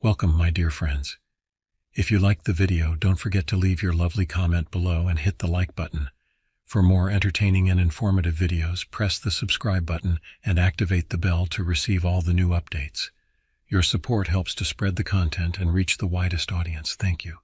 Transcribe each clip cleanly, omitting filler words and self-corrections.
Welcome, my dear friends. If you liked the video, don't forget to leave your lovely comment below and hit the like button. For more entertaining and informative videos, press the subscribe button and activate the bell to receive all the new updates. Your support helps to spread the content and reach the widest audience. Thank you.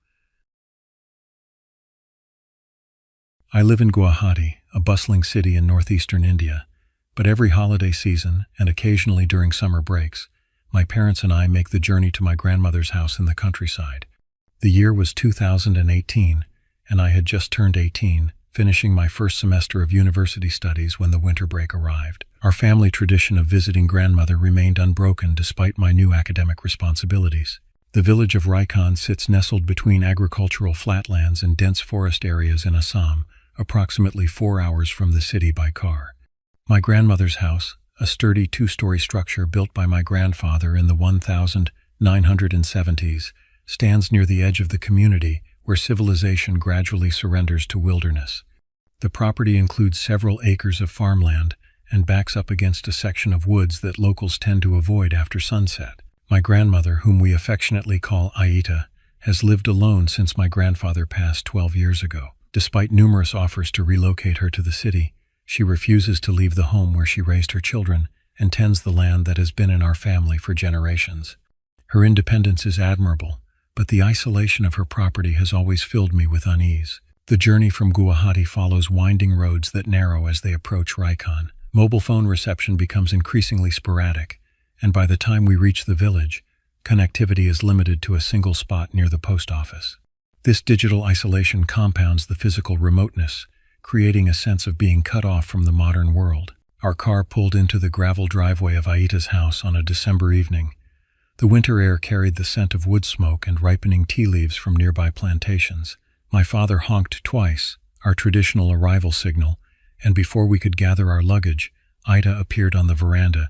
I live in Guwahati, a bustling city in northeastern India, but every holiday season, and occasionally during summer breaks, my parents and I make the journey to my grandmother's house in the countryside. The year was 2018, and I had just turned 18, finishing my first semester of university studies when the winter break arrived. Our family tradition of visiting grandmother remained unbroken despite my new academic responsibilities. The village of Reichon sits nestled between agricultural flatlands and dense forest areas in Assam, approximately 4 hours from the city by car. My grandmother's house, a sturdy two-story structure built by my grandfather in the 1970s, stands near the edge of the community where civilization gradually surrenders to wilderness. The property includes several acres of farmland and backs up against a section of woods that locals tend to avoid after sunset. My grandmother, whom we affectionately call Aita, has lived alone since my grandfather passed 12 years ago. Despite numerous offers to relocate her to the city, she refuses to leave the home where she raised her children and tends the land that has been in our family for generations. Her independence is admirable, but the isolation of her property has always filled me with unease. The journey from Guwahati follows winding roads that narrow as they approach Reichon. Mobile phone reception becomes increasingly sporadic, and by the time we reach the village, connectivity is limited to a single spot near the post office. This digital isolation compounds the physical remoteness, creating a sense of being cut off from the modern world. Our car pulled into the gravel driveway of Aita's house on a December evening. The winter air carried the scent of wood smoke and ripening tea leaves from nearby plantations. My father honked twice, our traditional arrival signal, and before we could gather our luggage, Aita appeared on the veranda,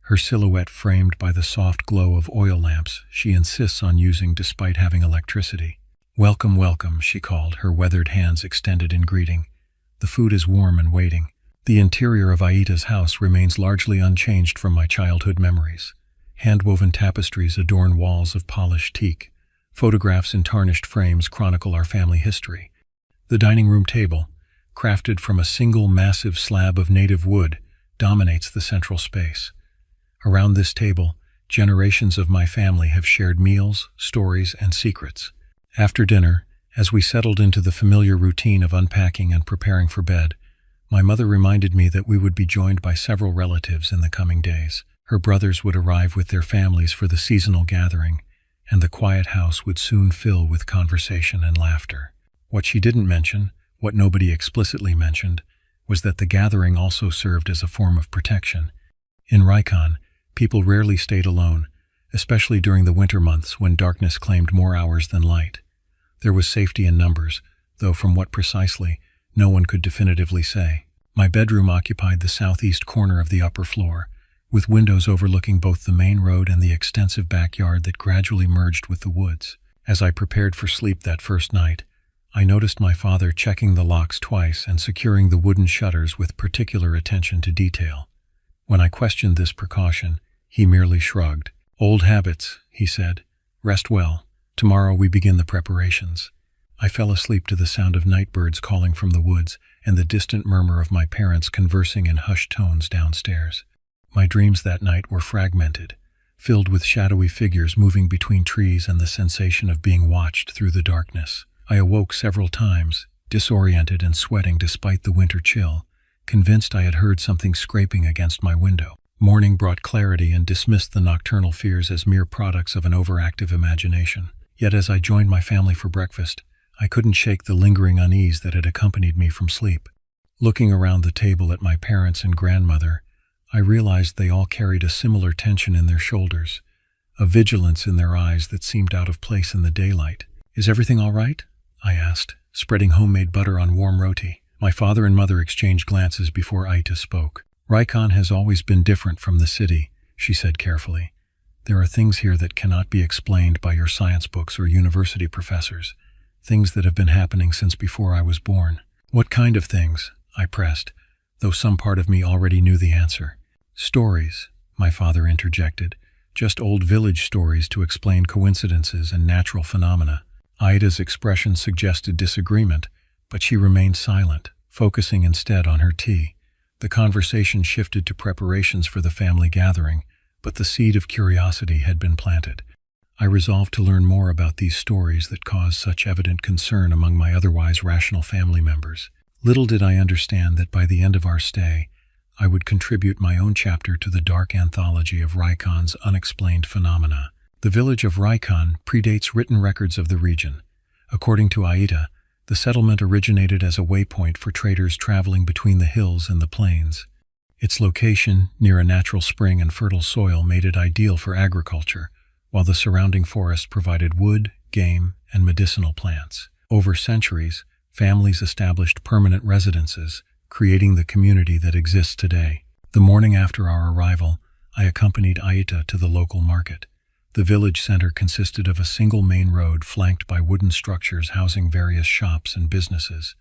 her silhouette framed by the soft glow of oil lamps she insists on using despite having electricity. "Welcome, welcome," she called, her weathered hands extended in greeting. "The food is warm and waiting." The interior of Aita's house remains largely unchanged from my childhood memories. Hand-woven tapestries adorn walls of polished teak. Photographs in tarnished frames chronicle our family history. The dining room table, crafted from a single massive slab of native wood, dominates the central space. Around this table, generations of my family have shared meals, stories, and secrets. After dinner, as we settled into the familiar routine of unpacking and preparing for bed, my mother reminded me that we would be joined by several relatives in the coming days. Her brothers would arrive with their families for the seasonal gathering, and the quiet house would soon fill with conversation and laughter. What she didn't mention, what nobody explicitly mentioned, was that the gathering also served as a form of protection. In Reichon, people rarely stayed alone, especially during the winter months when darkness claimed more hours than light. There was safety in numbers, though from what precisely, no one could definitively say. My bedroom occupied the southeast corner of the upper floor, with windows overlooking both the main road and the extensive backyard that gradually merged with the woods. As I prepared for sleep that first night, I noticed my father checking the locks twice and securing the wooden shutters with particular attention to detail. When I questioned this precaution, he merely shrugged. "Old habits," he said. "Rest well. Tomorrow we begin the preparations." I fell asleep to the sound of night birds calling from the woods and the distant murmur of my parents conversing in hushed tones downstairs. My dreams that night were fragmented, filled with shadowy figures moving between trees and the sensation of being watched through the darkness. I awoke several times, disoriented and sweating despite the winter chill, convinced I had heard something scraping against my window. Morning brought clarity and dismissed the nocturnal fears as mere products of an overactive imagination. Yet as I joined my family for breakfast, I couldn't shake the lingering unease that had accompanied me from sleep. Looking around the table at my parents and grandmother, I realized they all carried a similar tension in their shoulders, a vigilance in their eyes that seemed out of place in the daylight. "Is everything all right?" I asked, spreading homemade butter on warm roti. My father and mother exchanged glances before Aita spoke. "Reichon has always been different from the city," she said carefully. "There are things here that cannot be explained by your science books or university professors, things that have been happening since before I was born." "What kind of things?" I pressed, though some part of me already knew the answer. "Stories," my father interjected, just old village stories to explain coincidences and natural phenomena. Ida's expression suggested disagreement, but she remained silent, focusing instead on her tea. The conversation shifted to preparations for the family gathering, but the seed of curiosity had been planted. I resolved to learn more about these stories that caused such evident concern among my otherwise rational family members. Little did I understand that by the end of our stay, I would contribute my own chapter to the dark anthology of Reichon's unexplained phenomena. The village of Reichon predates written records of the region. According to Ida, the settlement originated as a waypoint for traders traveling between the hills and the plains. Its location, near a natural spring and fertile soil, made it ideal for agriculture, while the surrounding forest provided wood, game, and medicinal plants. Over centuries, families established permanent residences, creating the community that exists today. The morning after our arrival, I accompanied Aita to the local market. The village center consisted of a single main road flanked by wooden structures housing various shops and businesses.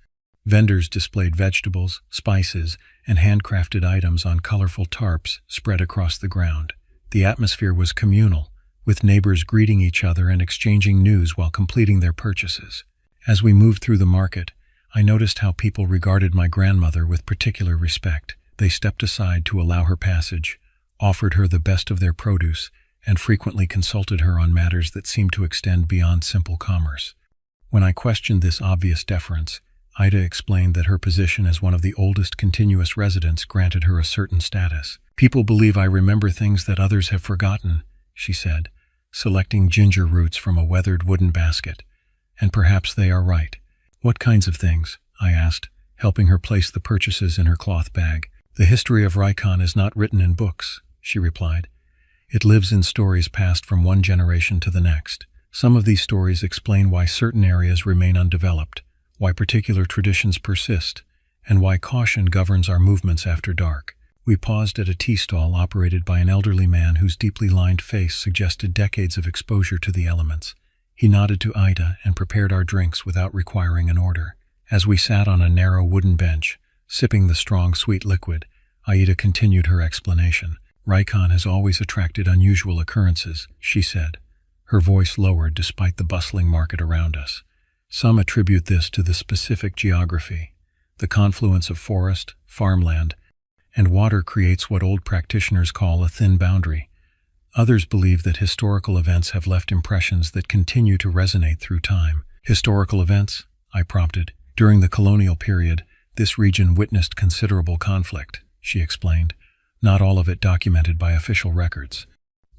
Vendors displayed vegetables, spices, and handcrafted items on colorful tarps spread across the ground. The atmosphere was communal, with neighbors greeting each other and exchanging news while completing their purchases. As we moved through the market, I noticed how people regarded my grandmother with particular respect. They stepped aside to allow her passage, offered her the best of their produce, and frequently consulted her on matters that seemed to extend beyond simple commerce. When I questioned this obvious deference, Ida explained that her position as one of the oldest continuous residents granted her a certain status. "People believe I remember things that others have forgotten," she said, selecting ginger roots from a weathered wooden basket. "And perhaps they are right." "What kinds of things?" I asked, helping her place the purchases in her cloth bag. "The history of Reichon is not written in books," she replied. "It lives in stories passed from one generation to the next. Some of these stories explain why certain areas remain undeveloped, why particular traditions persist, and why caution governs our movements after dark." We paused at a tea stall operated by an elderly man whose deeply lined face suggested decades of exposure to the elements. He nodded to Ida and prepared our drinks without requiring an order. As we sat on a narrow wooden bench, sipping the strong, sweet liquid, Ida continued her explanation. "Reichon has always attracted unusual occurrences," she said. Her voice lowered despite the bustling market around us. "Some attribute this to the specific geography. The confluence of forest, farmland, and water creates what old practitioners call a thin boundary. Others believe that historical events have left impressions that continue to resonate through time." "Historical events?" I prompted. "During the colonial period, this region witnessed considerable conflict," she explained, not all of it documented by official records.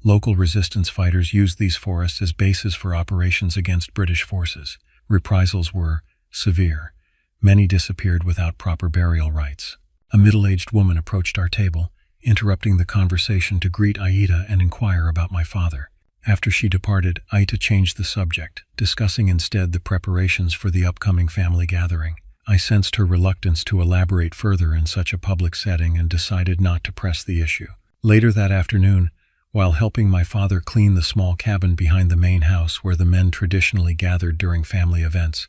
Local resistance fighters used these forests as bases for operations against British forces. Reprisals were severe. Many disappeared without proper burial rites. A middle-aged woman approached our table, interrupting the conversation to greet Aida and inquire about my father. After she departed, Aida changed the subject, discussing instead the preparations for the upcoming family gathering. I sensed her reluctance to elaborate further in such a public setting and decided not to press the issue. Later that afternoon, while helping my father clean the small cabin behind the main house where the men traditionally gathered during family events,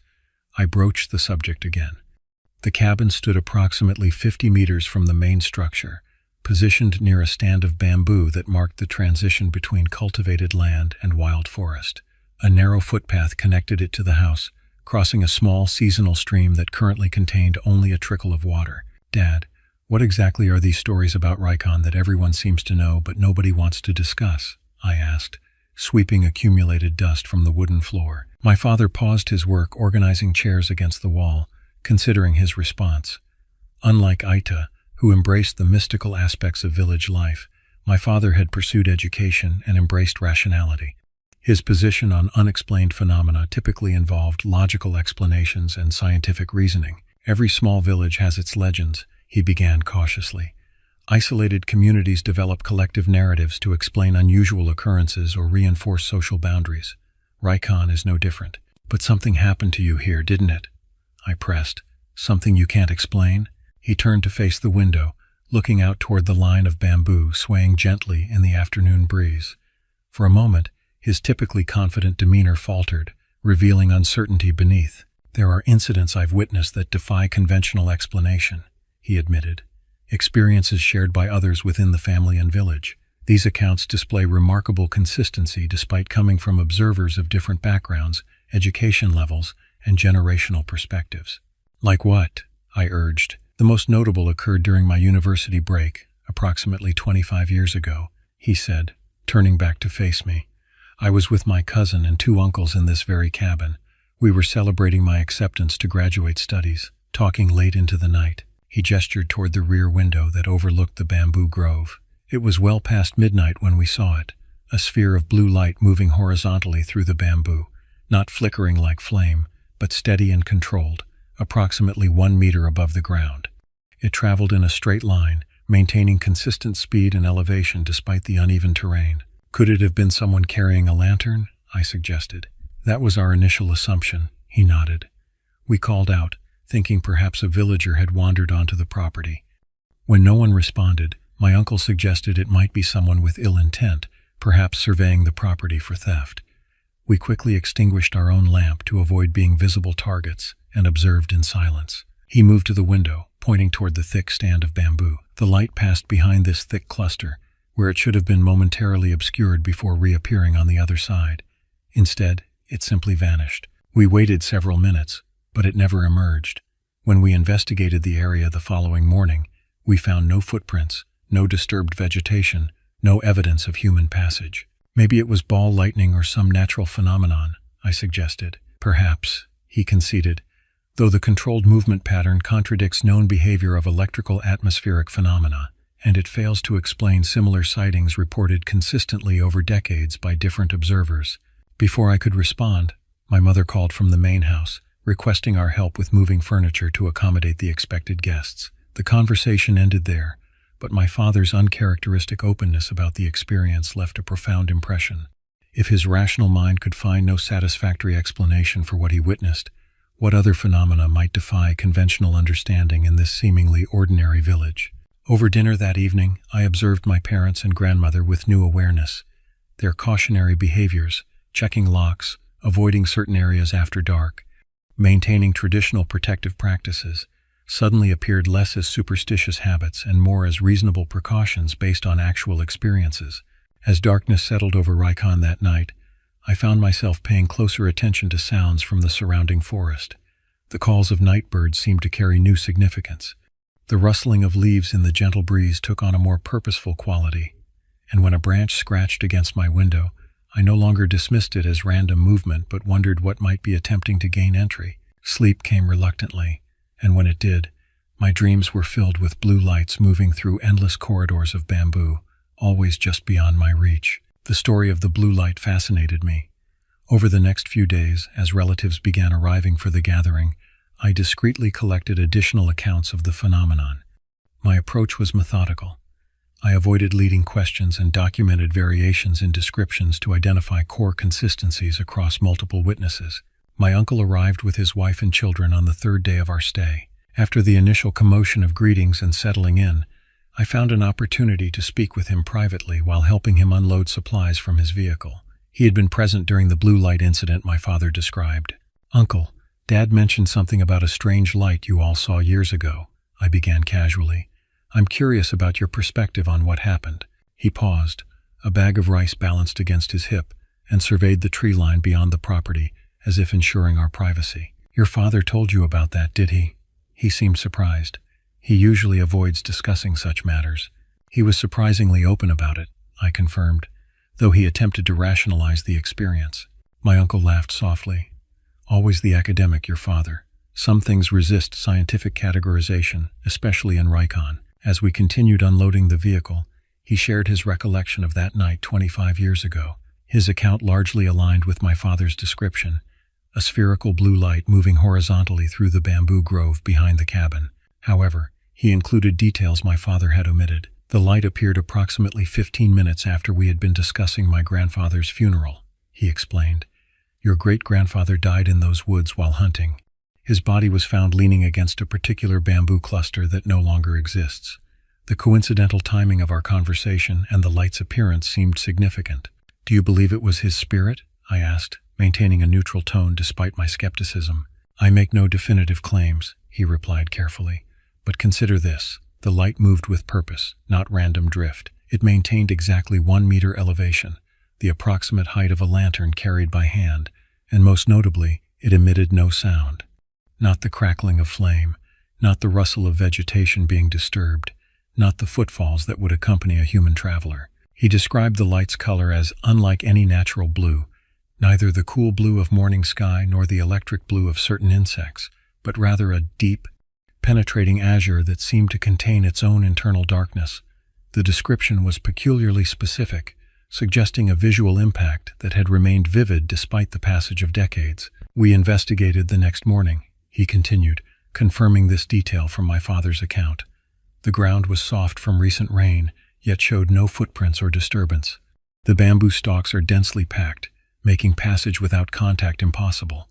I broached the subject again. The cabin stood approximately 50 meters from the main structure, positioned near a stand of bamboo that marked the transition between cultivated land and wild forest. A narrow footpath connected it to the house, crossing a small seasonal stream that currently contained only a trickle of water. "Dad, what exactly are these stories about Reichon that everyone seems to know but nobody wants to discuss?" I asked, sweeping accumulated dust from the wooden floor. My father paused his work organizing chairs against the wall, considering his response. Unlike Aita, who embraced the mystical aspects of village life, my father had pursued education and embraced rationality. His position on unexplained phenomena typically involved logical explanations and scientific reasoning. "Every small village has its legends," he began cautiously. "Isolated communities develop collective narratives to explain unusual occurrences or reinforce social boundaries. Reichon is no different. But something happened to you here, didn't it?" I pressed. "Something you can't explain?" He turned to face the window, looking out toward the line of bamboo swaying gently in the afternoon breeze. For a moment, his typically confident demeanor faltered, revealing uncertainty beneath. "There are incidents I've witnessed that defy conventional explanation," he admitted. "Experiences shared by others within the family and village. These accounts display remarkable consistency despite coming from observers of different backgrounds, education levels, and generational perspectives. Like what? I urged. The most notable occurred during my university break, approximately 25 years ago, he said, turning back to face me. I was with my cousin and two uncles in this very cabin. We were celebrating my acceptance to graduate studies, talking late into the night. He gestured toward the rear window that overlooked the bamboo grove. It was well past midnight when we saw it, a sphere of blue light moving horizontally through the bamboo, not flickering like flame, but steady and controlled, approximately 1 meter above the ground. It traveled in a straight line, maintaining consistent speed and elevation despite the uneven terrain. Could it have been someone carrying a lantern? I suggested. That was our initial assumption, he nodded. We called out, thinking perhaps a villager had wandered onto the property. When no one responded, my uncle suggested it might be someone with ill intent, perhaps surveying the property for theft. We quickly extinguished our own lamp to avoid being visible targets and observed in silence. He moved to the window, pointing toward the thick stand of bamboo. The light passed behind this thick cluster, where it should have been momentarily obscured before reappearing on the other side. Instead, it simply vanished. We waited several minutes, but it never emerged. When we investigated the area the following morning, we found no footprints, no disturbed vegetation, no evidence of human passage. Maybe it was ball lightning or some natural phenomenon, I suggested. Perhaps, he conceded, though the controlled movement pattern contradicts known behavior of electrical atmospheric phenomena, and it fails to explain similar sightings reported consistently over decades by different observers. Before I could respond, my mother called from the main house, requesting our help with moving furniture to accommodate the expected guests. The conversation ended there, but my father's uncharacteristic openness about the experience left a profound impression. If his rational mind could find no satisfactory explanation for what he witnessed, what other phenomena might defy conventional understanding in this seemingly ordinary village? Over dinner that evening, I observed my parents and grandmother with new awareness. Their cautionary behaviors, checking locks, avoiding certain areas after dark, maintaining traditional protective practices, suddenly appeared less as superstitious habits and more as reasonable precautions based on actual experiences. As darkness settled over Reichon that night, I found myself paying closer attention to sounds from the surrounding forest. The calls of night birds seemed to carry new significance. The rustling of leaves in the gentle breeze took on a more purposeful quality, and when a branch scratched against my window, I no longer dismissed it as random movement but wondered what might be attempting to gain entry. Sleep came reluctantly, and when it did, my dreams were filled with blue lights moving through endless corridors of bamboo, always just beyond my reach. The story of the blue light fascinated me. Over the next few days, as relatives began arriving for the gathering, I discreetly collected additional accounts of the phenomenon. My approach was methodical. I avoided leading questions and documented variations in descriptions to identify core consistencies across multiple witnesses. My uncle arrived with his wife and children on the third day of our stay. After the initial commotion of greetings and settling in, I found an opportunity to speak with him privately while helping him unload supplies from his vehicle. He had been present during the blue light incident my father described. "Uncle, Dad mentioned something about a strange light you all saw years ago," I began casually. "I'm curious about your perspective on what happened." He paused, a bag of rice balanced against his hip, and surveyed the tree line beyond the property, as if ensuring our privacy. "Your father told you about that, did he?" He seemed surprised. He usually avoids discussing such matters. "He was surprisingly open about it," I confirmed, though he attempted to rationalize the experience. My uncle laughed softly. "Always the academic, your father. Some things resist scientific categorization, especially in Reichon." As we continued unloading the vehicle, he shared his recollection of that night 25 years ago. His account largely aligned with my father's description, a spherical blue light moving horizontally through the bamboo grove behind the cabin. However, he included details my father had omitted. The light appeared approximately 15 minutes after we had been discussing my grandfather's funeral, he explained. "Your great-grandfather died in those woods while hunting. His body was found leaning against a particular bamboo cluster that no longer exists. The coincidental timing of our conversation and the light's appearance seemed significant." "Do you believe it was his spirit?" I asked, maintaining a neutral tone despite my skepticism. "I make no definitive claims," he replied carefully. "But consider this. The light moved with purpose, not random drift. It maintained exactly 1 meter elevation, the approximate height of a lantern carried by hand, and most notably, it emitted no sound. Not the crackling of flame, not the rustle of vegetation being disturbed, not the footfalls that would accompany a human traveler. He described the light's color as unlike any natural blue, neither the cool blue of morning sky nor the electric blue of certain insects, but rather a deep, penetrating azure that seemed to contain its own internal darkness. The description was peculiarly specific, suggesting a visual impact that had remained vivid despite the passage of decades. We investigated the next morning, he continued, confirming this detail from my father's account. The ground was soft from recent rain, yet showed no footprints or disturbance. The bamboo stalks are densely packed, making passage without contact impossible.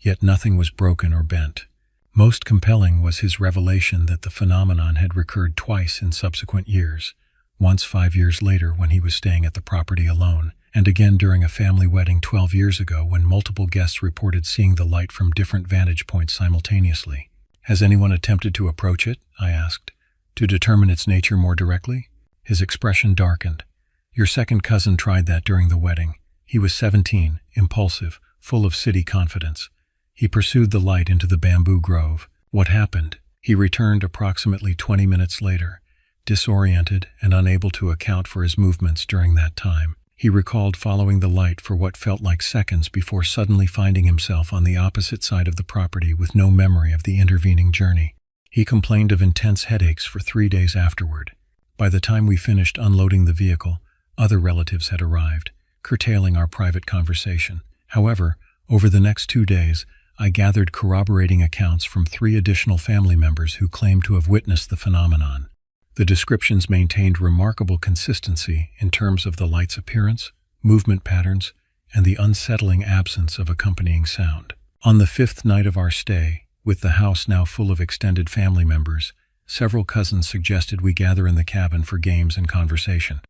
Yet nothing was broken or bent. Most compelling was his revelation that the phenomenon had recurred twice in subsequent years, once 5 years later when he was staying at the property alone, and again during a family wedding 12 years ago when multiple guests reported seeing the light from different vantage points simultaneously. "Has anyone attempted to approach it?" I asked, "to determine its nature more directly?" His expression darkened. "Your second cousin tried that during the wedding. He was 17, impulsive, full of city confidence. He pursued the light into the bamboo grove. What happened? He returned approximately 20 minutes later, disoriented and unable to account for his movements during that time. He recalled following the light for what felt like seconds before suddenly finding himself on the opposite side of the property with no memory of the intervening journey. He complained of intense headaches for 3 days afterward. By the time we finished unloading the vehicle, other relatives had arrived, curtailing our private conversation. However, over the next 2 days, I gathered corroborating accounts from 3 additional family members who claimed to have witnessed the phenomenon. The descriptions maintained remarkable consistency in terms of the light's appearance, movement patterns, and the unsettling absence of accompanying sound. On the 5th night of our stay, with the house now full of extended family members, several cousins suggested we gather in the cabin for games and conversation.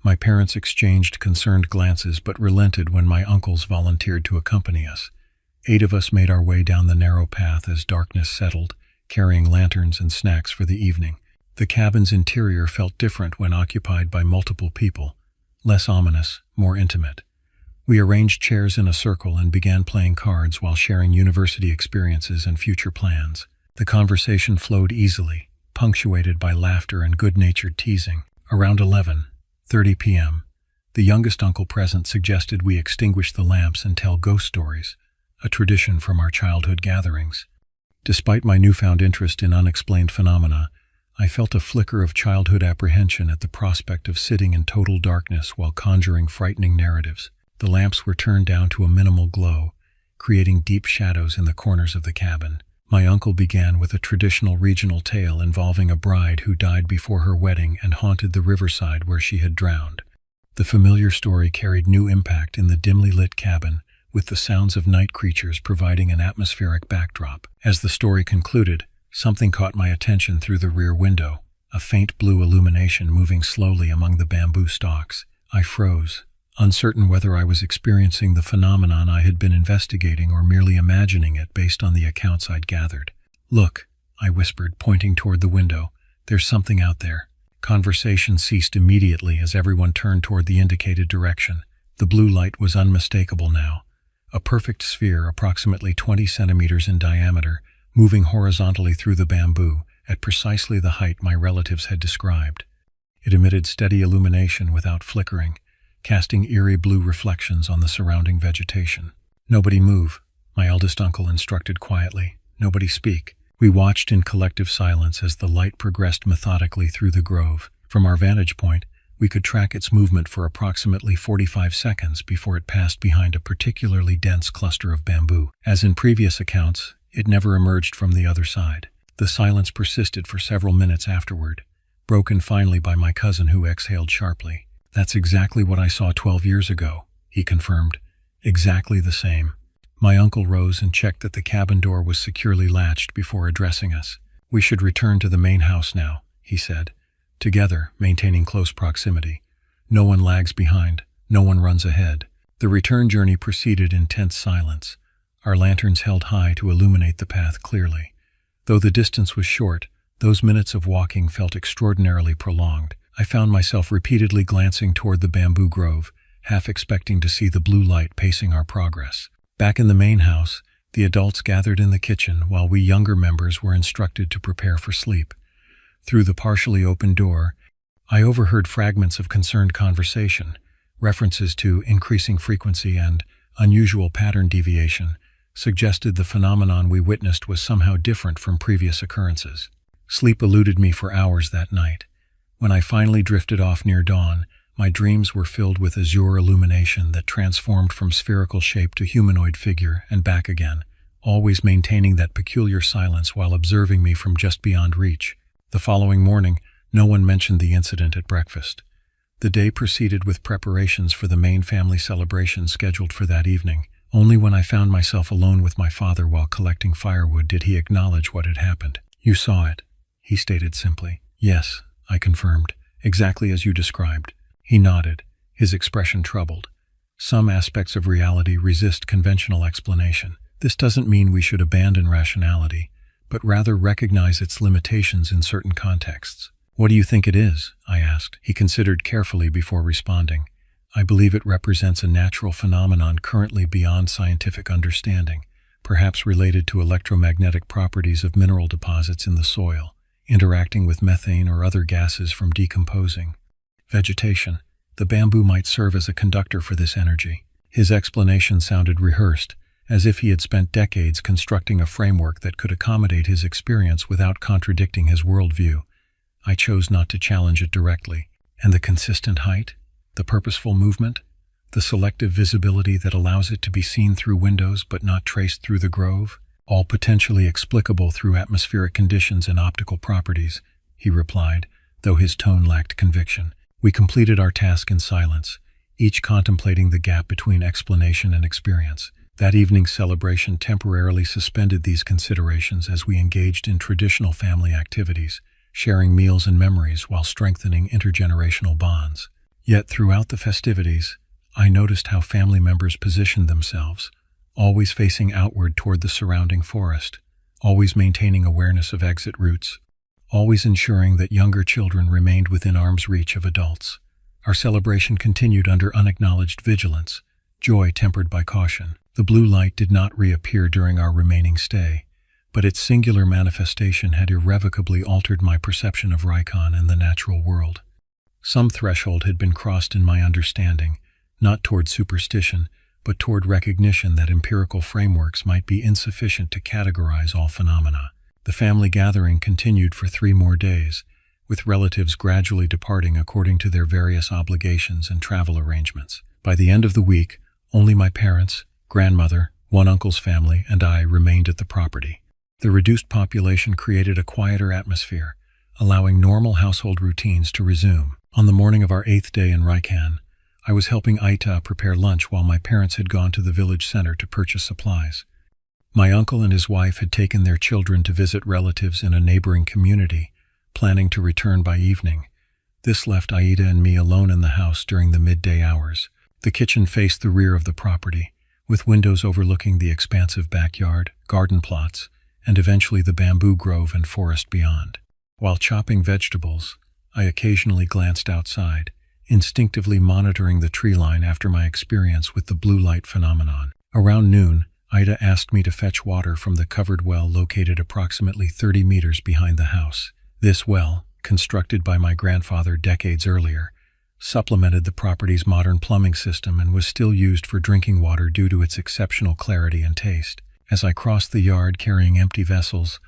My parents exchanged concerned glances but relented when my uncles volunteered to accompany us. 8 of us made our way down the narrow path as darkness settled, carrying lanterns and snacks for the evening. The cabin's interior felt different when occupied by multiple people, less ominous, more intimate. We arranged chairs in a circle and began playing cards while sharing university experiences and future plans. The conversation flowed easily, punctuated by laughter and good-natured teasing. Around 11:30 p.m., the youngest uncle present suggested we extinguish the lamps and tell ghost stories, a tradition from our childhood gatherings. Despite my newfound interest in unexplained phenomena, I felt a flicker of childhood apprehension at the prospect of sitting in total darkness while conjuring frightening narratives. The lamps were turned down to a minimal glow, creating deep shadows in the corners of the cabin. My uncle began with a traditional regional tale involving a bride who died before her wedding and haunted the riverside where she had drowned. The familiar story carried new impact in the dimly lit cabin, with the sounds of night creatures providing an atmospheric backdrop. As the story concluded, something caught my attention through the rear window, a faint blue illumination moving slowly among the bamboo stalks. I froze, uncertain whether I was experiencing the phenomenon I had been investigating or merely imagining it based on the accounts I'd gathered. "Look," I whispered, pointing toward the window. "There's something out there." Conversation ceased immediately as everyone turned toward the indicated direction. The blue light was unmistakable now, a perfect sphere approximately 20 centimeters in diameter, moving horizontally through the bamboo at precisely the height my relatives had described. It emitted steady illumination without flickering, casting eerie blue reflections on the surrounding vegetation. "Nobody move," my eldest uncle instructed quietly. "Nobody speak." We watched in collective silence as the light progressed methodically through the grove. From our vantage point, we could track its movement for approximately 45 seconds before it passed behind a particularly dense cluster of bamboo. As in previous accounts, it never emerged from the other side. The silence persisted for several minutes afterward, broken finally by my cousin who exhaled sharply. "That's exactly what I saw 12 years ago," he confirmed. "Exactly the same." My uncle rose and checked that the cabin door was securely latched before addressing us. "We should return to the main house now," he said, together maintaining close proximity. "No one lags behind, no one runs ahead." The return journey proceeded in tense silence, our lanterns held high to illuminate the path clearly. Though the distance was short, those minutes of walking felt extraordinarily prolonged. I found myself repeatedly glancing toward the bamboo grove, half expecting to see the blue light pacing our progress. Back in the main house, the adults gathered in the kitchen while we younger members were instructed to prepare for sleep. Through the partially open door, I overheard fragments of concerned conversation, references to increasing frequency and unusual pattern deviation, suggested the phenomenon we witnessed was somehow different from previous occurrences. Sleep eluded me for hours that night. When I finally drifted off near dawn, my dreams were filled with azure illumination that transformed from spherical shape to humanoid figure and back again, always maintaining that peculiar silence while observing me from just beyond reach. The following morning, no one mentioned the incident at breakfast. The day proceeded with preparations for the main family celebration scheduled for that evening. Only when I found myself alone with my father while collecting firewood did he acknowledge what had happened. "You saw it," he stated simply. "Yes," I confirmed, "exactly as you described." He nodded, his expression troubled. Some aspects of reality resist conventional explanation. This doesn't mean we should abandon rationality, but rather recognize its limitations in certain contexts. "What do you think it is?" I asked. He considered carefully before responding. "I believe it represents a natural phenomenon currently beyond scientific understanding, perhaps related to electromagnetic properties of mineral deposits in the soil, interacting with methane or other gases from decomposing vegetation. The bamboo might serve as a conductor for this energy." His explanation sounded rehearsed, as if he had spent decades constructing a framework that could accommodate his experience without contradicting his worldview. I chose not to challenge it directly. "And the consistent height? The purposeful movement? The selective visibility that allows it to be seen through windows but not traced through the grove? All potentially explicable through atmospheric conditions and optical properties," he replied, though his tone lacked conviction. We completed our task in silence, each contemplating the gap between explanation and experience. That evening's celebration temporarily suspended these considerations as we engaged in traditional family activities, sharing meals and memories while strengthening intergenerational bonds. Yet throughout the festivities, I noticed how family members positioned themselves, always facing outward toward the surrounding forest, always maintaining awareness of exit routes, always ensuring that younger children remained within arm's reach of adults. Our celebration continued under unacknowledged vigilance, joy tempered by caution. The blue light did not reappear during our remaining stay, but its singular manifestation had irrevocably altered my perception of Reichon and the natural world. Some threshold had been crossed in my understanding, not toward superstition, but toward recognition that empirical frameworks might be insufficient to categorize all phenomena. The family gathering continued for 3 more days, with relatives gradually departing according to their various obligations and travel arrangements. By the end of the week, only my parents, grandmother, one uncle's family, and I remained at the property. The reduced population created a quieter atmosphere, allowing normal household routines to resume. On the morning of our 8th day in Reichon, I was helping Aita prepare lunch while my parents had gone to the village center to purchase supplies. My uncle and his wife had taken their children to visit relatives in a neighboring community, planning to return by evening. This left Aida and me alone in the house during the midday hours. The kitchen faced the rear of the property, with windows overlooking the expansive backyard, garden plots, and eventually the bamboo grove and forest beyond. While chopping vegetables, I occasionally glanced outside, instinctively monitoring the tree line after my experience with the blue light phenomenon. Around noon, Ida asked me to fetch water from the covered well located approximately 30 meters behind the house. This well, constructed by my grandfather decades earlier, supplemented the property's modern plumbing system and was still used for drinking water due to its exceptional clarity and taste. As I crossed the yard carrying empty vessels,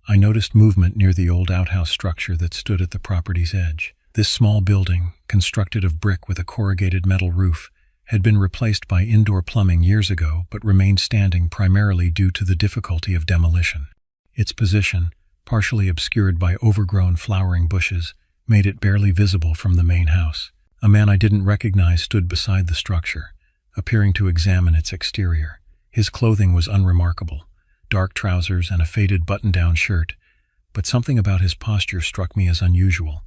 I noticed movement near the old outhouse structure that stood at the property's edge. This small building, constructed of brick with a corrugated metal roof, had been replaced by indoor plumbing years ago but remained standing primarily due to the difficulty of demolition. Its position, partially obscured by overgrown flowering bushes, made it barely visible from the main house. A man I didn't recognize stood beside the structure, appearing to examine its exterior. His clothing was unremarkable, dark trousers and a faded button-down shirt, but something about his posture struck me as unusual.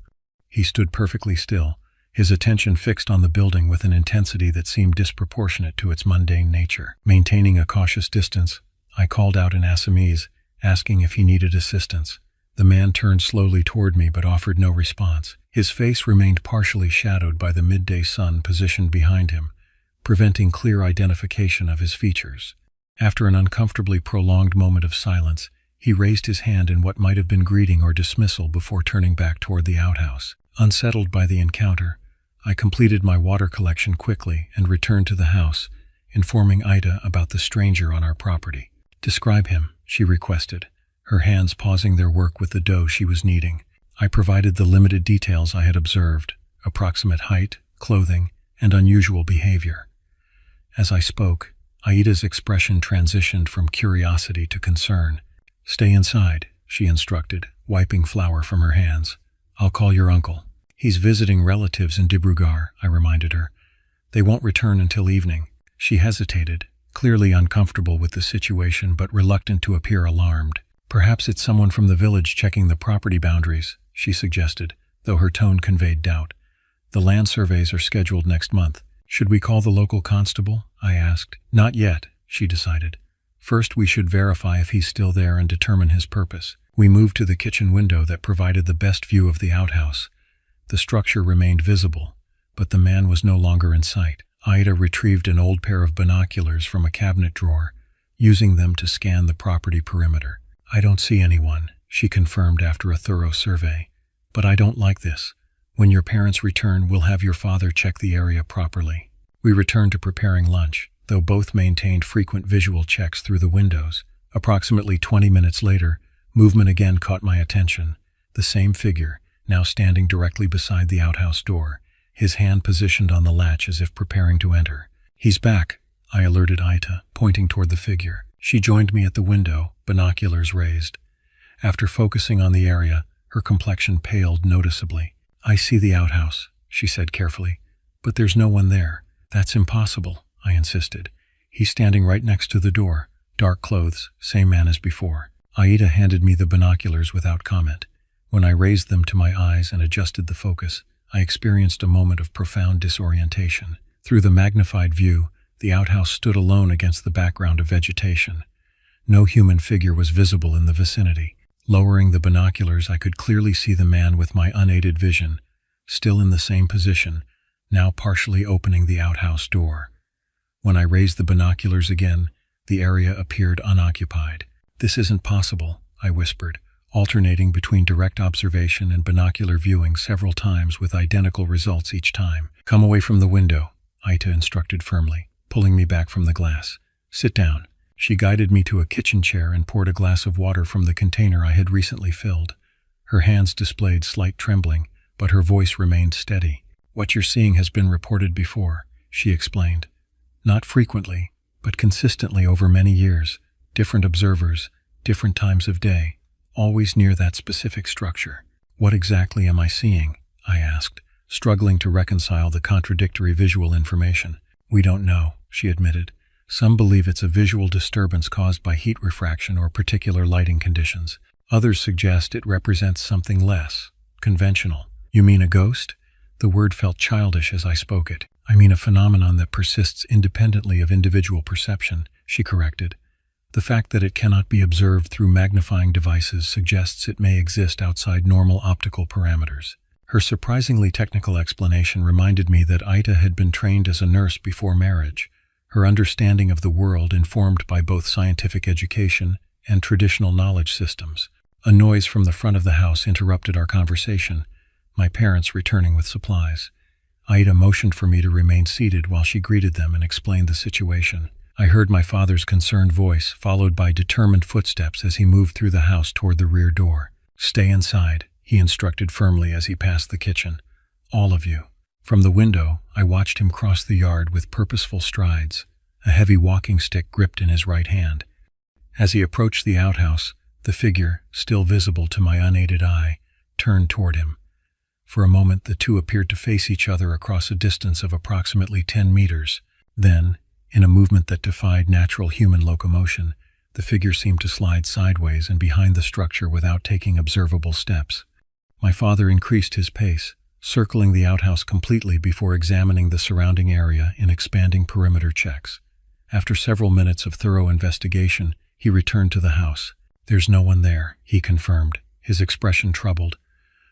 He stood perfectly still, his attention fixed on the building with an intensity that seemed disproportionate to its mundane nature. Maintaining a cautious distance, I called out in Assamese, asking if he needed assistance. The man turned slowly toward me but offered no response. His face remained partially shadowed by the midday sun positioned behind him, preventing clear identification of his features. After an uncomfortably prolonged moment of silence, he raised his hand in what might have been greeting or dismissal before turning back toward the outhouse. Unsettled by the encounter, I completed my water collection quickly and returned to the house, informing Ida about the stranger on our property. "Describe him," she requested, her hands pausing their work with the dough she was kneading. I provided the limited details I had observed: approximate height, clothing, and unusual behavior. As I spoke, Aida's expression transitioned from curiosity to concern. "Stay inside," she instructed, wiping flour from her hands. "I'll call your uncle." "He's visiting relatives in Dibrugarh," I reminded her. "They won't return until evening." She hesitated, clearly uncomfortable with the situation but reluctant to appear alarmed. "Perhaps it's someone from the village checking the property boundaries," she suggested, though her tone conveyed doubt. "The land surveys are scheduled next month. Should we call the local constable?" I asked. "Not yet," she decided. "First we should verify if he's still there and determine his purpose." We moved to the kitchen window that provided the best view of the outhouse. The structure remained visible, but the man was no longer in sight. Ida retrieved an old pair of binoculars from a cabinet drawer, using them to scan the property perimeter. "I don't see anyone," she confirmed after a thorough survey. "But I don't like this. When your parents return, we'll have your father check the area properly." We returned to preparing lunch, though both maintained frequent visual checks through the windows. Approximately 20 minutes later, movement again caught my attention. The same figure, now standing directly beside the outhouse door, his hand positioned on the latch as if preparing to enter. "He's back," I alerted Ida, pointing toward the figure. She joined me at the window, binoculars raised. After focusing on the area, her complexion paled noticeably. "I see the outhouse," she said carefully, "but there's no one there." "That's impossible," I insisted. "He's standing right next to the door. Dark clothes, same man as before." Aida handed me the binoculars without comment. When I raised them to my eyes and adjusted the focus, I experienced a moment of profound disorientation. Through the magnified view, the outhouse stood alone against the background of vegetation. No human figure was visible in the vicinity. Lowering the binoculars, I could clearly see the man with my unaided vision, still in the same position, now partially opening the outhouse door. When I raised the binoculars again, the area appeared unoccupied. "This isn't possible," I whispered, alternating between direct observation and binocular viewing several times with identical results each time. "Come away from the window," Ida instructed firmly, pulling me back from the glass. "Sit down." She guided me to a kitchen chair and poured a glass of water from the container I had recently filled. Her hands displayed slight trembling, but her voice remained steady. "What you're seeing has been reported before," she explained. "Not frequently, but consistently over many years. Different observers, different times of day, always near that specific structure." "What exactly am I seeing?" I asked, struggling to reconcile the contradictory visual information. "We don't know," she admitted. "Some believe it's a visual disturbance caused by heat refraction or particular lighting conditions. Others suggest it represents something less conventional." "You mean a ghost?" The word felt childish as I spoke it. "I mean a phenomenon that persists independently of individual perception," she corrected. "The fact that it cannot be observed through magnifying devices suggests it may exist outside normal optical parameters." Her surprisingly technical explanation reminded me that Ida had been trained as a nurse before marriage, her understanding of the world informed by both scientific education and traditional knowledge systems. A noise from the front of the house interrupted our conversation, my parents returning with supplies. Ida motioned for me to remain seated while she greeted them and explained the situation. I heard my father's concerned voice, followed by determined footsteps as he moved through the house toward the rear door. "Stay inside," he instructed firmly as he passed the kitchen. "All of you." From the window, I watched him cross the yard with purposeful strides, a heavy walking stick gripped in his right hand. As he approached the outhouse, the figure, still visible to my unaided eye, turned toward him. For a moment, the two appeared to face each other across a distance of approximately 10 meters. Then, in a movement that defied natural human locomotion, the figure seemed to slide sideways and behind the structure without taking observable steps. My father increased his pace, circling the outhouse completely before examining the surrounding area in expanding perimeter checks. After several minutes of thorough investigation, he returned to the house. "There's no one there," he confirmed, his expression troubled.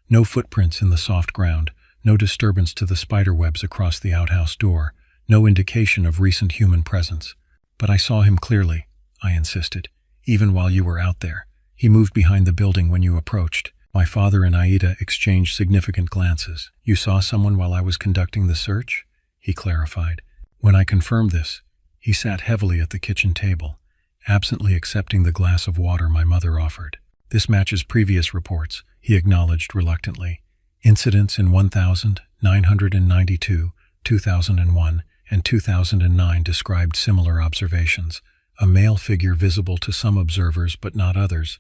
No footprints in the soft ground, no disturbance to the spiderwebs across the outhouse door, no indication of recent human presence. But I saw him clearly, I insisted, even while you were out there. He moved behind the building when you approached. My father and Aida exchanged significant glances. You saw someone while I was conducting the search? He clarified. When I confirmed this, he sat heavily at the kitchen table, absently accepting the glass of water my mother offered. This matches previous reports, he acknowledged reluctantly. Incidents in 1992, 2001, and 2009 described similar observations. A male figure visible to some observers but not others,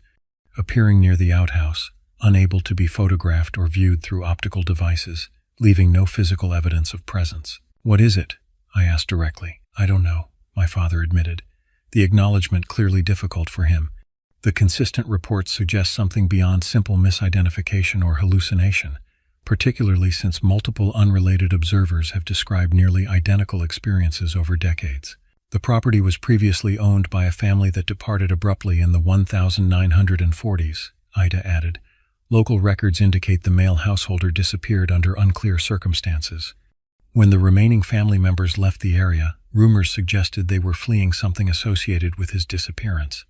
appearing near the outhouse, unable to be photographed or viewed through optical devices, leaving no physical evidence of presence. What is it? I asked directly. I don't know, my father admitted, the acknowledgement clearly difficult for him. The consistent reports suggest something beyond simple misidentification or hallucination, particularly since multiple unrelated observers have described nearly identical experiences over decades. The property was previously owned by a family that departed abruptly in the 1940s, Ida added. Local records indicate the male householder disappeared under unclear circumstances. When the remaining family members left the area, rumors suggested they were fleeing something associated with his disappearance.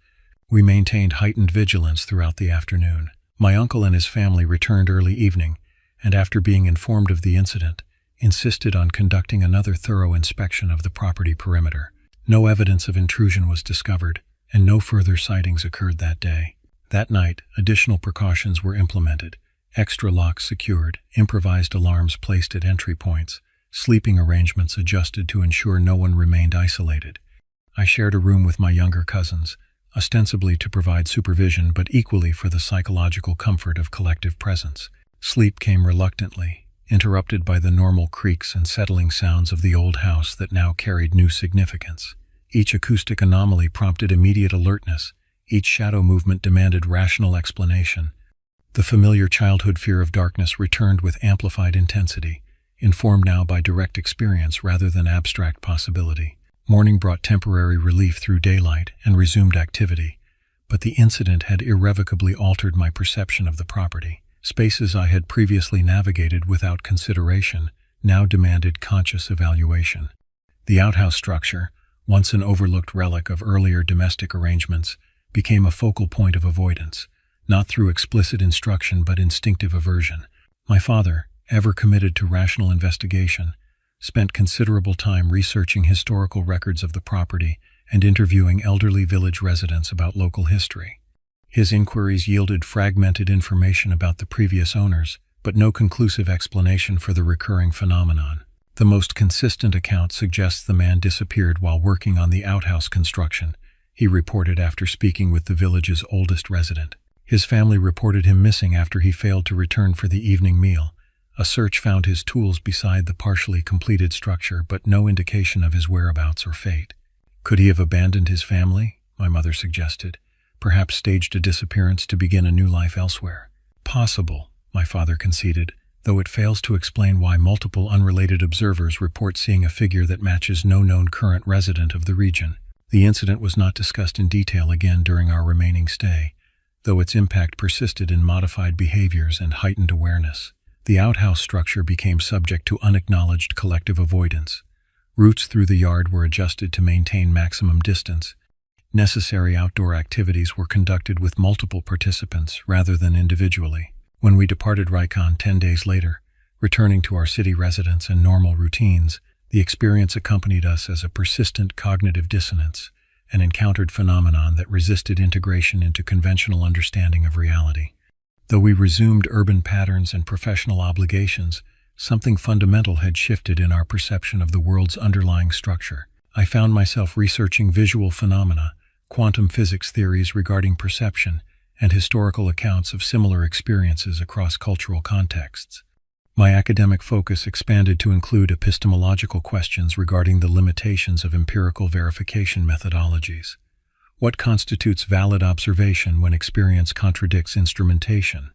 We maintained heightened vigilance throughout the afternoon. My uncle and his family returned early evening, and after being informed of the incident, insisted on conducting another thorough inspection of the property perimeter. No evidence of intrusion was discovered, and no further sightings occurred that day. That night, additional precautions were implemented. Extra locks secured, improvised alarms placed at entry points, sleeping arrangements adjusted to ensure no one remained isolated. I shared a room with my younger cousins, ostensibly to provide supervision but equally for the psychological comfort of collective presence. Sleep came reluctantly, interrupted by the normal creaks and settling sounds of the old house that now carried new significance. Each acoustic anomaly prompted immediate alertness. Each shadow movement demanded rational explanation. The familiar childhood fear of darkness returned with amplified intensity, informed now by direct experience rather than abstract possibility. Morning brought temporary relief through daylight and resumed activity, but the incident had irrevocably altered my perception of the property. Spaces I had previously navigated without consideration now demanded conscious evaluation. The outhouse structure, once an overlooked relic of earlier domestic arrangements, became a focal point of avoidance, not through explicit instruction but instinctive aversion. My father, ever committed to rational investigation, spent considerable time researching historical records of the property and interviewing elderly village residents about local history. His inquiries yielded fragmented information about the previous owners, but no conclusive explanation for the recurring phenomenon. The most consistent account suggests the man disappeared while working on the outhouse construction, he reported after speaking with the village's oldest resident. His family reported him missing after he failed to return for the evening meal. A search found his tools beside the partially completed structure, but no indication of his whereabouts or fate. Could he have abandoned his family? My mother suggested. Perhaps staged a disappearance to begin a new life elsewhere. Possible, my father conceded, though it fails to explain why multiple unrelated observers report seeing a figure that matches no known current resident of the region. The incident was not discussed in detail again during our remaining stay, though its impact persisted in modified behaviors and heightened awareness. The outhouse structure became subject to unacknowledged collective avoidance. Routes through the yard were adjusted to maintain maximum distance. Necessary outdoor activities were conducted with multiple participants rather than individually. When we departed Reichon 10 days later, returning to our city residence and normal routines, the experience accompanied us as a persistent cognitive dissonance, an encountered phenomenon that resisted integration into conventional understanding of reality. Though we resumed urban patterns and professional obligations, something fundamental had shifted in our perception of the world's underlying structure. I found myself researching visual phenomena, quantum physics theories regarding perception, and historical accounts of similar experiences across cultural contexts. My academic focus expanded to include epistemological questions regarding the limitations of empirical verification methodologies. What constitutes valid observation when experience contradicts instrumentation?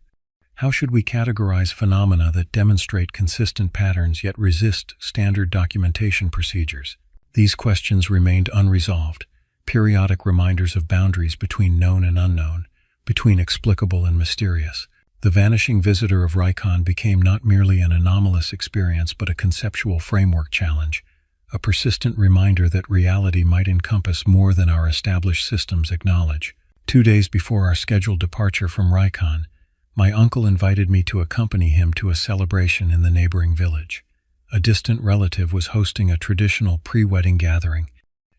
How should we categorize phenomena that demonstrate consistent patterns yet resist standard documentation procedures? These questions remained unresolved, periodic reminders of boundaries between known and unknown, between explicable and mysterious. The vanishing visitor of Reichon became not merely an anomalous experience but a conceptual framework challenge, a persistent reminder that reality might encompass more than our established systems acknowledge. 2 days before our scheduled departure from Reichon, my uncle invited me to accompany him to a celebration in the neighboring village. A distant relative was hosting a traditional pre-wedding gathering,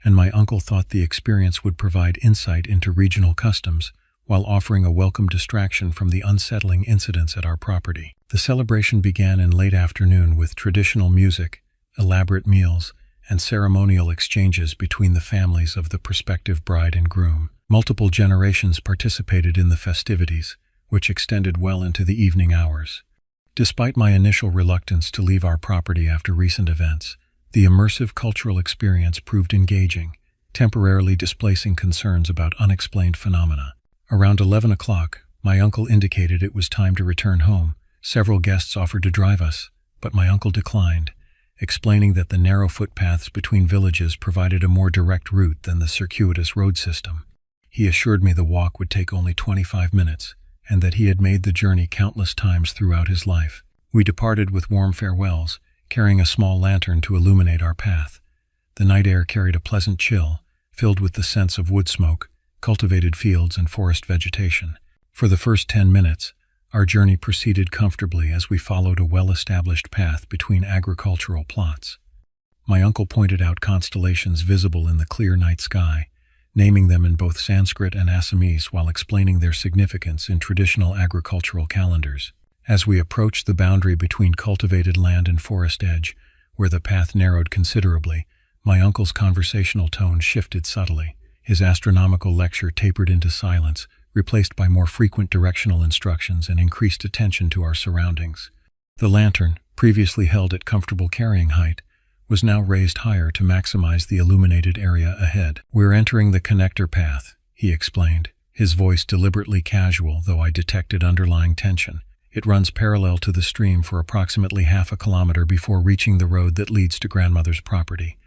and my uncle thought the experience would provide insight into regional customs while offering a welcome distraction from the unsettling incidents at our property. The celebration began in late afternoon with traditional music, elaborate meals, and ceremonial exchanges between the families of the prospective bride and groom. Multiple generations participated in the festivities, which extended well into the evening hours. Despite my initial reluctance to leave our property after recent events, the immersive cultural experience proved engaging, temporarily displacing concerns about unexplained phenomena. Around 11 o'clock, my uncle indicated it was time to return home. Several guests offered to drive us, but my uncle declined, explaining that the narrow footpaths between villages provided a more direct route than the circuitous road system. He assured me the walk would take only 25 minutes, and that he had made the journey countless times throughout his life. We departed with warm farewells, carrying a small lantern to illuminate our path. The night air carried a pleasant chill, filled with the scents of wood smoke, cultivated fields, and forest vegetation. For the first 10 minutes, our journey proceeded comfortably as we followed a well-established path between agricultural plots. My uncle pointed out constellations visible in the clear night sky, naming them in both Sanskrit and Assamese while explaining their significance in traditional agricultural calendars. As we approached the boundary between cultivated land and forest edge, where the path narrowed considerably, my uncle's conversational tone shifted subtly. His astronomical lecture tapered into silence, replaced by more frequent directional instructions and increased attention to our surroundings. The lantern, previously held at comfortable carrying height, was now raised higher to maximize the illuminated area ahead. "We're entering the connector path," he explained, his voice deliberately casual, though I detected underlying tension. "It runs parallel to the stream for approximately half a kilometer before reaching the road that leads to grandmother's property.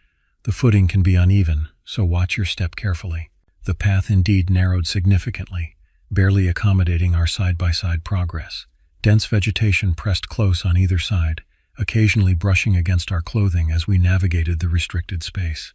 The footing can be uneven, so watch your step carefully." The path indeed narrowed significantly, barely accommodating our side-by-side progress. Dense vegetation pressed close on either side, occasionally brushing against our clothing as we navigated the restricted space.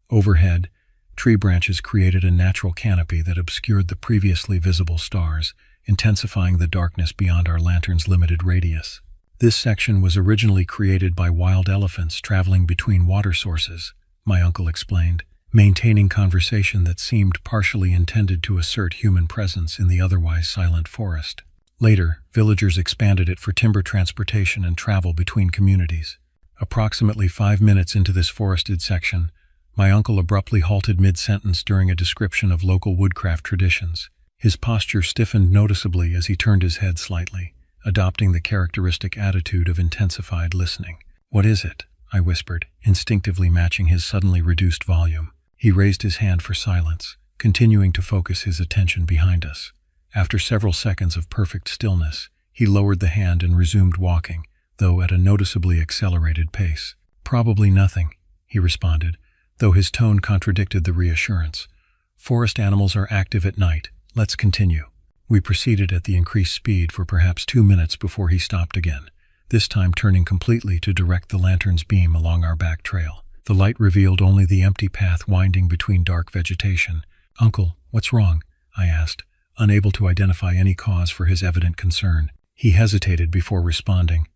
Overhead, tree branches created a natural canopy that obscured the previously visible stars, intensifying the darkness beyond our lantern's limited radius. This section was originally created by wild elephants traveling between water sources, my uncle explained, maintaining conversation that seemed partially intended to assert human presence in the otherwise silent forest. Later, villagers expanded it for timber transportation and travel between communities. Approximately 5 minutes into this forested section, my uncle abruptly halted mid-sentence during a description of local woodcraft traditions. His posture stiffened noticeably as he turned his head slightly, adopting the characteristic attitude of intensified listening. "What is it?" I whispered, instinctively matching his suddenly reduced volume. He raised his hand for silence, continuing to focus his attention behind us. After several seconds of perfect stillness, he lowered the hand and resumed walking, though at a noticeably accelerated pace. "Probably nothing," he responded, though his tone contradicted the reassurance. "Forest animals are active at night. Let's continue." We proceeded at the increased speed for perhaps 2 minutes before he stopped again, this time turning completely to direct the lantern's beam along our back trail. The light revealed only the empty path winding between dark vegetation. "Uncle, what's wrong?" I asked, unable to identify any cause for his evident concern. He hesitated before responding.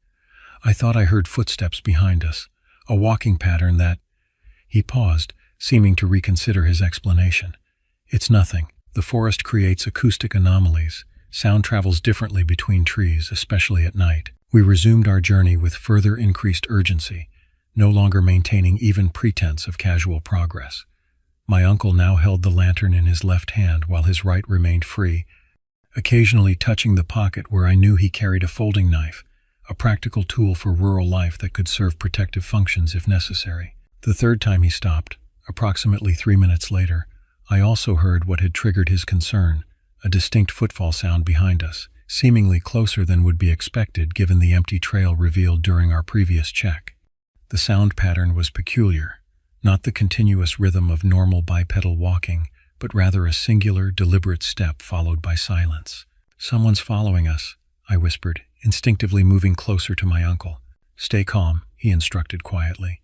"I thought I heard footsteps behind us, a walking pattern that—" He paused, seeming to reconsider his explanation. "It's nothing. The forest creates acoustic anomalies. Sound travels differently between trees, especially at night." We resumed our journey with further increased urgency, no longer maintaining even pretense of casual progress. My uncle now held the lantern in his left hand while his right remained free, occasionally touching the pocket where I knew he carried a folding knife, a practical tool for rural life that could serve protective functions if necessary. The third time he stopped, approximately 3 minutes later, I also heard what had triggered his concern, a distinct footfall sound behind us, seemingly closer than would be expected given the empty trail revealed during our previous check. The sound pattern was peculiar, not the continuous rhythm of normal bipedal walking, but rather a singular, deliberate step followed by silence. "Someone's following us," I whispered, instinctively moving closer to my uncle. "Stay calm," he instructed quietly.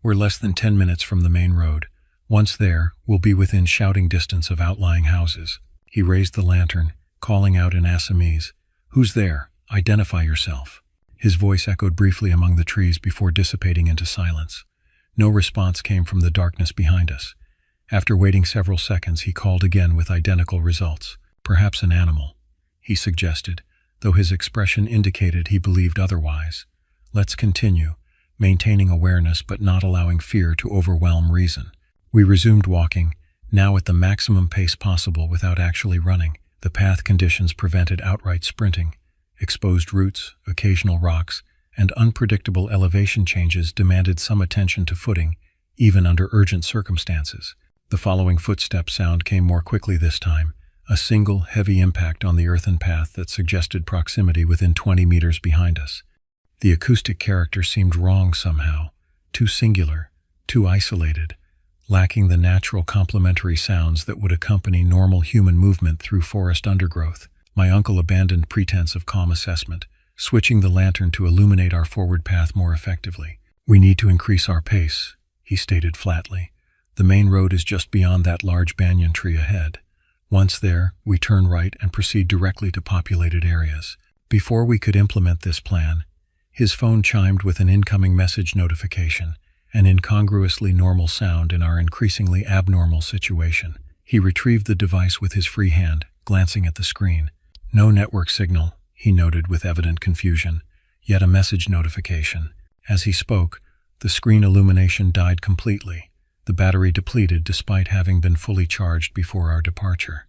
"We're less than 10 minutes from the main road. Once there, we'll be within shouting distance of outlying houses." He raised the lantern, calling out in Assamese, "Who's there? Identify yourself." His voice echoed briefly among the trees before dissipating into silence. No response came from the darkness behind us. After waiting several seconds, he called again with identical results. "Perhaps an animal," he suggested, though his expression indicated he believed otherwise. "Let's continue, maintaining awareness but not allowing fear to overwhelm reason." We resumed walking, now at the maximum pace possible without actually running. The path conditions prevented outright sprinting. Exposed roots, occasional rocks, and unpredictable elevation changes demanded some attention to footing, even under urgent circumstances. The following footstep sound came more quickly this time, a single, heavy impact on the earthen path that suggested proximity within 20 meters behind us. The acoustic character seemed wrong somehow, too singular, too isolated, lacking the natural complementary sounds that would accompany normal human movement through forest undergrowth. My uncle abandoned pretense of calm assessment, switching the lantern to illuminate our forward path more effectively. "We need to increase our pace," he stated flatly. "The main road is just beyond that large banyan tree ahead. Once there, we turn right and proceed directly to populated areas." Before we could implement this plan, his phone chimed with an incoming message notification, an incongruously normal sound in our increasingly abnormal situation. He retrieved the device with his free hand, glancing at the screen. "No network signal," he noted with evident confusion. "Yet a message notification." As he spoke, the screen illumination died completely, the battery depleted despite having been fully charged before our departure.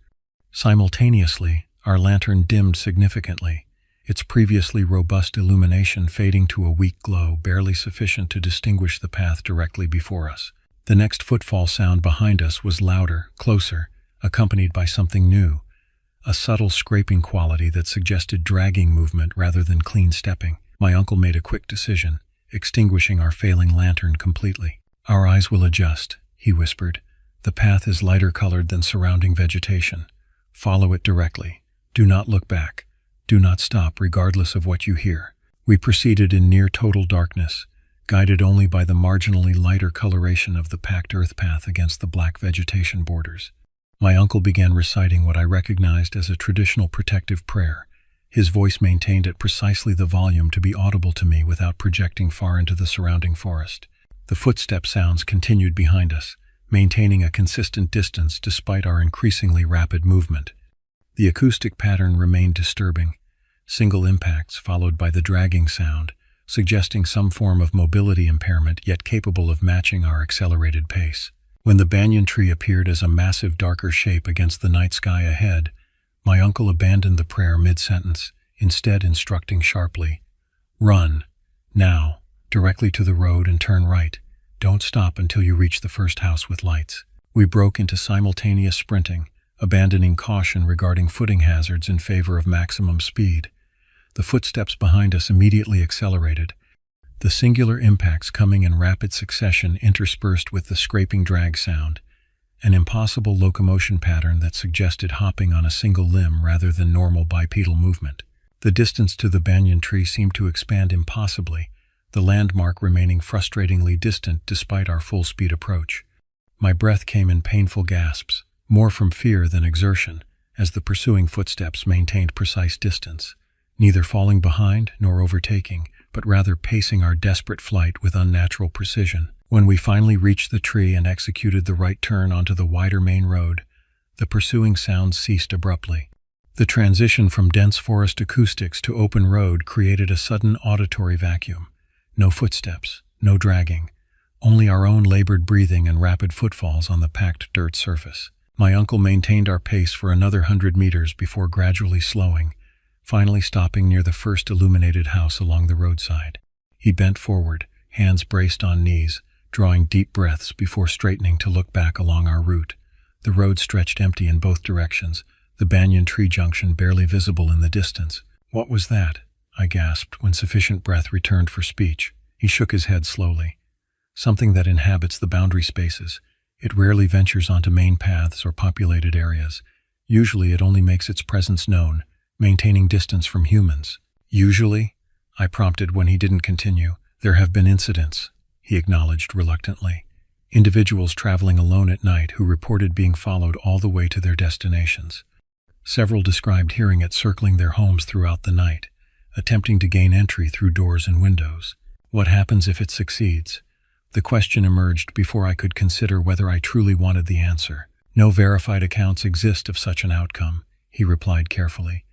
Simultaneously, our lantern dimmed significantly, its previously robust illumination fading to a weak glow barely sufficient to distinguish the path directly before us. The next footfall sound behind us was louder, closer, accompanied by something new, a subtle scraping quality that suggested dragging movement rather than clean stepping. My uncle made a quick decision, extinguishing our failing lantern completely. "Our eyes will adjust," he whispered. "The path is lighter colored than surrounding vegetation. Follow it directly. Do not look back. Do not stop regardless of what you hear." We proceeded in near total darkness, guided only by the marginally lighter coloration of the packed earth path against the black vegetation borders. My uncle began reciting what I recognized as a traditional protective prayer, his voice maintained at precisely the volume to be audible to me without projecting far into the surrounding forest. The footstep sounds continued behind us, maintaining a consistent distance despite our increasingly rapid movement. The acoustic pattern remained disturbing, single impacts followed by the dragging sound, suggesting some form of mobility impairment yet capable of matching our accelerated pace. When the banyan tree appeared as a massive darker shape against the night sky ahead, my uncle abandoned the prayer mid-sentence, instead instructing sharply, "Run, now, directly to the road and turn right. Don't stop until you reach the first house with lights." We broke into simultaneous sprinting, abandoning caution regarding footing hazards in favor of maximum speed. The footsteps behind us immediately accelerated, the singular impacts coming in rapid succession interspersed with the scraping drag sound, an impossible locomotion pattern that suggested hopping on a single limb rather than normal bipedal movement. The distance to the banyan tree seemed to expand impossibly, the landmark remaining frustratingly distant despite our full-speed approach. My breath came in painful gasps, more from fear than exertion, as the pursuing footsteps maintained precise distance, neither falling behind nor overtaking, but rather pacing our desperate flight with unnatural precision. When we finally reached the tree and executed the right turn onto the wider main road, the pursuing sounds ceased abruptly. The transition from dense forest acoustics to open road created a sudden auditory vacuum. No footsteps, no dragging, only our own labored breathing and rapid footfalls on the packed dirt surface. My uncle maintained our pace for another 100 meters before gradually slowing, finally stopping near the first illuminated house along the roadside. He bent forward, hands braced on knees, drawing deep breaths before straightening to look back along our route. The road stretched empty in both directions, the banyan tree junction barely visible in the distance. "What was that?" I gasped when sufficient breath returned for speech. He shook his head slowly. "Something that inhabits the boundary spaces. It rarely ventures onto main paths or populated areas. Usually it only makes its presence known, maintaining distance from humans. Usually, I prompted when he didn't continue. There have been incidents, he acknowledged reluctantly. Individuals traveling alone at night who reported being followed all the way to their destinations. Several described hearing it circling their homes throughout the night, attempting to gain entry through doors and windows. What happens if it succeeds? The question emerged before I could consider whether I truly wanted the answer. No verified accounts exist of such an outcome, he replied carefully.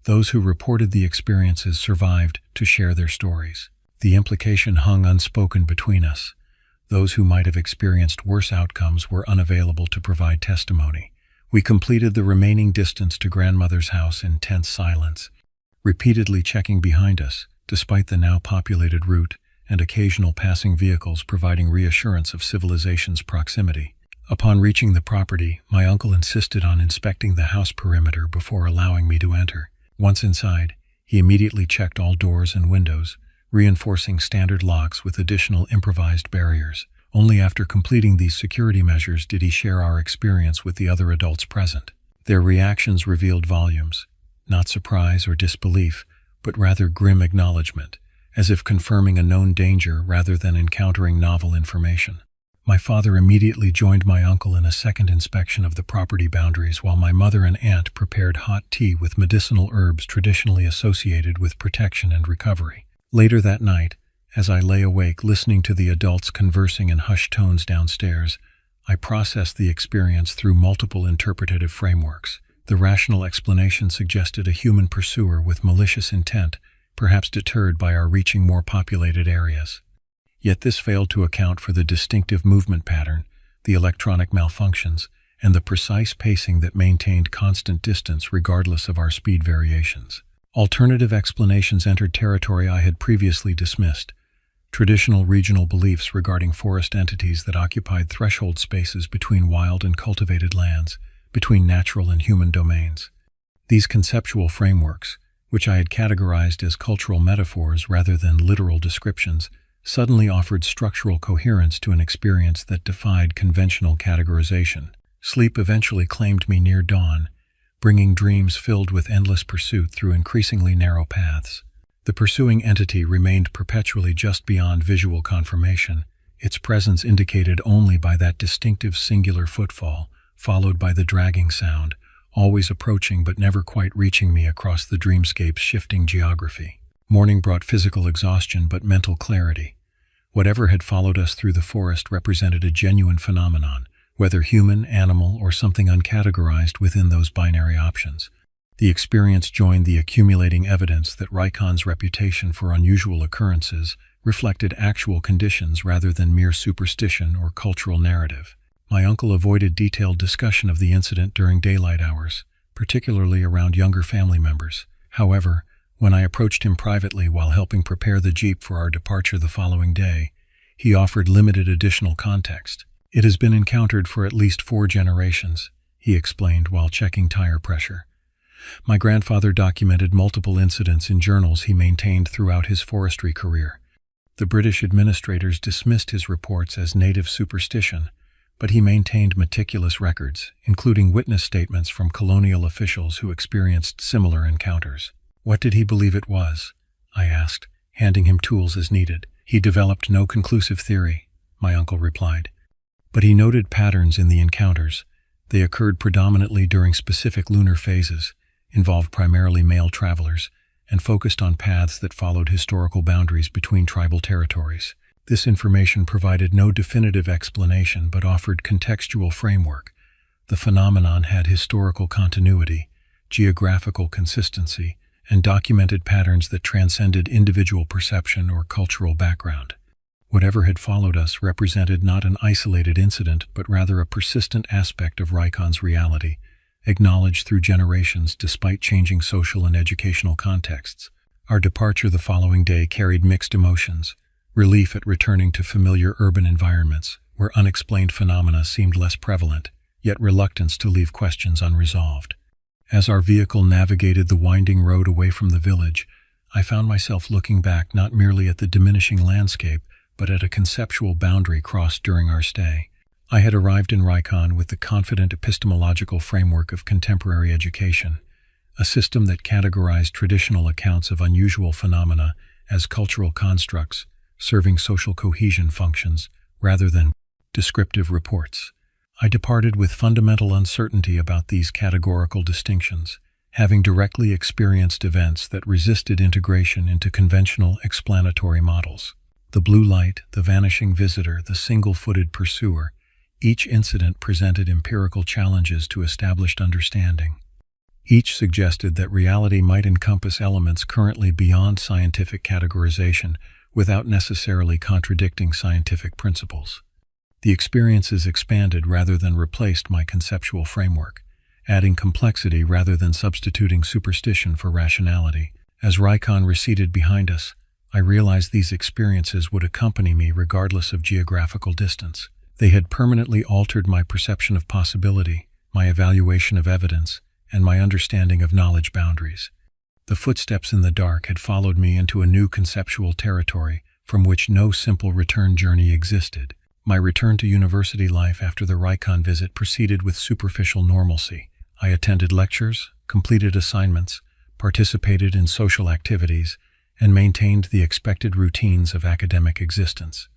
Those who reported the experiences survived to share their stories. The implication hung unspoken between us. Those who might have experienced worse outcomes were unavailable to provide testimony. We completed the remaining distance to grandmother's house in tense silence, repeatedly checking behind us, despite the now populated route and occasional passing vehicles providing reassurance of civilization's proximity. Upon reaching the property, my uncle insisted on inspecting the house perimeter before allowing me to enter. Once inside, he immediately checked all doors and windows, reinforcing standard locks with additional improvised barriers. Only after completing these security measures did he share our experience with the other adults present. Their reactions revealed volumes, not surprise or disbelief, but rather grim acknowledgement, as if confirming a known danger rather than encountering novel information. My father immediately joined my uncle in a second inspection of the property boundaries, while my mother and aunt prepared hot tea with medicinal herbs traditionally associated with protection and recovery. Later that night, as I lay awake listening to the adults conversing in hushed tones downstairs, I processed the experience through multiple interpretative frameworks. The rational explanation suggested a human pursuer with malicious intent, perhaps deterred by our reaching more populated areas. Yet this failed to account for the distinctive movement pattern, the electronic malfunctions, and the precise pacing that maintained constant distance regardless of our speed variations. Alternative explanations entered territory I had previously dismissed. Traditional regional beliefs regarding forest entities that occupied threshold spaces between wild and cultivated lands, between natural and human domains. These conceptual frameworks, which I had categorized as cultural metaphors rather than literal descriptions, suddenly offered structural coherence to an experience that defied conventional categorization. Sleep eventually claimed me near dawn, bringing dreams filled with endless pursuit through increasingly narrow paths. The pursuing entity remained perpetually just beyond visual confirmation, its presence indicated only by that distinctive singular footfall, followed by the dragging sound, always approaching but never quite reaching me across the dreamscape's shifting geography. Morning brought physical exhaustion but mental clarity. Whatever had followed us through the forest represented a genuine phenomenon, whether human, animal, or something uncategorized within those binary options. The experience joined the accumulating evidence that Reichon's reputation for unusual occurrences reflected actual conditions rather than mere superstition or cultural narrative. My uncle avoided detailed discussion of the incident during daylight hours, particularly around younger family members. However, when I approached him privately while helping prepare the Jeep for our departure the following day, he offered limited additional context. "It has been encountered for at least 4 generations," he explained while checking tire pressure. My grandfather documented multiple incidents in journals he maintained throughout his forestry career. The British administrators dismissed his reports as native superstition, but he maintained meticulous records, including witness statements from colonial officials who experienced similar encounters. "What did he believe it was?" I asked, handing him tools as needed. "He developed no conclusive theory," my uncle replied. "But he noted patterns in the encounters. They occurred predominantly during specific lunar phases, involved primarily male travelers, and focused on paths that followed historical boundaries between tribal territories. This information provided no definitive explanation but offered contextual framework. The phenomenon had historical continuity, geographical consistency, and documented patterns that transcended individual perception or cultural background. Whatever had followed us represented not an isolated incident but rather a persistent aspect of Reichon's reality, acknowledged through generations despite changing social and educational contexts. Our departure the following day carried mixed emotions: relief at returning to familiar urban environments, where unexplained phenomena seemed less prevalent, yet reluctance to leave questions unresolved. As our vehicle navigated the winding road away from the village, I found myself looking back not merely at the diminishing landscape, but at a conceptual boundary crossed during our stay. I had arrived in Reichon with the confident epistemological framework of contemporary education, a system that categorized traditional accounts of unusual phenomena as cultural constructs, serving social cohesion functions rather than descriptive reports. I departed with fundamental uncertainty about these categorical distinctions, having directly experienced events that resisted integration into conventional explanatory models. The blue light, the vanishing visitor, the single-footed pursuer, each incident presented empirical challenges to established understanding. Each suggested that reality might encompass elements currently beyond scientific categorization without necessarily contradicting scientific principles. The experiences expanded rather than replaced my conceptual framework, adding complexity rather than substituting superstition for rationality. As Reichon receded behind us, I realized these experiences would accompany me regardless of geographical distance. They had permanently altered my perception of possibility, my evaluation of evidence, and my understanding of knowledge boundaries. The footsteps in the dark had followed me into a new conceptual territory from which no simple return journey existed. My return to university life after the Reichon visit proceeded with superficial normalcy. I attended lectures, completed assignments, participated in social activities, and maintained the expected routines of academic existence.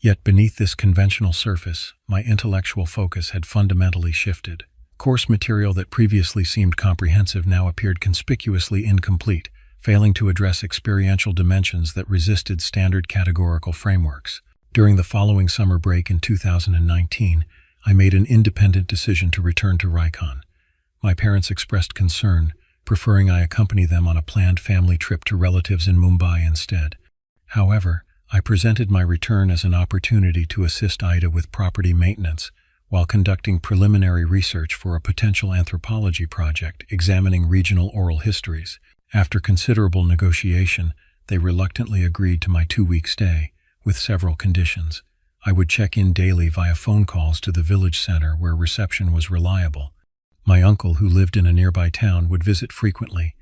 Yet beneath this conventional surface, my intellectual focus had fundamentally shifted. Course material that previously seemed comprehensive now appeared conspicuously incomplete, failing to address experiential dimensions that resisted standard categorical frameworks. During the following summer break in 2019, I made an independent decision to return to Reichon. My parents expressed concern, preferring I accompany them on a planned family trip to relatives in Mumbai instead. However, I presented my return as an opportunity to assist Ida with property maintenance while conducting preliminary research for a potential anthropology project examining regional oral histories. After considerable negotiation, they reluctantly agreed to my 2-week stay, with several conditions. I would check in daily via phone calls to the village center where reception was reliable. My uncle, who lived in a nearby town, would visit frequently,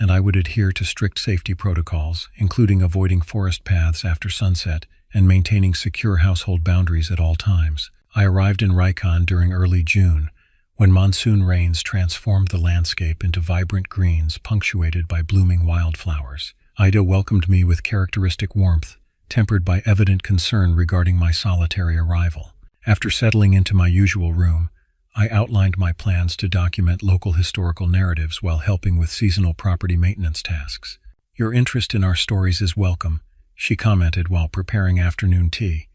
and I would adhere to strict safety protocols, including avoiding forest paths after sunset and maintaining secure household boundaries at all times. I arrived in Reichon during early June, when monsoon rains transformed the landscape into vibrant greens punctuated by blooming wildflowers. Ida welcomed me with characteristic warmth, tempered by evident concern regarding my solitary arrival. After settling into my usual room, I outlined my plans to document local historical narratives while helping with seasonal property maintenance tasks. "Your interest in our stories is welcome," she commented while preparing afternoon tea.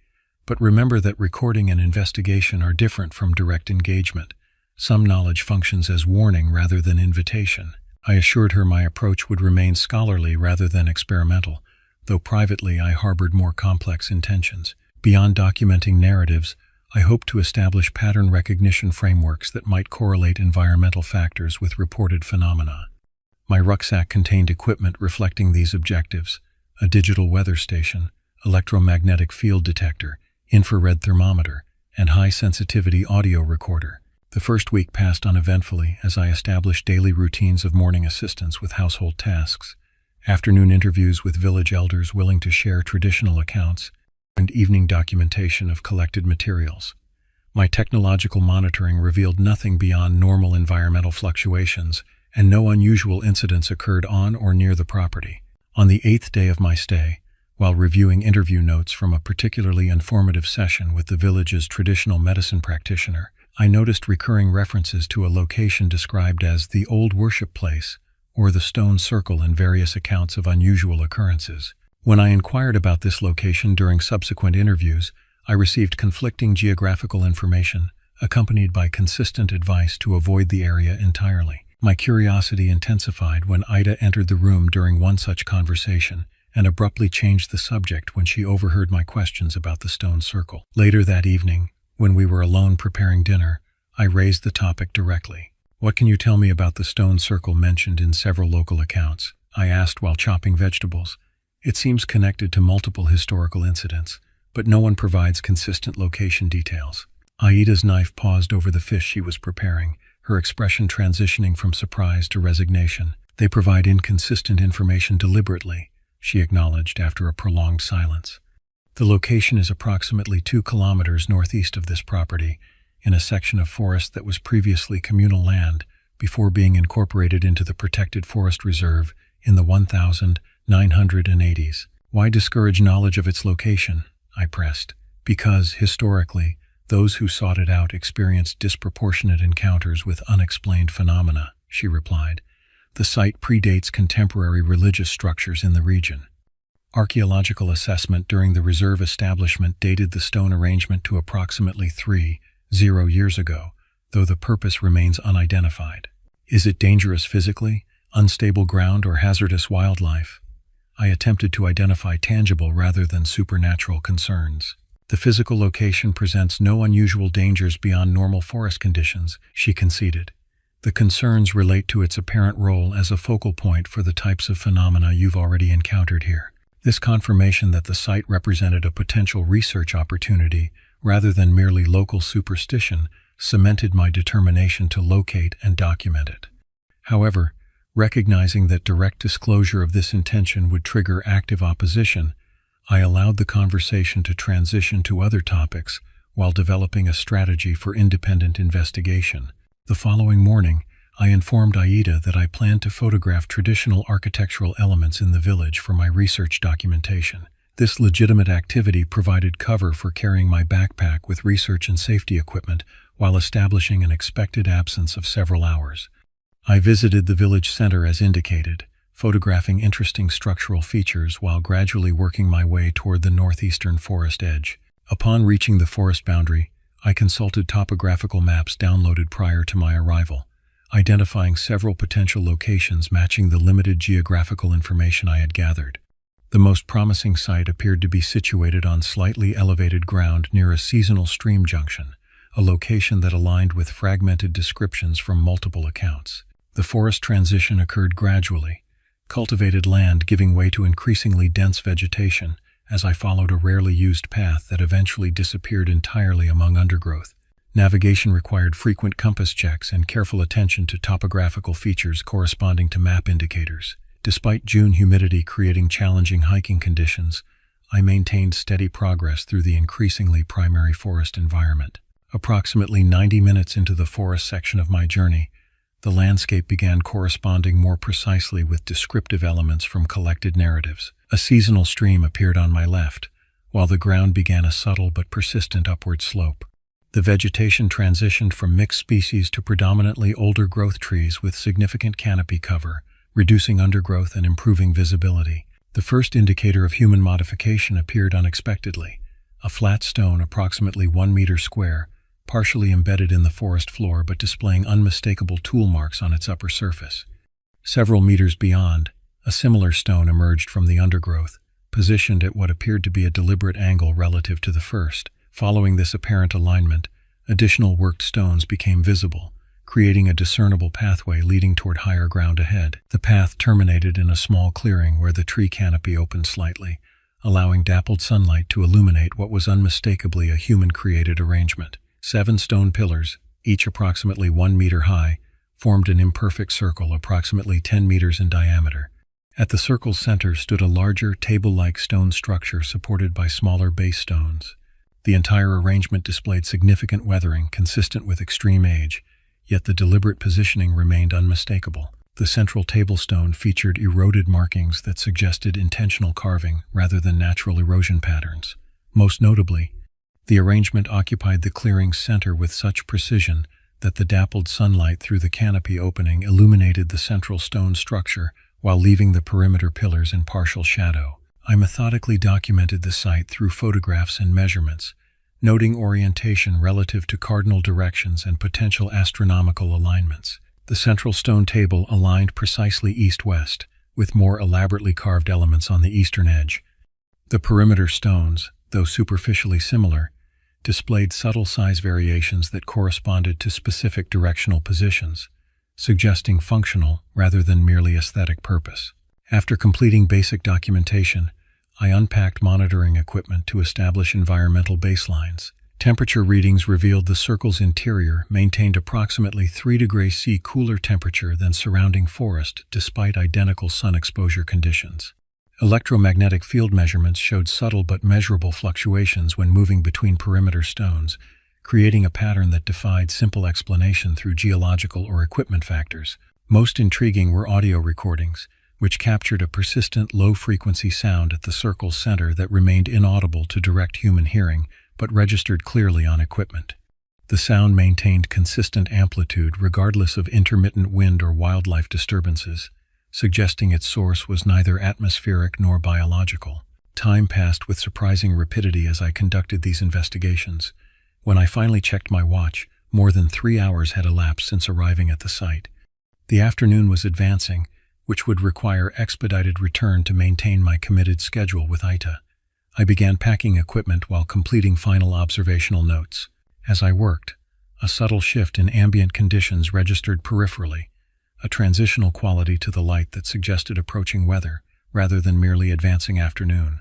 "But remember that recording and investigation are different from direct engagement. Some knowledge functions as warning rather than invitation." I assured her my approach would remain scholarly rather than experimental, though privately I harbored more complex intentions. Beyond documenting narratives, I hoped to establish pattern recognition frameworks that might correlate environmental factors with reported phenomena. My rucksack contained equipment reflecting these objectives: a digital weather station, electromagnetic field detector, infrared thermometer, and high-sensitivity audio recorder. The first week passed uneventfully as I established daily routines of morning assistance with household tasks, afternoon interviews with village elders willing to share traditional accounts, and evening documentation of collected materials. My technological monitoring revealed nothing beyond normal environmental fluctuations, and no unusual incidents occurred on or near the property. On the 8th day of my stay, while reviewing interview notes from a particularly informative session with the village's traditional medicine practitioner, I noticed recurring references to a location described as the old worship place, or the stone circle in various accounts of unusual occurrences. When I inquired about this location during subsequent interviews, I received conflicting geographical information, accompanied by consistent advice to avoid the area entirely. My curiosity intensified when Ida entered the room during one such conversation and abruptly changed the subject when she overheard my questions about the stone circle. Later that evening, when we were alone preparing dinner, I raised the topic directly. "What can you tell me about the stone circle mentioned in several local accounts?" I asked while chopping vegetables. "It seems connected to multiple historical incidents, but no one provides consistent location details." Aida's knife paused over the fish she was preparing, her expression transitioning from surprise to resignation. "They provide inconsistent information deliberately," she acknowledged after a prolonged silence. The location is approximately 2 kilometers northeast of this property, in a section of forest that was previously communal land before being incorporated into the protected forest reserve in the 1980s. Why discourage knowledge of its location? I pressed. Because, historically, those who sought it out experienced disproportionate encounters with unexplained phenomena, she replied. The site predates contemporary religious structures in the region. Archaeological assessment during the reserve establishment dated the stone arrangement to approximately 30 years ago, though the purpose remains unidentified. Is it dangerous physically, unstable ground, or hazardous wildlife? I attempted to identify tangible rather than supernatural concerns. The physical location presents no unusual dangers beyond normal forest conditions, she conceded. The concerns relate to its apparent role as a focal point for the types of phenomena you've already encountered here. This confirmation that the site represented a potential research opportunity rather than merely local superstition cemented my determination to locate and document it. However, recognizing that direct disclosure of this intention would trigger active opposition, I allowed the conversation to transition to other topics while developing a strategy for independent investigation. The following morning, I informed Aida that I planned to photograph traditional architectural elements in the village for my research documentation. This legitimate activity provided cover for carrying my backpack with research and safety equipment while establishing an expected absence of several hours. I visited the village center as indicated, photographing interesting structural features while gradually working my way toward the northeastern forest edge. Upon reaching the forest boundary, I consulted topographical maps downloaded prior to my arrival, identifying several potential locations matching the limited geographical information I had gathered. The most promising site appeared to be situated on slightly elevated ground near a seasonal stream junction, a location that aligned with fragmented descriptions from multiple accounts. The forest transition occurred gradually, cultivated land giving way to increasingly dense vegetation as I followed a rarely used path that eventually disappeared entirely among undergrowth. Navigation required frequent compass checks and careful attention to topographical features corresponding to map indicators. Despite June humidity creating challenging hiking conditions, I maintained steady progress through the increasingly primary forest environment. Approximately 90 minutes into the forest section of my journey, the landscape began corresponding more precisely with descriptive elements from collected narratives. A seasonal stream appeared on my left, while the ground began a subtle but persistent upward slope. The vegetation transitioned from mixed species to predominantly older growth trees with significant canopy cover, reducing undergrowth and improving visibility. The first indicator of human modification appeared unexpectedly, a flat stone approximately 1 meter square, partially embedded in the forest floor but displaying unmistakable tool marks on its upper surface. Several meters beyond, a similar stone emerged from the undergrowth, positioned at what appeared to be a deliberate angle relative to the first. Following this apparent alignment, additional worked stones became visible, creating a discernible pathway leading toward higher ground ahead. The path terminated in a small clearing where the tree canopy opened slightly, allowing dappled sunlight to illuminate what was unmistakably a human-created arrangement. 7 stone pillars, each approximately 1 meter high, formed an imperfect circle approximately 10 meters in diameter. At the circle's center stood a larger, table-like stone structure supported by smaller base stones. The entire arrangement displayed significant weathering consistent with extreme age, yet the deliberate positioning remained unmistakable. The central table stone featured eroded markings that suggested intentional carving rather than natural erosion patterns. Most notably, the arrangement occupied the clearing's center with such precision that the dappled sunlight through the canopy opening illuminated the central stone structure while leaving the perimeter pillars in partial shadow. I methodically documented the site through photographs and measurements, noting orientation relative to cardinal directions and potential astronomical alignments. The central stone table aligned precisely east-west, with more elaborately carved elements on the eastern edge. The perimeter stones, though superficially similar, displayed subtle size variations that corresponded to specific directional positions, suggesting functional rather than merely aesthetic purpose. After completing basic documentation, I unpacked monitoring equipment to establish environmental baselines. Temperature readings revealed the circle's interior maintained approximately 3 degrees C cooler temperature than surrounding forest despite identical sun exposure conditions. Electromagnetic field measurements showed subtle but measurable fluctuations when moving between perimeter stones, creating a pattern that defied simple explanation through geological or equipment factors. Most intriguing were audio recordings, which captured a persistent low-frequency sound at the circle's center that remained inaudible to direct human hearing, but registered clearly on equipment. The sound maintained consistent amplitude regardless of intermittent wind or wildlife disturbances, suggesting its source was neither atmospheric nor biological. Time passed with surprising rapidity as I conducted these investigations. When I finally checked my watch, more than 3 hours had elapsed since arriving at the site. The afternoon was advancing, which would require expedited return to maintain my committed schedule with Ita. I began packing equipment while completing final observational notes. As I worked, a subtle shift in ambient conditions registered peripherally, a transitional quality to the light that suggested approaching weather rather than merely advancing afternoon.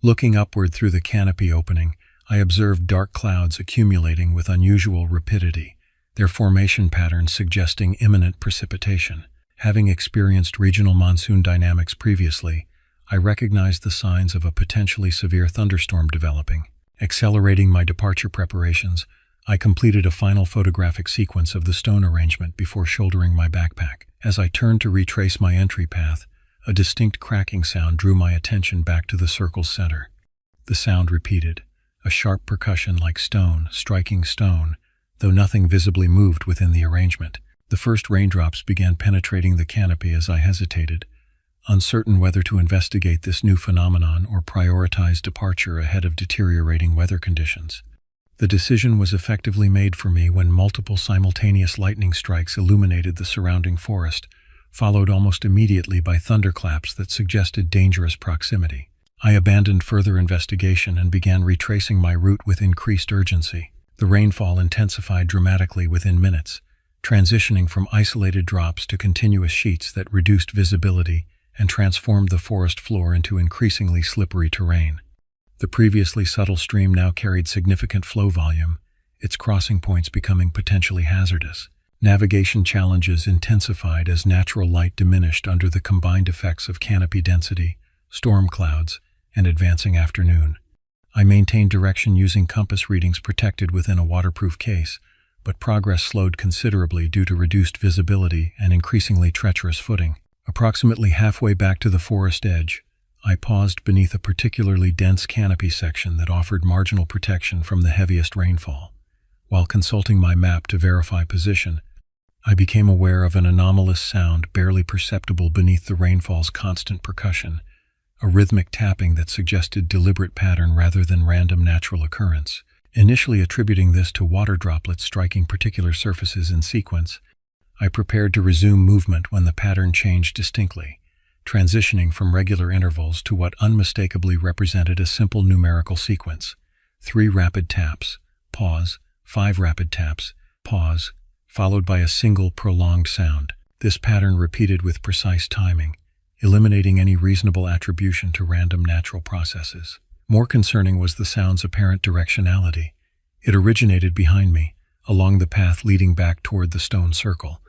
Looking upward through the canopy opening, I observed dark clouds accumulating with unusual rapidity, their formation patterns suggesting imminent precipitation. Having experienced regional monsoon dynamics previously, I recognized the signs of a potentially severe thunderstorm developing. Accelerating my departure preparations, I completed a final photographic sequence of the stone arrangement before shouldering my backpack. As I turned to retrace my entry path, a distinct cracking sound drew my attention back to the circle's center. The sound repeated, a sharp percussion like stone striking stone, though nothing visibly moved within the arrangement. The first raindrops began penetrating the canopy as I hesitated, uncertain whether to investigate this new phenomenon or prioritize departure ahead of deteriorating weather conditions. The decision was effectively made for me when multiple simultaneous lightning strikes illuminated the surrounding forest, followed almost immediately by thunderclaps that suggested dangerous proximity. I abandoned further investigation and began retracing my route with increased urgency. The rainfall intensified dramatically within minutes, transitioning from isolated drops to continuous sheets that reduced visibility and transformed the forest floor into increasingly slippery terrain. The previously subtle stream now carried significant flow volume, its crossing points becoming potentially hazardous. Navigation challenges intensified as natural light diminished under the combined effects of canopy density, storm clouds, and advancing afternoon. I maintained direction using compass readings protected within a waterproof case, but progress slowed considerably due to reduced visibility and increasingly treacherous footing. Approximately halfway back to the forest edge, I paused beneath a particularly dense canopy section that offered marginal protection from the heaviest rainfall. While consulting my map to verify position, I became aware of an anomalous sound barely perceptible beneath the rainfall's constant percussion, a rhythmic tapping that suggested deliberate pattern rather than random natural occurrence. Initially attributing this to water droplets striking particular surfaces in sequence, I prepared to resume movement when the pattern changed distinctly, transitioning from regular intervals to what unmistakably represented a simple numerical sequence: 3 rapid taps, pause, 5 rapid taps, pause, followed by a single prolonged sound. This pattern repeated with precise timing, eliminating any reasonable attribution to random natural processes. More concerning was the sound's apparent directionality. It originated behind me, along the path leading back toward the stone circle,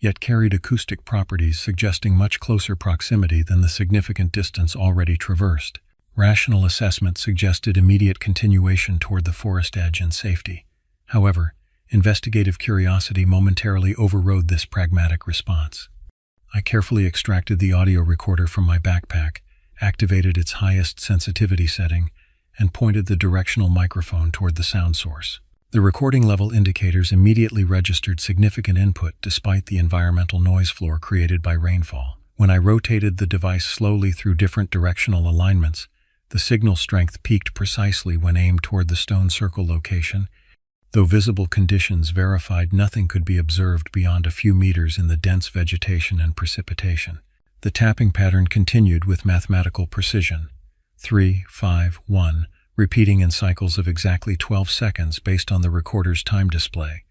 yet carried acoustic properties suggesting much closer proximity than the significant distance already traversed. Rational assessment suggested immediate continuation toward the forest edge and safety. However, investigative curiosity momentarily overrode this pragmatic response. I carefully extracted the audio recorder from my backpack, activated its highest sensitivity setting, and pointed the directional microphone toward the sound source. The recording level indicators immediately registered significant input despite the environmental noise floor created by rainfall. When I rotated the device slowly through different directional alignments, the signal strength peaked precisely when aimed toward the stone circle location, though visible conditions verified nothing could be observed beyond a few meters in the dense vegetation and precipitation. The tapping pattern continued with mathematical precision, 3, 5, 1, repeating in cycles of exactly 12 seconds based on the recorder's time display.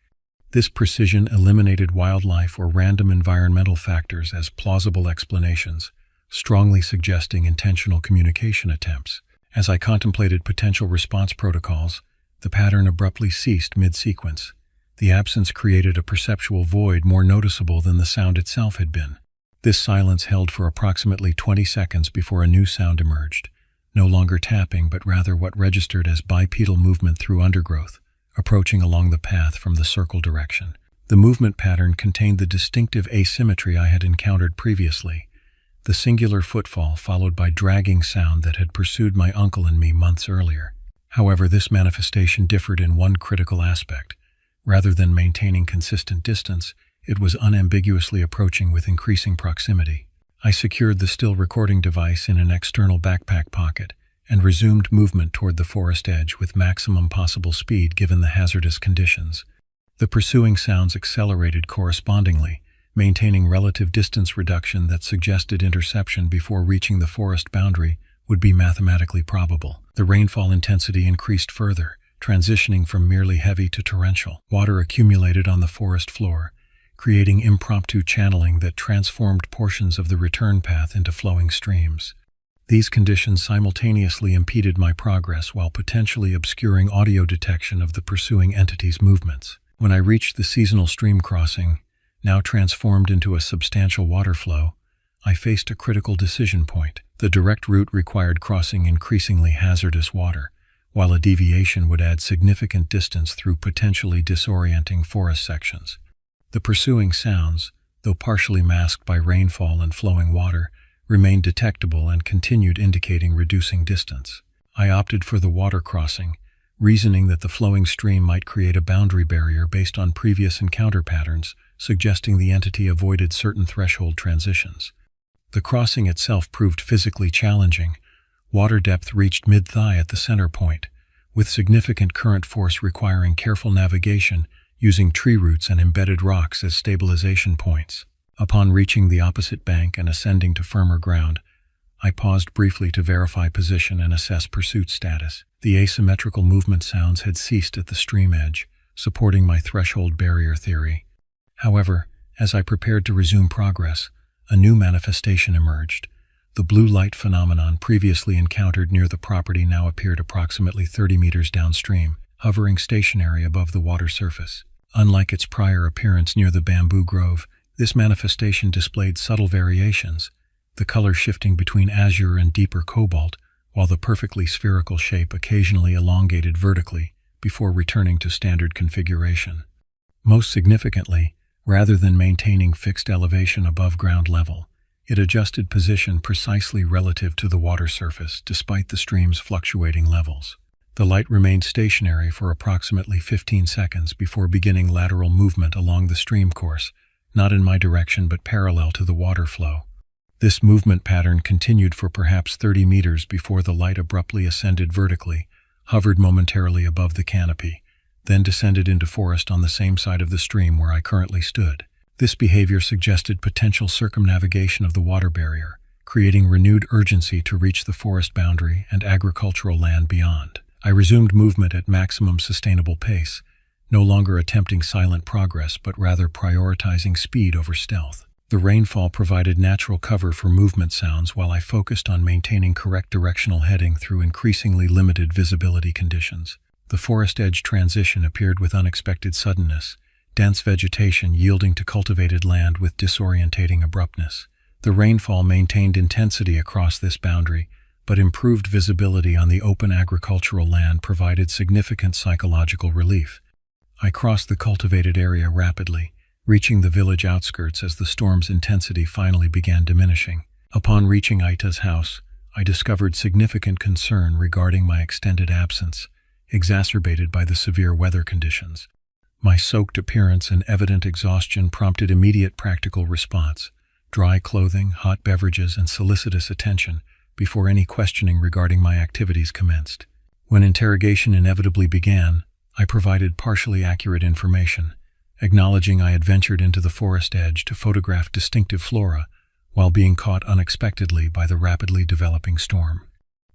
This precision eliminated wildlife or random environmental factors as plausible explanations, strongly suggesting intentional communication attempts. As I contemplated potential response protocols, the pattern abruptly ceased mid-sequence. The absence created a perceptual void more noticeable than the sound itself had been. This silence held for approximately 20 seconds before a new sound emerged, no longer tapping but rather what registered as bipedal movement through undergrowth, approaching along the path from the circle direction. The movement pattern contained the distinctive asymmetry I had encountered previously, the singular footfall followed by dragging sound that had pursued my uncle and me months earlier. However, this manifestation differed in one critical aspect. Rather than maintaining consistent distance, it was unambiguously approaching with increasing proximity. I secured the still recording device in an external backpack pocket and resumed movement toward the forest edge with maximum possible speed given the hazardous conditions. The pursuing sounds accelerated correspondingly, maintaining relative distance reduction that suggested interception before reaching the forest boundary would be mathematically probable. The rainfall intensity increased further, transitioning from merely heavy to torrential. Water accumulated on the forest floor, creating impromptu channeling that transformed portions of the return path into flowing streams. These conditions simultaneously impeded my progress while potentially obscuring audio detection of the pursuing entity's movements. When I reached the seasonal stream crossing, now transformed into a substantial water flow, I faced a critical decision point. The direct route required crossing increasingly hazardous water, while a deviation would add significant distance through potentially disorienting forest sections. The pursuing sounds, though partially masked by rainfall and flowing water, remained detectable and continued indicating reducing distance. I opted for the water crossing, reasoning that the flowing stream might create a boundary barrier based on previous encounter patterns, suggesting the entity avoided certain threshold transitions. The crossing itself proved physically challenging. Water depth reached mid-thigh at the center point, with significant current force requiring careful navigation using tree roots and embedded rocks as stabilization points. Upon reaching the opposite bank and ascending to firmer ground, I paused briefly to verify position and assess pursuit status. The asymmetrical movement sounds had ceased at the stream edge, supporting my threshold barrier theory. However, as I prepared to resume progress, a new manifestation emerged. The blue light phenomenon previously encountered near the property now appeared approximately 30 meters downstream, hovering stationary above the water surface. Unlike its prior appearance near the bamboo grove, this manifestation displayed subtle variations, the color shifting between azure and deeper cobalt, while the perfectly spherical shape occasionally elongated vertically before returning to standard configuration. Most significantly, rather than maintaining fixed elevation above ground level, it adjusted position precisely relative to the water surface despite the stream's fluctuating levels. The light remained stationary for approximately 15 seconds before beginning lateral movement along the stream course, not in my direction but parallel to the water flow. This movement pattern continued for perhaps 30 meters before the light abruptly ascended vertically, hovered momentarily above the canopy, then descended into forest on the same side of the stream where I currently stood. This behavior suggested potential circumnavigation of the water barrier, creating renewed urgency to reach the forest boundary and agricultural land beyond. I resumed movement at maximum sustainable pace, no longer attempting silent progress but rather prioritizing speed over stealth. The rainfall provided natural cover for movement sounds while I focused on maintaining correct directional heading through increasingly limited visibility conditions. The forest edge transition appeared with unexpected suddenness, dense vegetation yielding to cultivated land with disorientating abruptness. The rainfall maintained intensity across this boundary, but improved visibility on the open agricultural land provided significant psychological relief. I crossed the cultivated area rapidly, reaching the village outskirts as the storm's intensity finally began diminishing. Upon reaching Aita's house, I discovered significant concern regarding my extended absence, exacerbated by the severe weather conditions. My soaked appearance and evident exhaustion prompted immediate practical response: dry clothing, hot beverages, and solicitous attention before any questioning regarding my activities commenced. When interrogation inevitably began, I provided partially accurate information, acknowledging I had ventured into the forest edge to photograph distinctive flora while being caught unexpectedly by the rapidly developing storm.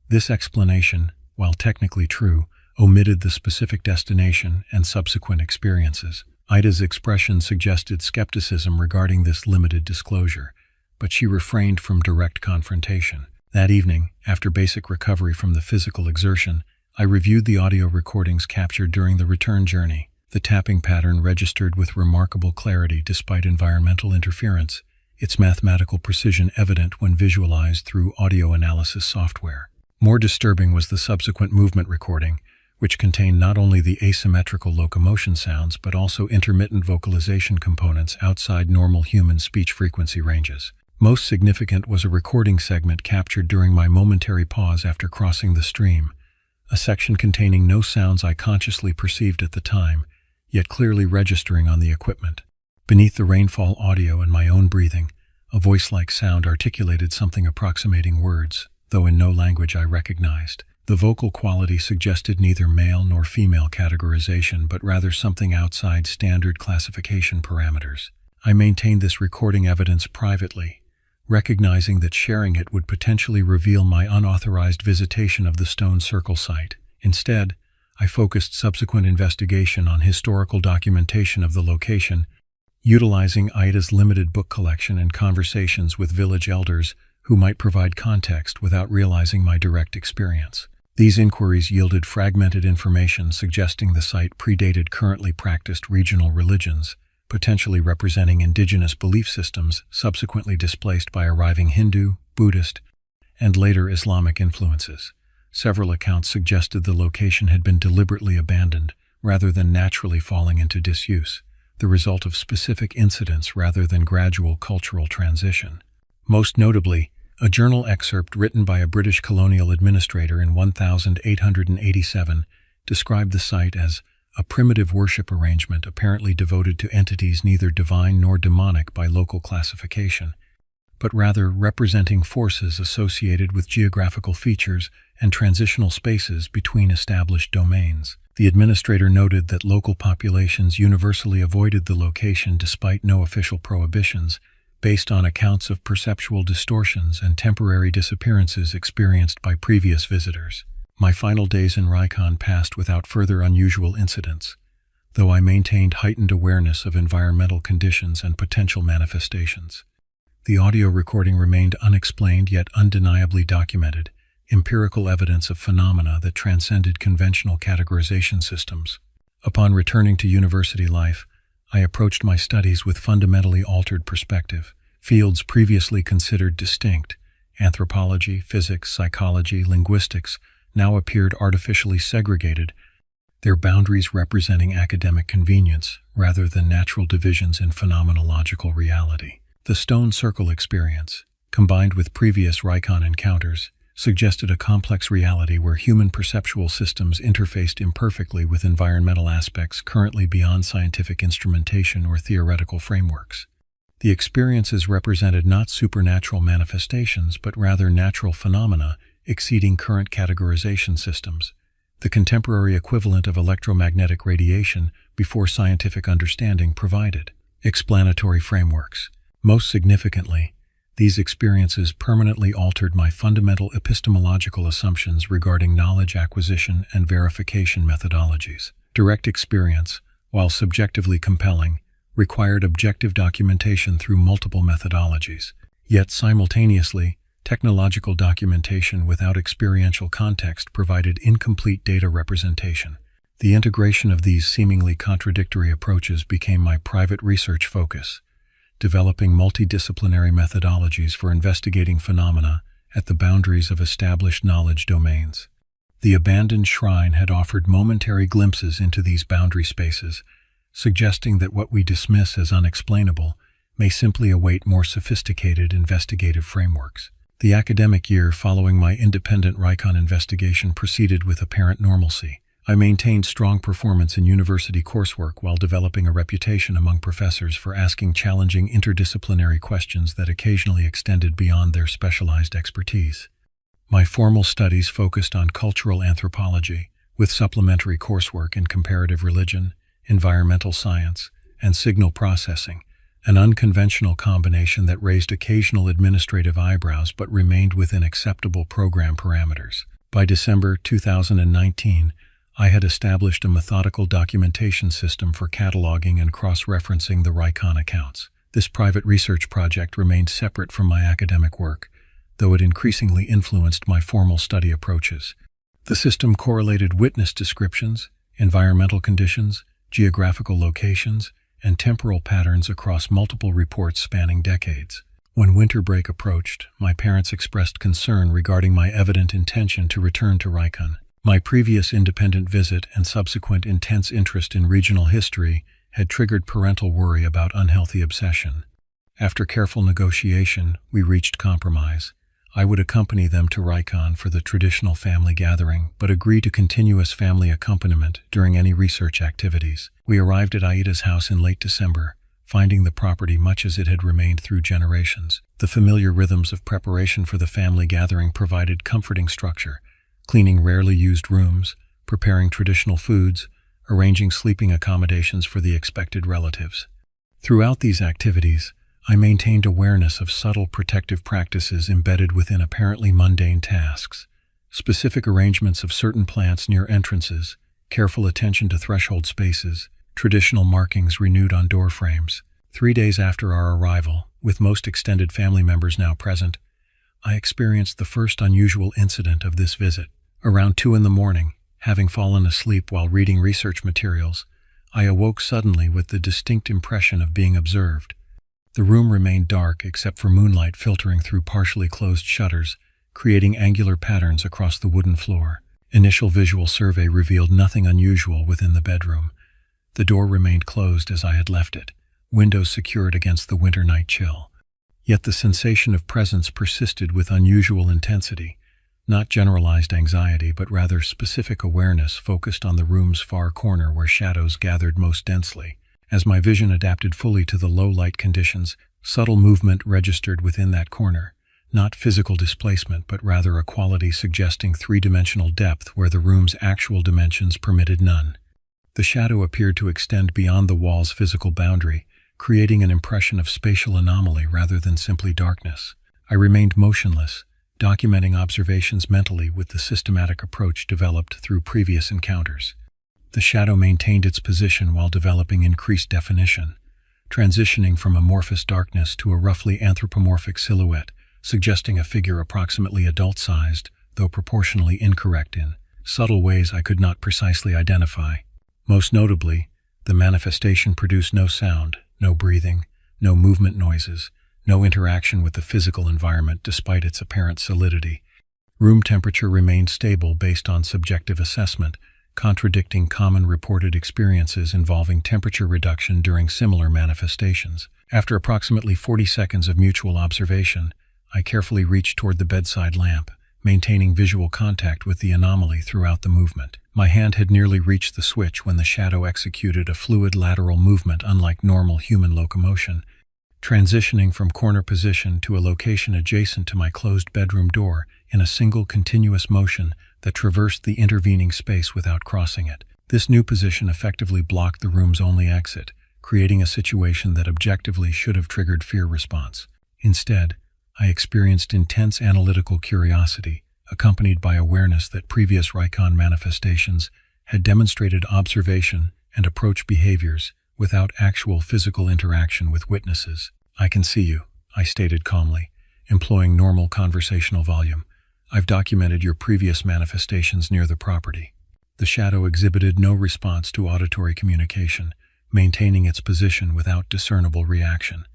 This explanation, while technically true, omitted the specific destination and subsequent experiences. Ida's expression suggested skepticism regarding this limited disclosure, but she refrained from direct confrontation. That evening, after basic recovery from the physical exertion, I reviewed the audio recordings captured during the return journey. The tapping pattern registered with remarkable clarity despite environmental interference, its mathematical precision evident when visualized through audio analysis software. More disturbing was the subsequent movement recording, which contained not only the asymmetrical locomotion sounds but also intermittent vocalization components outside normal human speech frequency ranges. Most significant was a recording segment captured during my momentary pause after crossing the stream, a section containing no sounds I consciously perceived at the time, yet clearly registering on the equipment. Beneath the rainfall audio and my own breathing, a voice-like sound articulated something approximating words, though in no language I recognized. The vocal quality suggested neither male nor female categorization, but rather something outside standard classification parameters. I maintained this recording evidence privately, recognizing that sharing it would potentially reveal my unauthorized visitation of the Stone Circle site. Instead, I focused subsequent investigation on historical documentation of the location, utilizing Ida's limited book collection and conversations with village elders who might provide context without realizing my direct experience. These inquiries yielded fragmented information suggesting the site predated currently practiced regional religions, potentially representing indigenous belief systems subsequently displaced by arriving Hindu, Buddhist, and later Islamic influences. Several accounts suggested the location had been deliberately abandoned rather than naturally falling into disuse, the result of specific incidents rather than gradual cultural transition. Most notably, a journal excerpt written by a British colonial administrator in 1887 described the site as a primitive worship arrangement apparently devoted to entities neither divine nor demonic by local classification, but rather representing forces associated with geographical features and transitional spaces between established domains. The administrator noted that local populations universally avoided the location despite no official prohibitions, based on accounts of perceptual distortions and temporary disappearances experienced by previous visitors. My final days in Reichon passed without further unusual incidents, though I maintained heightened awareness of environmental conditions and potential manifestations. The audio recording remained unexplained yet undeniably documented, empirical evidence of phenomena that transcended conventional categorization systems. Upon returning to university life, I approached my studies with fundamentally altered perspective. Fields previously considered distinct, anthropology, physics, psychology, linguistics, now appeared artificially segregated, their boundaries representing academic convenience rather than natural divisions in phenomenological reality. The Stone Circle experience, combined with previous Reichon encounters, suggested a complex reality where human perceptual systems interfaced imperfectly with environmental aspects currently beyond scientific instrumentation or theoretical frameworks. The experiences represented not supernatural manifestations, but rather natural phenomena exceeding current categorization systems, the contemporary equivalent of electromagnetic radiation before scientific understanding provided. Explanatory frameworks. Most significantly, these experiences permanently altered my fundamental epistemological assumptions regarding knowledge acquisition and verification methodologies. Direct experience, while subjectively compelling, required objective documentation through multiple methodologies. Yet simultaneously, technological documentation without experiential context provided incomplete data representation. The integration of these seemingly contradictory approaches became my private research focus, developing multidisciplinary methodologies for investigating phenomena at the boundaries of established knowledge domains. The abandoned shrine had offered momentary glimpses into these boundary spaces, suggesting that what we dismiss as unexplainable may simply await more sophisticated investigative frameworks. The academic year following my independent Reichon investigation proceeded with apparent normalcy. I maintained strong performance in university coursework while developing a reputation among professors for asking challenging interdisciplinary questions that occasionally extended beyond their specialized expertise. My formal studies focused on cultural anthropology, with supplementary coursework in comparative religion, environmental science, and signal processing, an unconventional combination that raised occasional administrative eyebrows but remained within acceptable program parameters. By December 2019, I had established a methodical documentation system for cataloging and cross-referencing the Reichon accounts. This private research project remained separate from my academic work, though it increasingly influenced my formal study approaches. The system correlated witness descriptions, environmental conditions, geographical locations, and temporal patterns across multiple reports spanning decades. When winter break approached, my parents expressed concern regarding my evident intention to return to Reichon. My previous independent visit and subsequent intense interest in regional history had triggered parental worry about unhealthy obsession. After careful negotiation, we reached compromise. I would accompany them to Reichon for the traditional family gathering, but agree to continuous family accompaniment during any research activities. We arrived at Aida's house in late December, finding the property much as it had remained through generations. The familiar rhythms of preparation for the family gathering provided comforting structure, cleaning rarely used rooms, preparing traditional foods, arranging sleeping accommodations for the expected relatives. Throughout these activities, I maintained awareness of subtle protective practices embedded within apparently mundane tasks. Specific arrangements of certain plants near entrances, careful attention to threshold spaces, traditional markings renewed on door frames. 3 days after our arrival, with most extended family members now present, I experienced the first unusual incident of this visit. Around 2 a.m, having fallen asleep while reading research materials, I awoke suddenly with the distinct impression of being observed. The room remained dark except for moonlight filtering through partially closed shutters, creating angular patterns across the wooden floor. Initial visual survey revealed nothing unusual within the bedroom. The door remained closed as I had left it, windows secured against the winter night chill. Yet the sensation of presence persisted with unusual intensity, not generalized anxiety but rather specific awareness focused on the room's far corner where shadows gathered most densely. As my vision adapted fully to the low light conditions, subtle movement registered within that corner, not physical displacement but rather a quality suggesting three-dimensional depth where the room's actual dimensions permitted none. The shadow appeared to extend beyond the wall's physical boundary, creating an impression of spatial anomaly rather than simply darkness. I remained motionless, documenting observations mentally with the systematic approach developed through previous encounters. The shadow maintained its position while developing increased definition, transitioning from amorphous darkness to a roughly anthropomorphic silhouette, suggesting a figure approximately adult-sized, though proportionally incorrect in subtle ways I could not precisely identify. Most notably, the manifestation produced no sound, no breathing, no movement noises, no interaction with the physical environment despite its apparent solidity. Room temperature remained stable based on subjective assessment, contradicting common reported experiences involving temperature reduction during similar manifestations. After approximately 40 seconds of mutual observation, I carefully reached toward the bedside lamp, maintaining visual contact with the anomaly throughout the movement. My hand had nearly reached the switch when the shadow executed a fluid lateral movement unlike normal human locomotion, transitioning from corner position to a location adjacent to my closed bedroom door in a single continuous motion that traversed the intervening space without crossing it. This new position effectively blocked the room's only exit, creating a situation that objectively should have triggered fear response. Instead, I experienced intense analytical curiosity, accompanied by awareness that previous Reichon manifestations had demonstrated observation and approach behaviors without actual physical interaction with witnesses. "I can see you," I stated calmly, employing normal conversational volume. "I've documented your previous manifestations near the property." The shadow exhibited no response to auditory communication, maintaining its position without discernible reaction.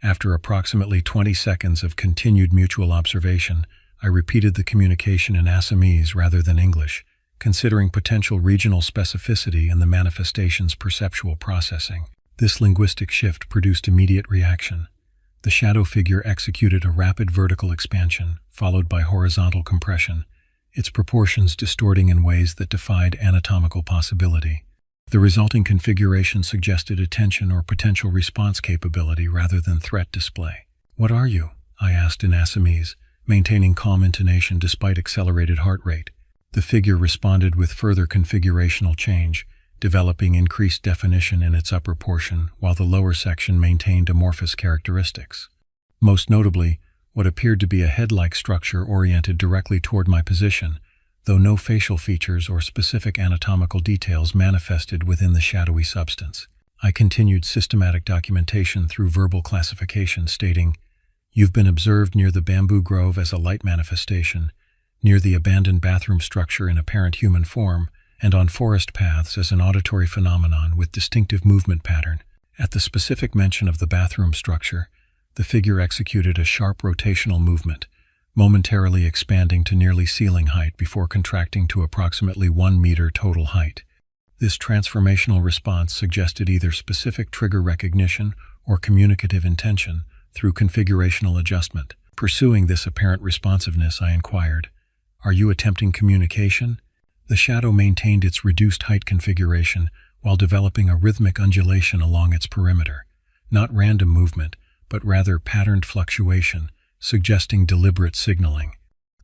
After approximately 20 seconds of continued mutual observation, I repeated the communication in Assamese rather than English, considering potential regional specificity in the manifestation's perceptual processing. This linguistic shift produced immediate reaction. The shadow figure executed a rapid vertical expansion, followed by horizontal compression, its proportions distorting in ways that defied anatomical possibility. The resulting configuration suggested attention or potential response capability rather than threat display. "What are you?" I asked in Assamese, maintaining calm intonation despite accelerated heart rate. The figure responded with further configurational change, developing increased definition in its upper portion, while the lower section maintained amorphous characteristics. Most notably, what appeared to be a head-like structure oriented directly toward my position, though no facial features or specific anatomical details manifested within the shadowy substance. I continued systematic documentation through verbal classification, stating, "You've been observed near the bamboo grove as a light manifestation, near the abandoned bathroom structure in apparent human form, and on forest paths as an auditory phenomenon with distinctive movement pattern." At the specific mention of the bathroom structure, the figure executed a sharp rotational movement, momentarily expanding to nearly ceiling height before contracting to approximately 1 meter total height. This transformational response suggested either specific trigger recognition or communicative intention through configurational adjustment. Pursuing this apparent responsiveness, I inquired, "Are you attempting communication?" The shadow maintained its reduced height configuration while developing a rhythmic undulation along its perimeter, not random movement, but rather patterned fluctuation, suggesting deliberate signaling.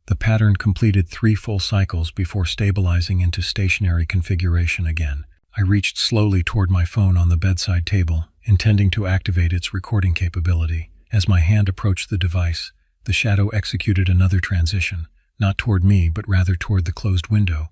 The pattern completed 3 full cycles before stabilizing into stationary configuration again. I reached slowly toward my phone on the bedside table, intending to activate its recording capability. As my hand approached the device, the shadow executed another transition, not toward me but rather toward the closed window,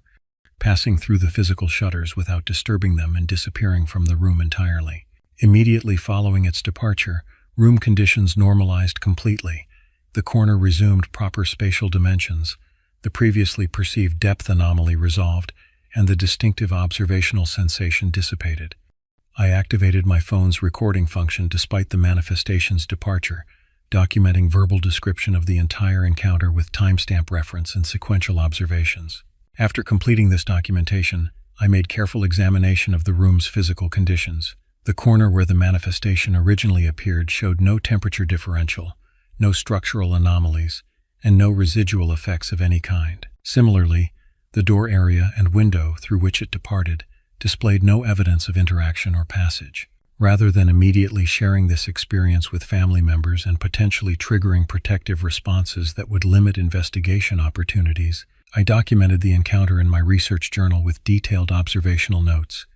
passing through the physical shutters without disturbing them and disappearing from the room entirely. Immediately following its departure, room conditions normalized completely. The corner resumed proper spatial dimensions, the previously perceived depth anomaly resolved, and the distinctive observational sensation dissipated. I activated my phone's recording function despite the manifestation's departure, documenting verbal description of the entire encounter with timestamp reference and sequential observations. After completing this documentation, I made careful examination of the room's physical conditions. The corner where the manifestation originally appeared showed no temperature differential, no structural anomalies, and no residual effects of any kind. Similarly, the door area and window through which it departed displayed no evidence of interaction or passage. Rather than immediately sharing this experience with family members and potentially triggering protective responses that would limit investigation opportunities, I documented the encounter in my research journal with detailed observational notes.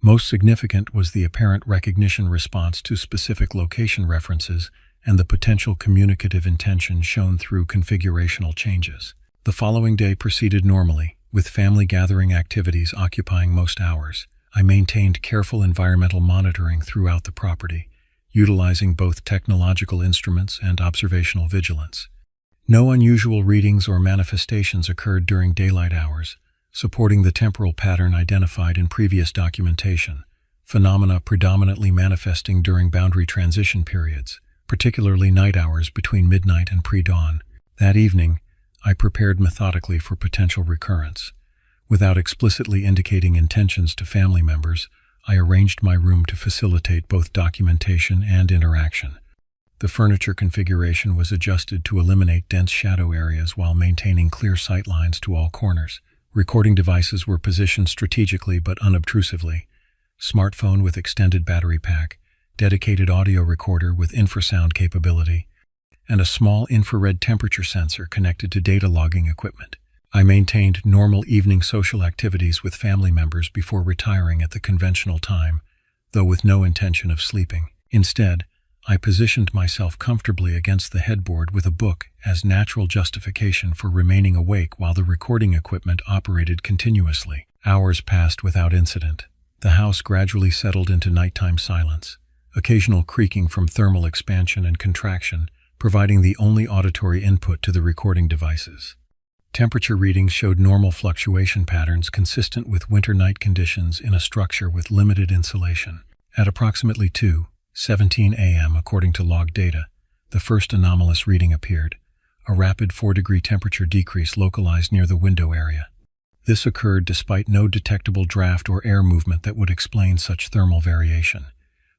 Most significant was the apparent recognition response to specific location references and the potential communicative intention shown through configurational changes. The following day proceeded normally, with family gathering activities occupying most hours. I maintained careful environmental monitoring throughout the property, utilizing both technological instruments and observational vigilance. No unusual readings or manifestations occurred during daylight hours, supporting the temporal pattern identified in previous documentation, phenomena predominantly manifesting during boundary transition periods, particularly night hours between midnight and pre-dawn. That evening, I prepared methodically for potential recurrence. Without explicitly indicating intentions to family members, I arranged my room to facilitate both documentation and interaction. The furniture configuration was adjusted to eliminate dense shadow areas while maintaining clear sight lines to all corners. Recording devices were positioned strategically but unobtrusively. Smartphone with extended battery pack, dedicated audio recorder with infrasound capability, and a small infrared temperature sensor connected to data logging equipment. I maintained normal evening social activities with family members before retiring at the conventional time, though with no intention of sleeping. Instead, I positioned myself comfortably against the headboard with a book as natural justification for remaining awake while the recording equipment operated continuously. Hours passed without incident. The house gradually settled into nighttime silence, occasional creaking from thermal expansion and contraction, providing the only auditory input to the recording devices. Temperature readings showed normal fluctuation patterns consistent with winter night conditions in a structure with limited insulation. At approximately 2:17 a.m., according to log data, the first anomalous reading appeared, a rapid 4-degree temperature decrease localized near the window area. This occurred despite no detectable draft or air movement that would explain such thermal variation.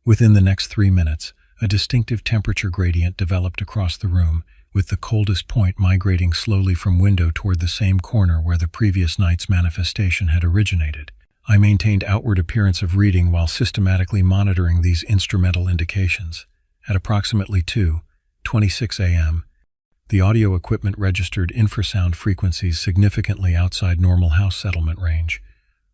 Within the next 3 minutes, a distinctive temperature gradient developed across the room, with the coldest point migrating slowly from window toward the same corner where the previous night's manifestation had originated. I maintained outward appearance of reading while systematically monitoring these instrumental indications. At approximately 2:26 a.m., the audio equipment registered infrasound frequencies significantly outside normal house settlement range,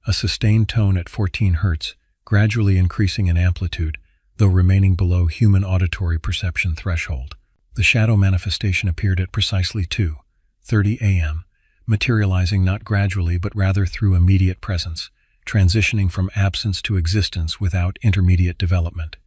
a sustained tone at 14 Hz, gradually increasing in amplitude, though remaining below human auditory perception threshold. The shadow manifestation appeared at precisely 2:30 a.m., materializing not gradually but rather through immediate presence, transitioning from absence to existence without intermediate development.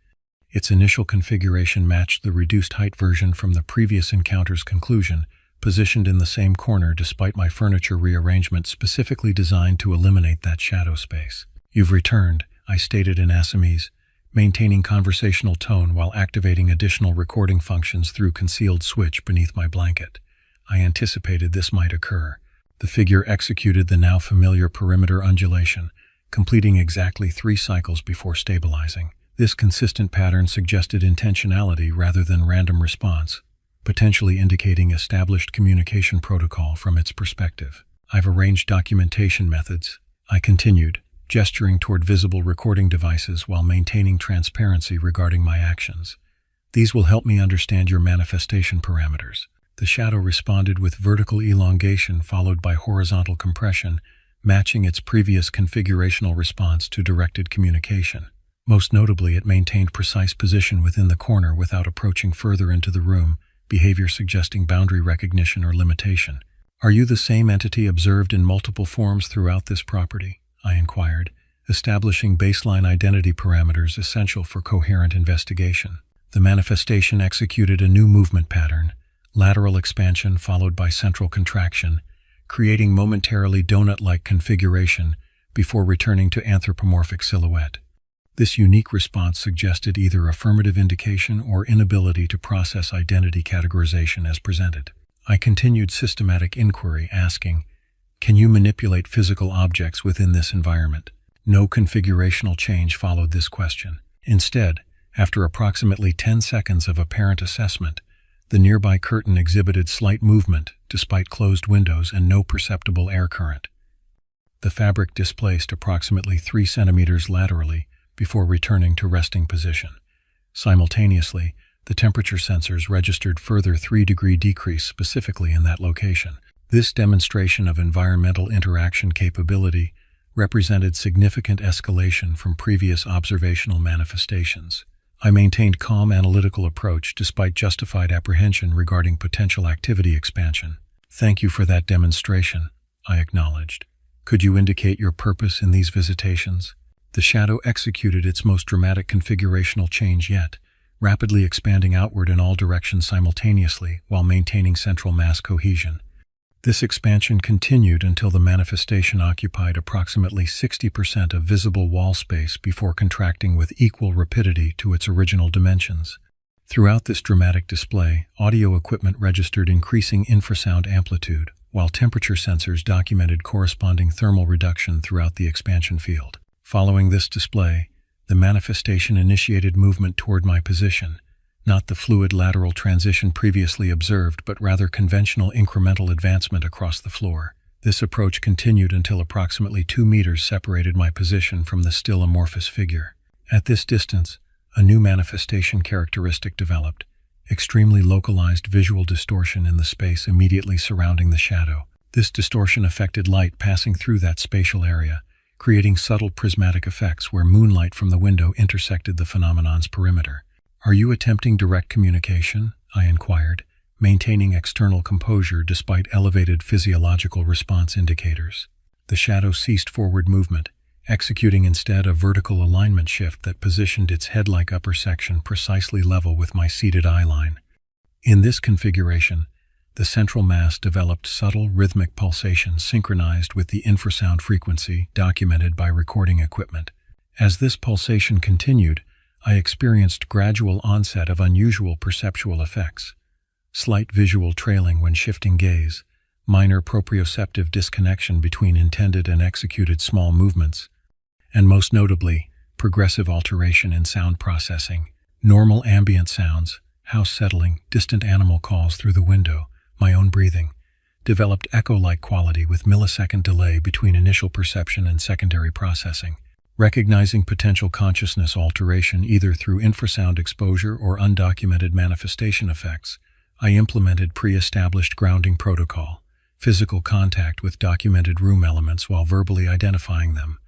Its initial configuration matched the reduced height version from the previous encounter's conclusion, positioned in the same corner despite my furniture rearrangement specifically designed to eliminate that shadow space. "You've returned," I stated in Assamese, maintaining conversational tone while activating additional recording functions through concealed switch beneath my blanket. I anticipated this might occur. The figure executed the now familiar perimeter undulation, completing exactly 3 cycles before stabilizing. This consistent pattern suggested intentionality rather than random response, potentially indicating established communication protocol from its perspective. I've arranged documentation methods, I continued, gesturing toward visible recording devices while maintaining transparency regarding my actions. These will help me understand your manifestation parameters. The shadow responded with vertical elongation followed by horizontal compression, matching its previous configurational response to directed communication. Most notably, it maintained precise position within the corner without approaching further into the room, behavior suggesting boundary recognition or limitation. Are you the same entity observed in multiple forms throughout this property? I inquired, establishing baseline identity parameters essential for coherent investigation. The manifestation executed a new movement pattern, lateral expansion followed by central contraction, creating momentarily donut-like configuration before returning to anthropomorphic silhouette. This unique response suggested either affirmative indication or inability to process identity categorization as presented. I continued systematic inquiry, asking, "Can you manipulate physical objects within this environment?" No configurational change followed this question. Instead, after approximately 10 seconds of apparent assessment, the nearby curtain exhibited slight movement despite closed windows and no perceptible air current. The fabric displaced approximately 3 centimeters laterally before returning to resting position. Simultaneously, the temperature sensors registered further 3-degree decrease specifically in that location. This demonstration of environmental interaction capability represented significant escalation from previous observational manifestations. I maintained calm analytical approach despite justified apprehension regarding potential activity expansion. "Thank you for that demonstration," I acknowledged. "Could you indicate your purpose in these visitations?" The shadow executed its most dramatic configurational change yet, rapidly expanding outward in all directions simultaneously while maintaining central mass cohesion. This expansion continued until the manifestation occupied approximately 60% of visible wall space before contracting with equal rapidity to its original dimensions. Throughout this dramatic display, audio equipment registered increasing infrasound amplitude, while temperature sensors documented corresponding thermal reduction throughout the expansion field. Following this display, the manifestation initiated movement toward my position, not the fluid lateral transition previously observed, but rather conventional incremental advancement across the floor. This approach continued until approximately 2 meters separated my position from the still amorphous figure. At this distance, a new manifestation characteristic developed, extremely localized visual distortion in the space immediately surrounding the shadow. This distortion affected light passing through that spatial area, creating subtle prismatic effects where moonlight from the window intersected the phenomenon's perimeter. "Are you attempting direct communication?" I inquired, maintaining external composure despite elevated physiological response indicators. The shadow ceased forward movement, executing instead a vertical alignment shift that positioned its head-like upper section precisely level with my seated eye line. In this configuration, the central mass developed subtle rhythmic pulsations synchronized with the infrasound frequency documented by recording equipment. As this pulsation continued, I experienced gradual onset of unusual perceptual effects: slight visual trailing when shifting gaze, minor proprioceptive disconnection between intended and executed small movements, and most notably, progressive alteration in sound processing. Normal ambient sounds, house settling, distant animal calls through the window, my own breathing, developed echo-like quality with millisecond delay between initial perception and secondary processing. Recognizing potential consciousness alteration either through infrasound exposure or undocumented manifestation effects, I implemented pre-established grounding protocol, physical contact with documented room elements while verbally identifying them.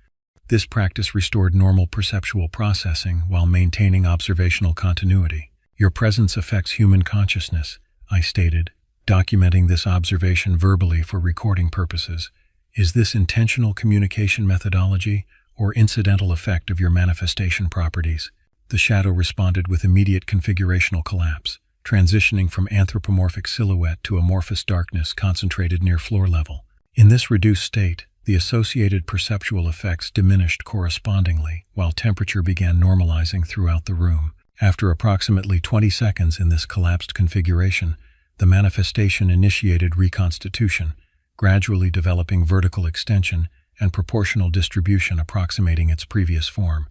This practice restored normal perceptual processing while maintaining observational continuity. "Your presence affects human consciousness," I stated, documenting this observation verbally for recording purposes. "Is this intentional communication methodology or incidental effect of your manifestation properties?" The shadow responded with immediate configurational collapse, transitioning from anthropomorphic silhouette to amorphous darkness concentrated near floor level. In this reduced state, The associated perceptual effects diminished correspondingly, while temperature began normalizing throughout the room. After approximately 20 seconds in this collapsed configuration, the manifestation initiated reconstitution, gradually developing vertical extension and proportional distribution approximating its previous form.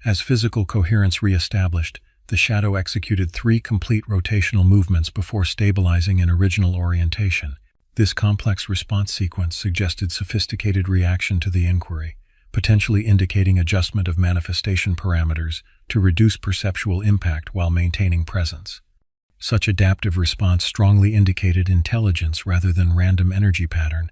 As physical coherence re-established, the shadow executed 3 complete rotational movements before stabilizing in original orientation. This complex response sequence suggested sophisticated reaction to the inquiry, potentially indicating adjustment of manifestation parameters to reduce perceptual impact while maintaining presence. Such adaptive response strongly indicated intelligence rather than random energy pattern,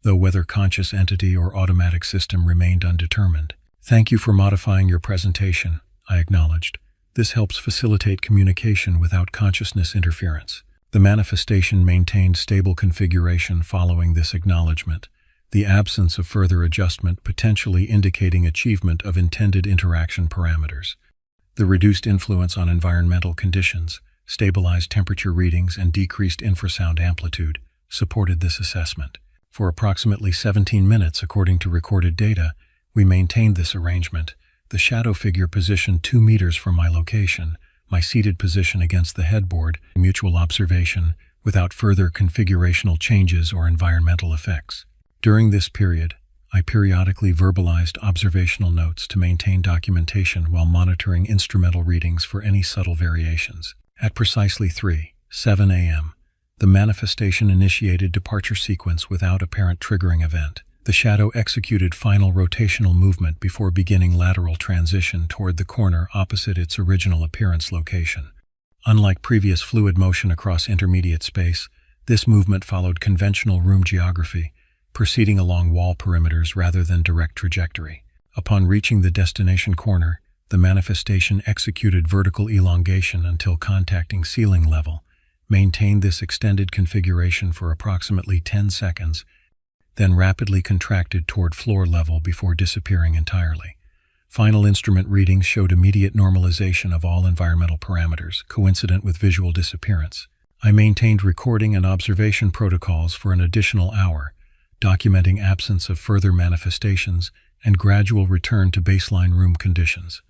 though whether conscious entity or automatic system remained undetermined. "Thank you for modifying your presentation," I acknowledged. "This helps facilitate communication without consciousness interference." The manifestation maintained stable configuration following this acknowledgement, the absence of further adjustment potentially indicating achievement of intended interaction parameters. The reduced influence on environmental conditions, stabilized temperature readings, and decreased infrasound amplitude supported this assessment. For approximately 17 minutes, according to recorded data, we maintained this arrangement, the shadow figure positioned 2 meters from my location, my seated position against the headboard, mutual observation, without further configurational changes or environmental effects. During this period, I periodically verbalized observational notes to maintain documentation while monitoring instrumental readings for any subtle variations. At precisely 3:07 a.m., the manifestation initiated departure sequence without apparent triggering event. The shadow executed final rotational movement before beginning lateral transition toward the corner opposite its original appearance location. Unlike previous fluid motion across intermediate space, this movement followed conventional room geography, proceeding along wall perimeters rather than direct trajectory. Upon reaching the destination corner, the manifestation executed vertical elongation until contacting ceiling level, maintained this extended configuration for approximately 10 seconds, then rapidly contracted toward floor level before disappearing entirely. Final instrument readings showed immediate normalization of all environmental parameters, coincident with visual disappearance. I maintained recording and observation protocols for an additional hour, documenting absence of further manifestations and gradual return to baseline room conditions.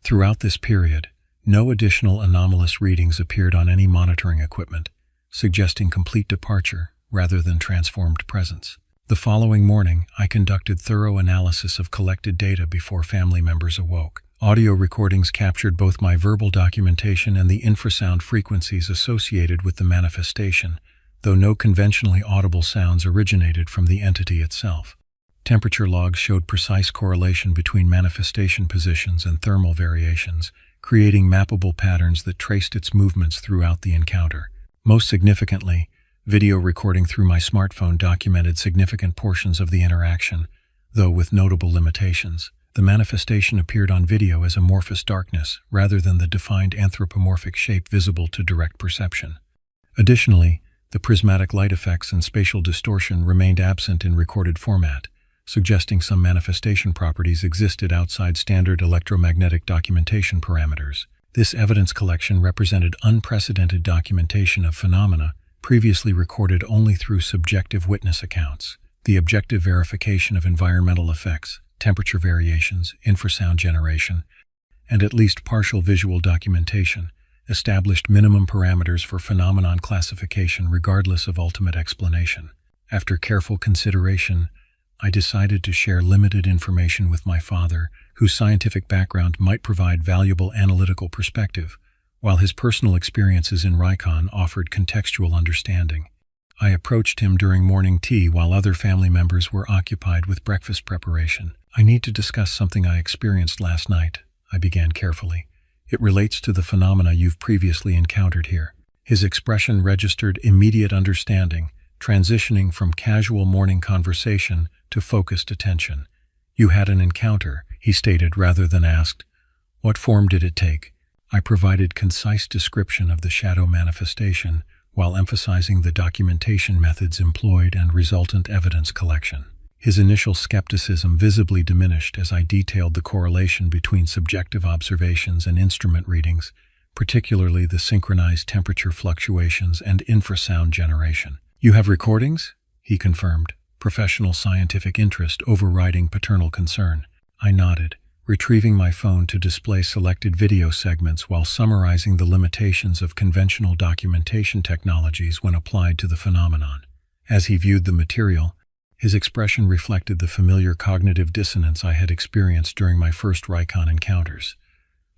Throughout this period, no additional anomalous readings appeared on any monitoring equipment, suggesting complete departure rather than transformed presence. The following morning, I conducted thorough analysis of collected data before family members awoke. Audio recordings captured both my verbal documentation and the infrasound frequencies associated with the manifestation, though no conventionally audible sounds originated from the entity itself. Temperature logs showed precise correlation between manifestation positions and thermal variations, creating mappable patterns that traced its movements throughout the encounter. Most significantly, video recording through my smartphone documented significant portions of the interaction, though with notable limitations. The manifestation appeared on video as amorphous darkness rather than the defined anthropomorphic shape visible to direct perception. Additionally, the prismatic light effects and spatial distortion remained absent in recorded format, suggesting some manifestation properties existed outside standard electromagnetic documentation parameters. This evidence collection represented unprecedented documentation of phenomena previously recorded only through subjective witness accounts. The objective verification of environmental effects, temperature variations, infrasound generation, and at least partial visual documentation established minimum parameters for phenomenon classification regardless of ultimate explanation. After careful consideration, I decided to share limited information with my father, whose scientific background might provide valuable analytical perspective, while his personal experiences in Reichon offered contextual understanding. I approached him during morning tea while other family members were occupied with breakfast preparation. "I need to discuss something I experienced last night," I began carefully. "It relates to the phenomena you've previously encountered here." His expression registered immediate understanding, transitioning from casual morning conversation to focused attention. "You had an encounter," he stated rather than asked. "What form did it take?" I provided concise description of the shadow manifestation while emphasizing the documentation methods employed and resultant evidence collection. His initial skepticism visibly diminished as I detailed the correlation between subjective observations and instrument readings, particularly the synchronized temperature fluctuations and infrasound generation. "You have recordings?" he confirmed. professional scientific interest overriding paternal concern. I nodded, retrieving my phone to display selected video segments while summarizing the limitations of conventional documentation technologies when applied to the phenomenon. As he viewed the material, his expression reflected the familiar cognitive dissonance I had experienced during my first Reichon encounters.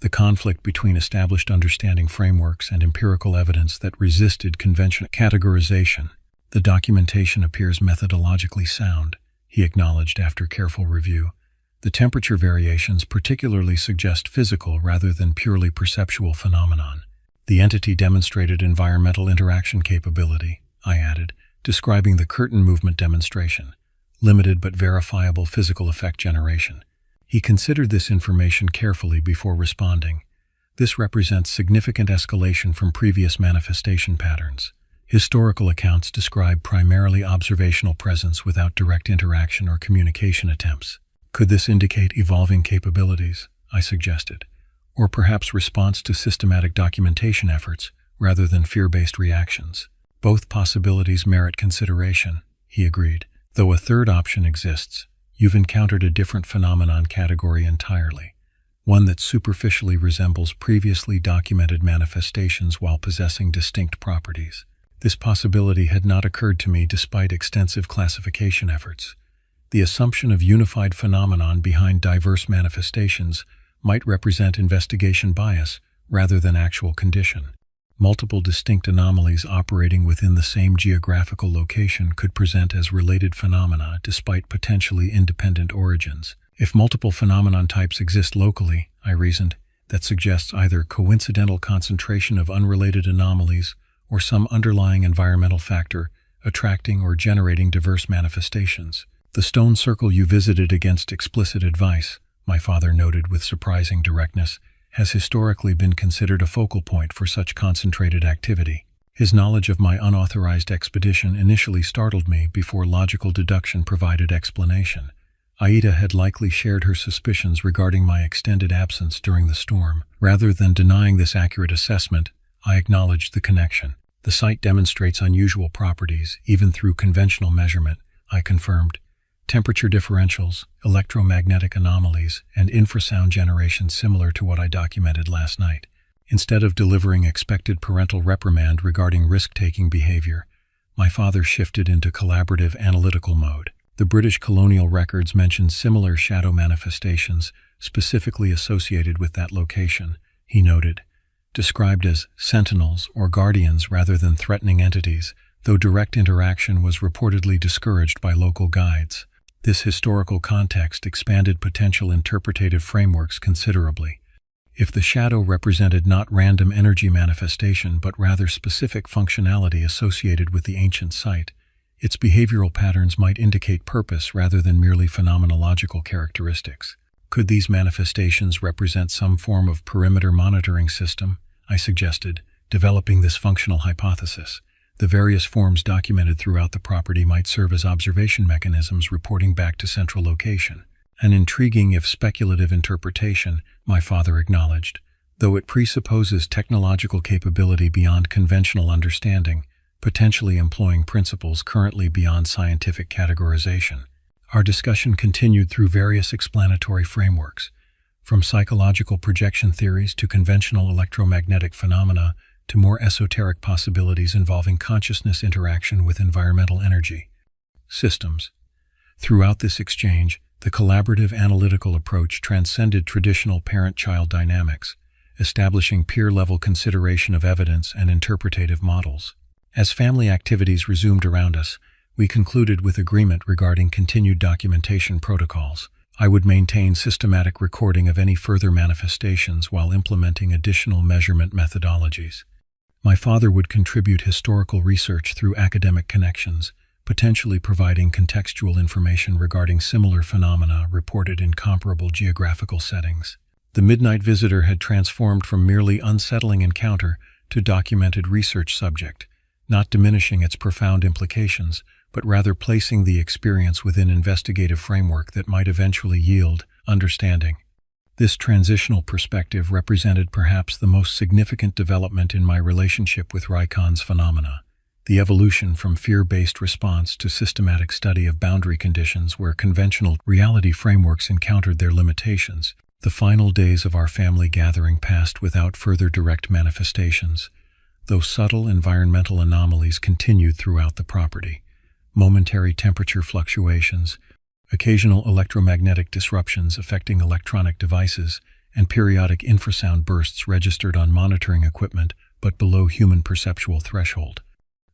The conflict between established understanding frameworks and empirical evidence that resisted conventional categorization. The documentation appears methodologically sound, he acknowledged after careful review. The temperature variations particularly suggest physical rather than purely perceptual phenomenon. The entity demonstrated environmental interaction capability, I added, describing the curtain movement demonstration, limited but verifiable physical effect generation. He considered this information carefully before responding. This represents significant escalation from previous manifestation patterns. Historical accounts describe primarily observational presence without direct interaction or communication attempts. Could this indicate evolving capabilities? I suggested. Or perhaps response to systematic documentation efforts rather than fear-based reactions. Both possibilities merit consideration, he agreed. Though a third option exists, you've encountered a different phenomenon category entirely, one that superficially resembles previously documented manifestations while possessing distinct properties. This possibility had not occurred to me despite extensive classification efforts. The assumption of unified phenomenon behind diverse manifestations might represent investigation bias rather than actual condition. Multiple distinct anomalies operating within the same geographical location could present as related phenomena despite potentially independent origins. If multiple phenomenon types exist locally, I reasoned, that suggests either coincidental concentration of unrelated anomalies or some underlying environmental factor attracting or generating diverse manifestations. The stone circle you visited against explicit advice, my father noted with surprising directness, has historically been considered a focal point for such concentrated activity. His knowledge of my unauthorized expedition initially startled me before logical deduction provided explanation. Aida had likely shared her suspicions regarding my extended absence during the storm. Rather than denying this accurate assessment, I acknowledged the connection. The site demonstrates unusual properties, even through conventional measurement, I confirmed. Temperature differentials, electromagnetic anomalies, and infrasound generation similar to what I documented last night. Instead of delivering expected parental reprimand regarding risk-taking behavior, my father shifted into collaborative analytical mode. The British colonial records mention similar shadow manifestations specifically associated with that location, he noted. Described as sentinels or guardians rather than threatening entities, though direct interaction was reportedly discouraged by local guides. This historical context expanded potential interpretative frameworks considerably. If the shadow represented not random energy manifestation but rather specific functionality associated with the ancient site, its behavioral patterns might indicate purpose rather than merely phenomenological characteristics. Could these manifestations represent some form of perimeter monitoring system? I suggested, developing this functional hypothesis. The various forms documented throughout the property might serve as observation mechanisms reporting back to central location. An intriguing if speculative interpretation, my father acknowledged, though it presupposes technological capability beyond conventional understanding, potentially employing principles currently beyond scientific categorization. Our discussion continued through various explanatory frameworks, from psychological projection theories to conventional electromagnetic phenomena to more esoteric possibilities involving consciousness interaction with environmental energy systems. Throughout this exchange, the collaborative analytical approach transcended traditional parent-child dynamics, establishing peer-level consideration of evidence and interpretative models. As family activities resumed around us, we concluded with agreement regarding continued documentation protocols. I would maintain systematic recording of any further manifestations while implementing additional measurement methodologies. My father would contribute historical research through academic connections, potentially providing contextual information regarding similar phenomena reported in comparable geographical settings. The midnight visitor had transformed from merely unsettling encounter to documented research subject, not diminishing its profound implications, but rather placing the experience within investigative framework that might eventually yield understanding. This transitional perspective represented perhaps the most significant development in my relationship with Reichon's phenomena. the evolution from fear-based response to systematic study of boundary conditions where conventional reality frameworks encountered their limitations. The final days of our family gathering passed without further direct manifestations, though subtle environmental anomalies continued throughout the property. Momentary temperature fluctuations, occasional electromagnetic disruptions affecting electronic devices, and periodic infrasound bursts registered on monitoring equipment but below human perceptual threshold.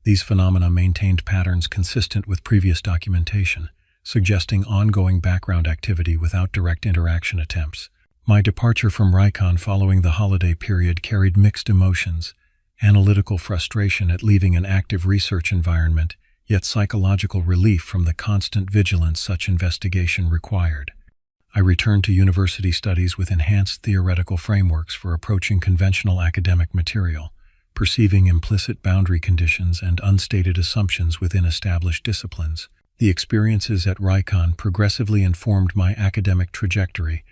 These phenomena maintained patterns consistent with previous documentation, suggesting ongoing background activity without direct interaction attempts. My departure from Reichon following the holiday period carried mixed emotions: analytical frustration at leaving an active research environment, yet psychological relief from the constant vigilance such investigation required. I returned to university studies with enhanced theoretical frameworks for approaching conventional academic material, perceiving implicit boundary conditions and unstated assumptions within established disciplines. The experiences at Reichon progressively informed my academic trajectory,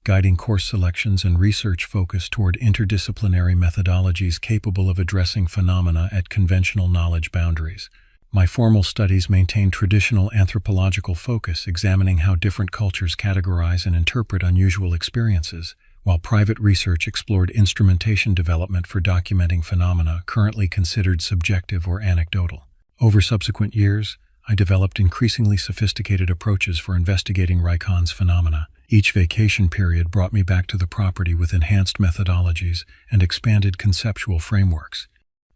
guiding course selections and research focus toward interdisciplinary methodologies capable of addressing phenomena at conventional knowledge boundaries. My formal studies maintained traditional anthropological focus, examining how different cultures categorize and interpret unusual experiences, while private research explored instrumentation development for documenting phenomena currently considered subjective or anecdotal. Over subsequent years, I developed increasingly sophisticated approaches for investigating Reichon's phenomena. Each vacation period brought me back to the property with enhanced methodologies and expanded conceptual frameworks.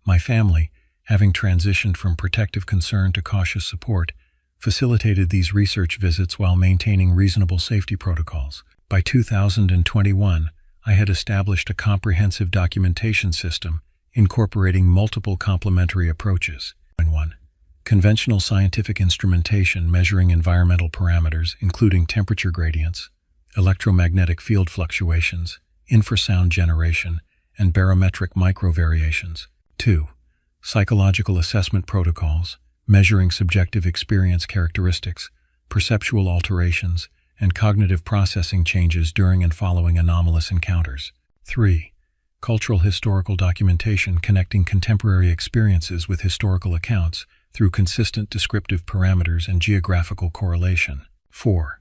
My family, having transitioned from protective concern to cautious support, facilitated these research visits while maintaining reasonable safety protocols. By 2021, I had established a comprehensive documentation system incorporating multiple complementary approaches. 1. Conventional scientific instrumentation measuring environmental parameters, including temperature gradients, electromagnetic field fluctuations, infrasound generation, and barometric microvariations. 2. Psychological assessment protocols, measuring subjective experience characteristics, perceptual alterations, and cognitive processing changes during and following anomalous encounters. 3. Cultural historical documentation connecting contemporary experiences with historical accounts through consistent descriptive parameters and geographical correlation. 4.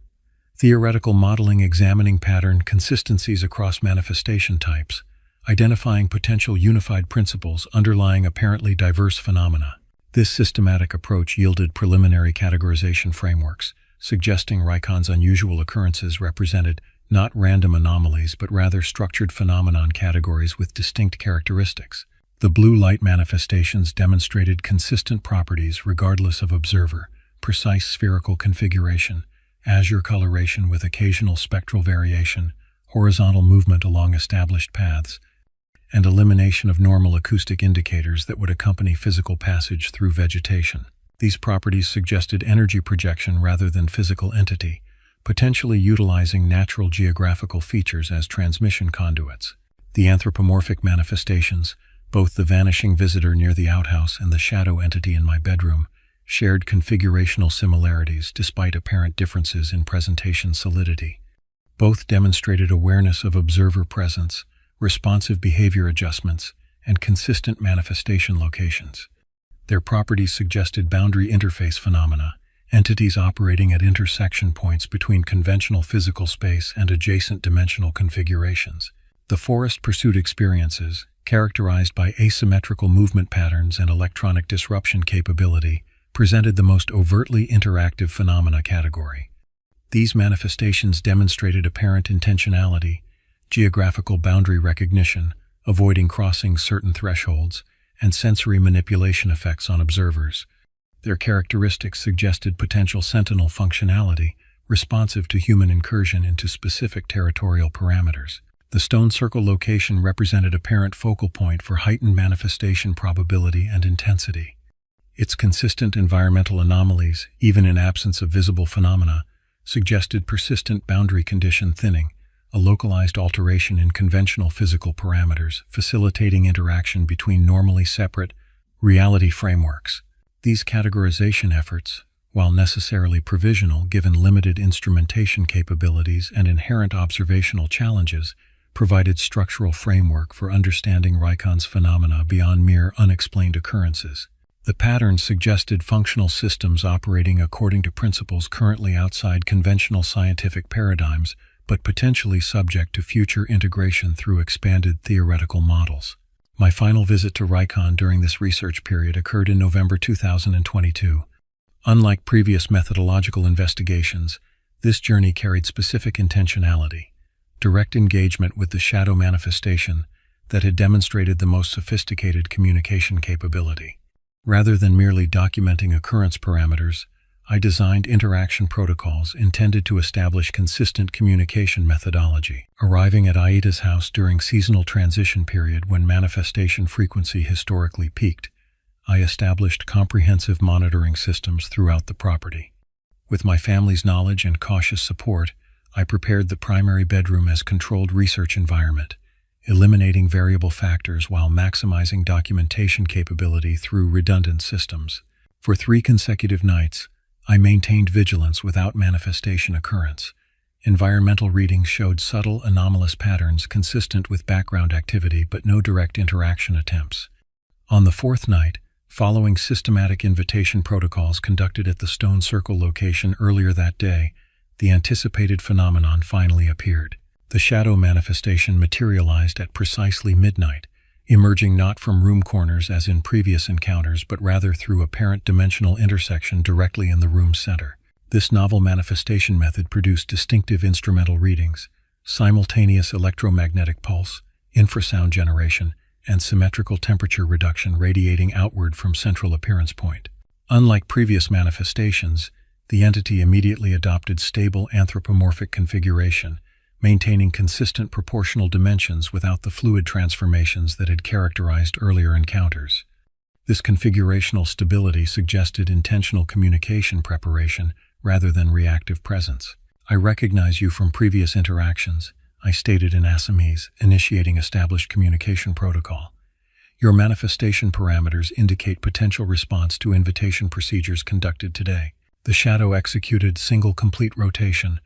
Theoretical modeling examining pattern consistencies across manifestation types, identifying potential unified principles underlying apparently diverse phenomena. This systematic approach yielded preliminary categorization frameworks, suggesting Reichon's unusual occurrences represented not random anomalies but rather structured phenomenon categories with distinct characteristics. The blue light manifestations demonstrated consistent properties regardless of observer, precise spherical configuration, azure coloration with occasional spectral variation, horizontal movement along established paths, and elimination of normal acoustic indicators that would accompany physical passage through vegetation. These properties suggested energy projection rather than physical entity, potentially utilizing natural geographical features as transmission conduits. The anthropomorphic manifestations, both the vanishing visitor near the outhouse and the shadow entity in my bedroom, shared configurational similarities despite apparent differences in presentation solidity. Both demonstrated awareness of observer presence, responsive behavior adjustments, and consistent manifestation locations. Their properties suggested boundary interface phenomena, entities operating at intersection points between conventional physical space and adjacent dimensional configurations. The forest pursuit experiences, characterized by asymmetrical movement patterns and electronic disruption capability, presented the most overtly interactive phenomena category. These manifestations demonstrated apparent intentionality, geographical boundary recognition, avoiding crossing certain thresholds, and sensory manipulation effects on observers. Their characteristics suggested potential sentinel functionality, responsive to human incursion into specific territorial parameters. The stone circle location represented apparent focal point for heightened manifestation probability and intensity. Its consistent environmental anomalies, even in absence of visible phenomena, suggested persistent boundary condition thinning, a localized alteration in conventional physical parameters, facilitating interaction between normally separate reality frameworks. These categorization efforts, while necessarily provisional given limited instrumentation capabilities and inherent observational challenges, provided structural framework for understanding Reichon's phenomena beyond mere unexplained occurrences. The pattern suggested functional systems operating according to principles currently outside conventional scientific paradigms, but potentially subject to future integration through expanded theoretical models. My final visit to Reichon during this research period occurred in November 2022. Unlike previous methodological investigations, this journey carried specific intentionality, direct engagement with the shadow manifestation that had demonstrated the most sophisticated communication capability. Rather than merely documenting occurrence parameters, I designed interaction protocols intended to establish consistent communication methodology. Arriving at Aida's house during seasonal transition period when manifestation frequency historically peaked, I established comprehensive monitoring systems throughout the property. With my family's knowledge and cautious support, I prepared the primary bedroom as controlled research environment, eliminating variable factors while maximizing documentation capability through redundant systems. For 3 consecutive nights, I maintained vigilance without manifestation occurrence. Environmental readings showed subtle anomalous patterns consistent with background activity but no direct interaction attempts. On the 4th night, following systematic invitation protocols conducted at the Stone Circle location earlier that day, the anticipated phenomenon finally appeared. The shadow manifestation materialized at precisely midnight, emerging not from room corners as in previous encounters but rather through apparent dimensional intersection directly in the room's center. This novel manifestation method produced distinctive instrumental readings, simultaneous electromagnetic pulse, infrasound generation, and symmetrical temperature reduction radiating outward from central appearance point. Unlike previous manifestations, the entity immediately adopted stable anthropomorphic configuration, maintaining consistent proportional dimensions without the fluid transformations that had characterized earlier encounters. This configurational stability suggested intentional communication preparation rather than reactive presence. "I recognize you from previous interactions," I stated in Assamese, initiating established communication protocol. "Your manifestation parameters indicate potential response to invitation procedures conducted today." The shadow executed single complete rotation,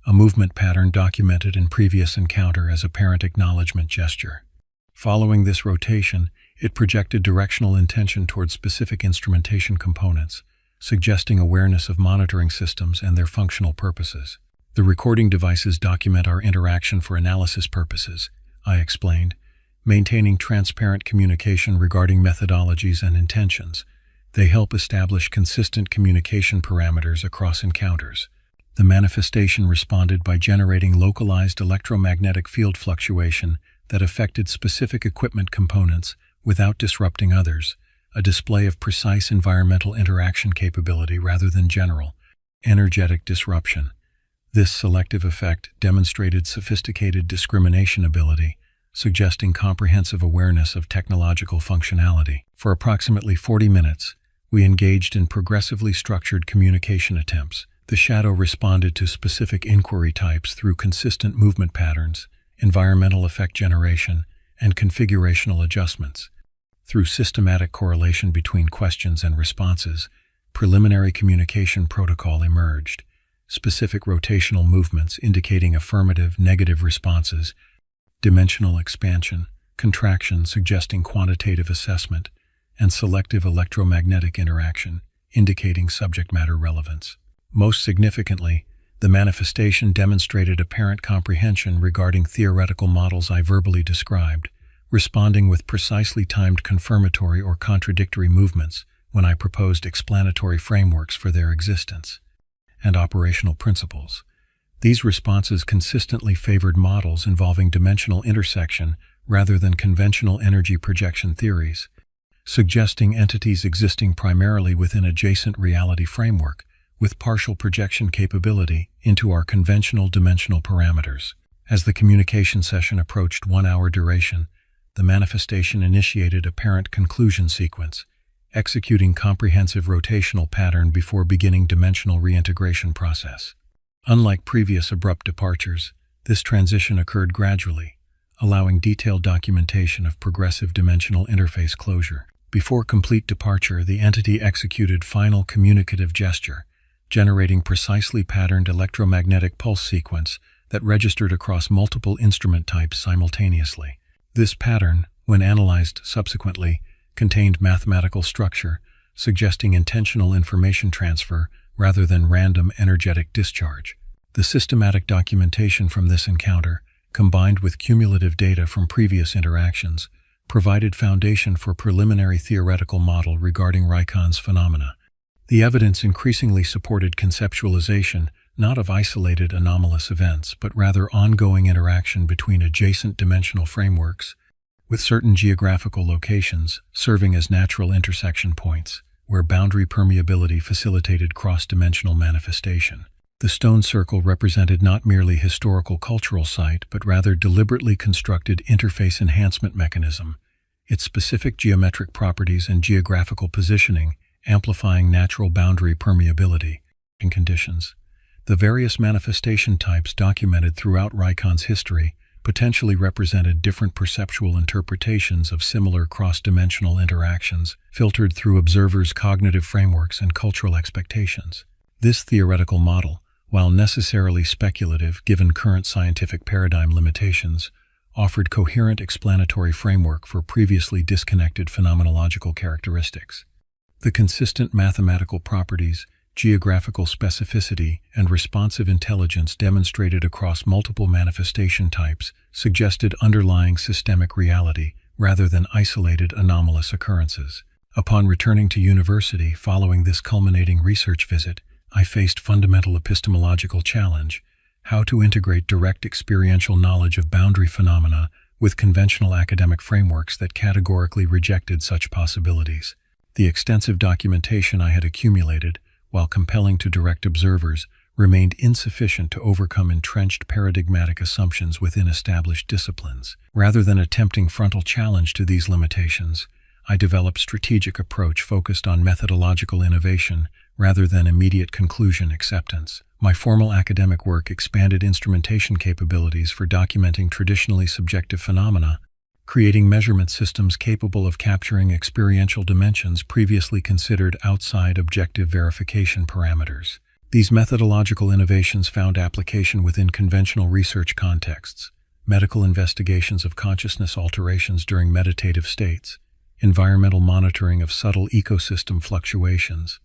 a movement pattern documented in previous encounter as apparent acknowledgement gesture. Following this rotation, it projected directional intention towards specific instrumentation components, suggesting awareness of monitoring systems and their functional purposes. "The recording devices document our interaction for analysis purposes," I explained, maintaining transparent communication regarding methodologies and intentions. They help establish consistent communication parameters across encounters. The manifestation responded by generating localized electromagnetic field fluctuation that affected specific equipment components without disrupting others, a display of precise environmental interaction capability rather than general, energetic disruption. This selective effect demonstrated sophisticated discrimination ability, suggesting comprehensive awareness of technological functionality. For approximately 40 minutes, we engaged in progressively structured communication attempts. The shadow responded to specific inquiry types through consistent movement patterns, environmental effect generation, and configurational adjustments. Through systematic correlation between questions and responses, preliminary communication protocol emerged. Specific rotational movements indicating affirmative, negative responses, dimensional expansion, contraction suggesting quantitative assessment, and selective electromagnetic interaction, indicating subject matter relevance. Most significantly, the manifestation demonstrated apparent comprehension regarding theoretical models I verbally described, responding with precisely timed confirmatory or contradictory movements when I proposed explanatory frameworks for their existence, and operational principles. These responses consistently favored models involving dimensional intersection rather than conventional energy projection theories, suggesting entities existing primarily within adjacent reality framework, with partial projection capability into our conventional dimensional parameters. As the communication session approached 1 hour duration, the manifestation initiated a parent conclusion sequence, executing comprehensive rotational pattern before beginning dimensional reintegration process. Unlike previous abrupt departures, this transition occurred gradually, allowing detailed documentation of progressive dimensional interface closure. Before complete departure, the entity executed final communicative gesture, generating precisely patterned electromagnetic pulse sequence that registered across multiple instrument types simultaneously. This pattern, when analyzed subsequently, contained mathematical structure, suggesting intentional information transfer rather than random energetic discharge. The systematic documentation from this encounter, combined with cumulative data from previous interactions, provided foundation for preliminary theoretical model regarding Reichon's phenomena. The evidence increasingly supported conceptualization not of isolated anomalous events, but rather ongoing interaction between adjacent dimensional frameworks, with certain geographical locations serving as natural intersection points, where boundary permeability facilitated cross-dimensional manifestation. The stone circle represented not merely historical cultural site, but rather deliberately constructed interface enhancement mechanism, its specific geometric properties and geographical positioning amplifying natural boundary permeability and conditions. The various manifestation types documented throughout Reichon's history potentially represented different perceptual interpretations of similar cross-dimensional interactions filtered through observers' cognitive frameworks and cultural expectations. This theoretical model, while necessarily speculative given current scientific paradigm limitations, offered coherent explanatory framework for previously disconnected phenomenological characteristics. The consistent mathematical properties, geographical specificity, and responsive intelligence demonstrated across multiple manifestation types suggested underlying systemic reality rather than isolated anomalous occurrences. Upon returning to university following this culminating research visit, I faced fundamental epistemological challenge: how to integrate direct experiential knowledge of boundary phenomena with conventional academic frameworks that categorically rejected such possibilities. The extensive documentation I had accumulated, while compelling to direct observers, remained insufficient to overcome entrenched paradigmatic assumptions within established disciplines. Rather than attempting frontal challenge to these limitations, I developed strategic approach focused on methodological innovation rather than immediate conclusion acceptance. My formal academic work expanded instrumentation capabilities for documenting traditionally subjective phenomena, creating measurement systems capable of capturing experiential dimensions previously considered outside objective verification parameters. These methodological innovations found application within conventional research contexts: medical investigations of consciousness alterations during meditative states, environmental monitoring of subtle ecosystem fluctuations,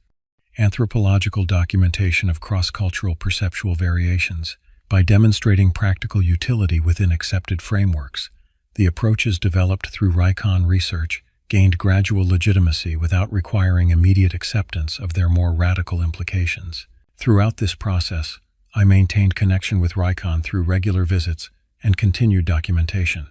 anthropological documentation of cross-cultural perceptual variations. By demonstrating practical utility within accepted frameworks, the approaches developed through Reichon research gained gradual legitimacy without requiring immediate acceptance of their more radical implications. Throughout this process, I maintained connection with Reichon through regular visits and continued documentation.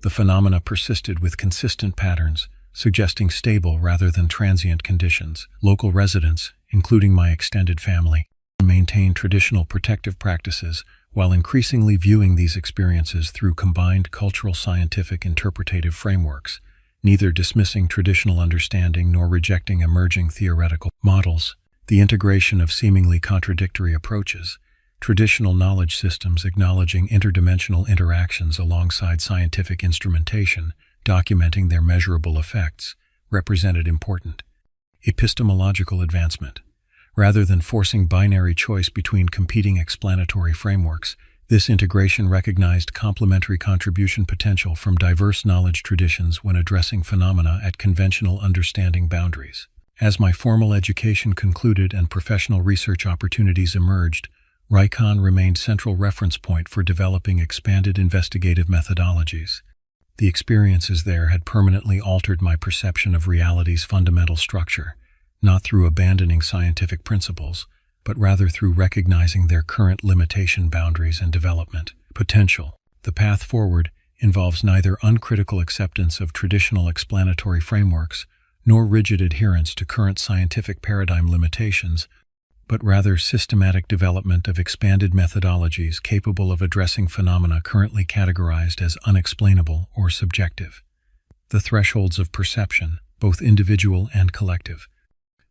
The phenomena persisted with consistent patterns, suggesting stable rather than transient conditions. Local residents, including my extended family, maintained traditional protective practices while increasingly viewing these experiences through combined cultural scientific interpretative frameworks, neither dismissing traditional understanding nor rejecting emerging theoretical models. The integration of seemingly contradictory approaches, traditional knowledge systems acknowledging interdimensional interactions alongside scientific instrumentation, documenting their measurable effects, represented important epistemological advancement. Rather than forcing binary choice between competing explanatory frameworks, this integration recognized complementary contribution potential from diverse knowledge traditions when addressing phenomena at conventional understanding boundaries. As my formal education concluded and professional research opportunities emerged, Reichon remained central reference point for developing expanded investigative methodologies. The experiences there had permanently altered my perception of reality's fundamental structure, not through abandoning scientific principles, but rather through recognizing their current limitation boundaries and development potential. The path forward involves neither uncritical acceptance of traditional explanatory frameworks nor rigid adherence to current scientific paradigm limitations, but rather systematic development of expanded methodologies capable of addressing phenomena currently categorized as unexplainable or subjective. The thresholds of perception, both individual and collective,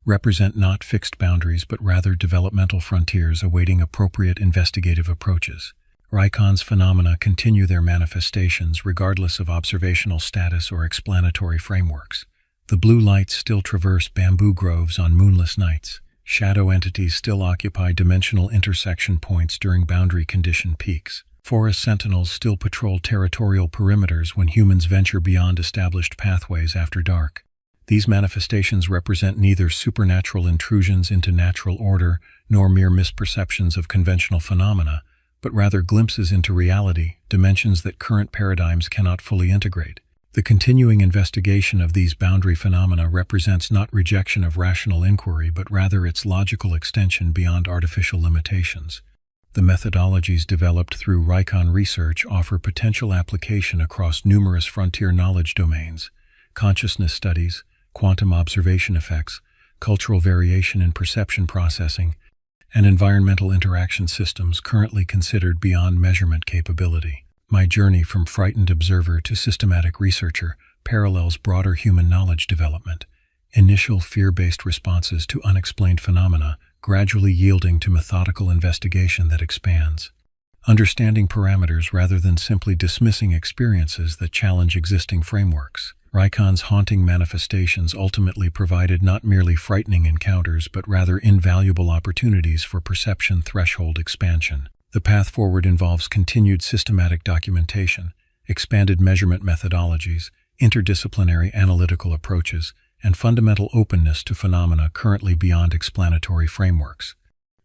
represent not fixed boundaries but rather developmental frontiers awaiting appropriate investigative approaches. Reichon's phenomena continue their manifestations regardless of observational status or explanatory frameworks. The blue lights still traverse bamboo groves on moonless nights. Shadow entities still occupy dimensional intersection points during boundary condition peaks. Forest sentinels still patrol territorial perimeters when humans venture beyond established pathways after dark. These manifestations represent neither supernatural intrusions into natural order nor mere misperceptions of conventional phenomena, but rather glimpses into reality, dimensions that current paradigms cannot fully integrate. The continuing investigation of these boundary phenomena represents not rejection of rational inquiry, but rather its logical extension beyond artificial limitations. The methodologies developed through Reichon research offer potential application across numerous frontier knowledge domains: consciousness studies, quantum observation effects, cultural variation in perception processing, and environmental interaction systems currently considered beyond measurement capability. My journey from frightened observer to systematic researcher parallels broader human knowledge development. Initial fear-based responses to unexplained phenomena, gradually yielding to methodical investigation that expands. Understanding parameters rather than simply dismissing experiences that challenge existing frameworks. Reichon's haunting manifestations ultimately provided not merely frightening encounters but rather invaluable opportunities for perception threshold expansion. The path forward involves continued systematic documentation, expanded measurement methodologies, interdisciplinary analytical approaches, and fundamental openness to phenomena currently beyond explanatory frameworks.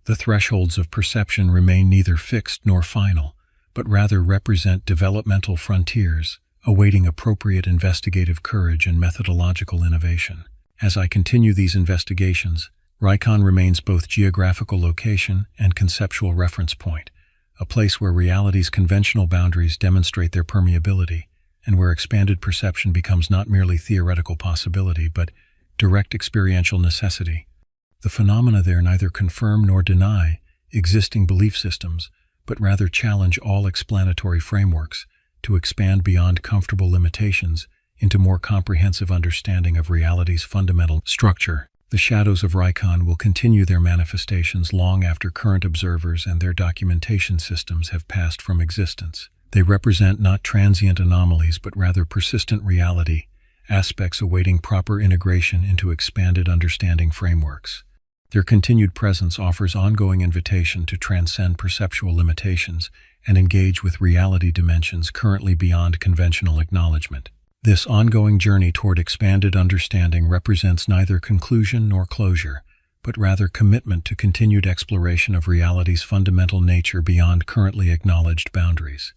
The thresholds of perception remain neither fixed nor final, but rather represent developmental frontiers, awaiting appropriate investigative courage and methodological innovation. As I continue these investigations, Reichon remains both geographical location and conceptual reference point, a place where reality's conventional boundaries demonstrate their permeability, and where expanded perception becomes not merely theoretical possibility, but direct experiential necessity. The phenomena there neither confirm nor deny existing belief systems, but rather challenge all explanatory frameworks to expand beyond comfortable limitations into more comprehensive understanding of reality's fundamental structure. The shadows of Reichon will continue their manifestations long after current observers and their documentation systems have passed from existence. They represent not transient anomalies but rather persistent reality, aspects awaiting proper integration into expanded understanding frameworks. Their continued presence offers ongoing invitation to transcend perceptual limitations and engage with reality dimensions currently beyond conventional acknowledgement. This ongoing journey toward expanded understanding represents neither conclusion nor closure, but rather commitment to continued exploration of reality's fundamental nature beyond currently acknowledged boundaries.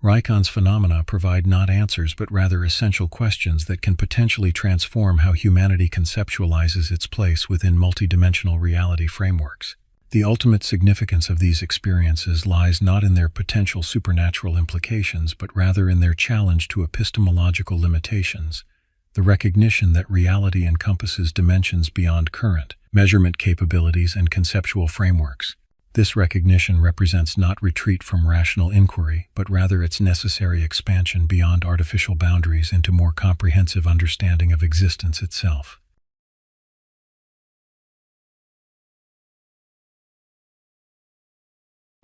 Reichon's phenomena provide not answers but rather essential questions that can potentially transform how humanity conceptualizes its place within multidimensional reality frameworks. The ultimate significance of these experiences lies not in their potential supernatural implications but rather in their challenge to epistemological limitations, the recognition that reality encompasses dimensions beyond current measurement capabilities and conceptual frameworks. This recognition represents not retreat from rational inquiry, but rather its necessary expansion beyond artificial boundaries into more comprehensive understanding of existence itself.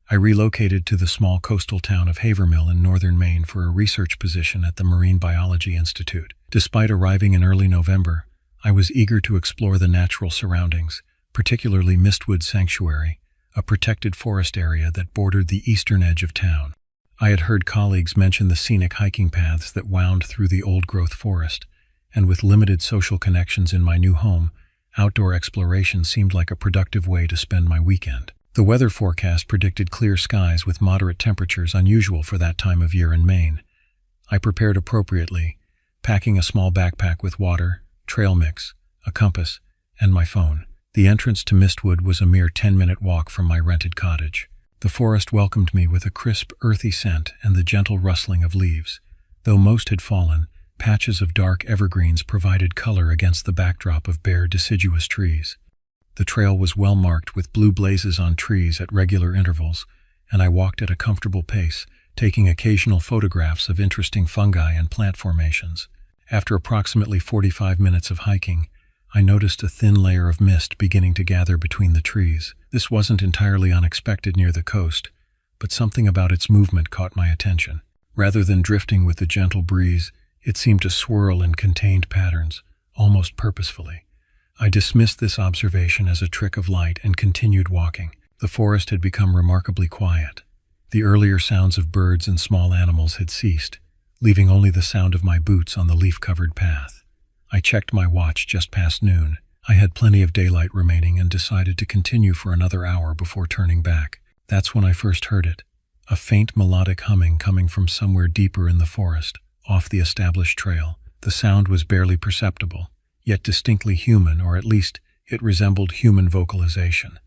I relocated to the small coastal town of Havermill in northern Maine for a research position at the Marine Biology Institute. Despite arriving in early November, I was eager to explore the natural surroundings, particularly Mistwood Sanctuary, a protected forest area that bordered the eastern edge of town. I had heard colleagues mention the scenic hiking paths that wound through the old-growth forest, and with limited social connections in my new home, outdoor exploration seemed like a productive way to spend my weekend. The weather forecast predicted clear skies with moderate temperatures unusual for that time of year in Maine. I prepared appropriately, packing a small backpack with water, trail mix, a compass, and my phone. The entrance to Mistwood was a mere 10-minute walk from my rented cottage. The forest welcomed me with a crisp, earthy scent and the gentle rustling of leaves. Though most had fallen, patches of dark evergreens provided color against the backdrop of bare, deciduous trees. The trail was well marked with blue blazes on trees at regular intervals, and I walked at a comfortable pace, taking occasional photographs of interesting fungi and plant formations. After approximately 45 minutes of hiking, I noticed a thin layer of mist beginning to gather between the trees. This wasn't entirely unexpected near the coast, but something about its movement caught my attention. Rather than drifting with the gentle breeze, it seemed to swirl in contained patterns, almost purposefully. I dismissed this observation as a trick of light and continued walking. The forest had become remarkably quiet. The earlier sounds of birds and small animals had ceased, leaving only the sound of my boots on the leaf-covered path. I checked my watch just past noon. I had plenty of daylight remaining and decided to continue for another hour before turning back. That's when I first heard it. A faint melodic humming coming from somewhere deeper in the forest, off the established trail. The sound was barely perceptible, yet distinctly human, or at least it resembled human vocalization.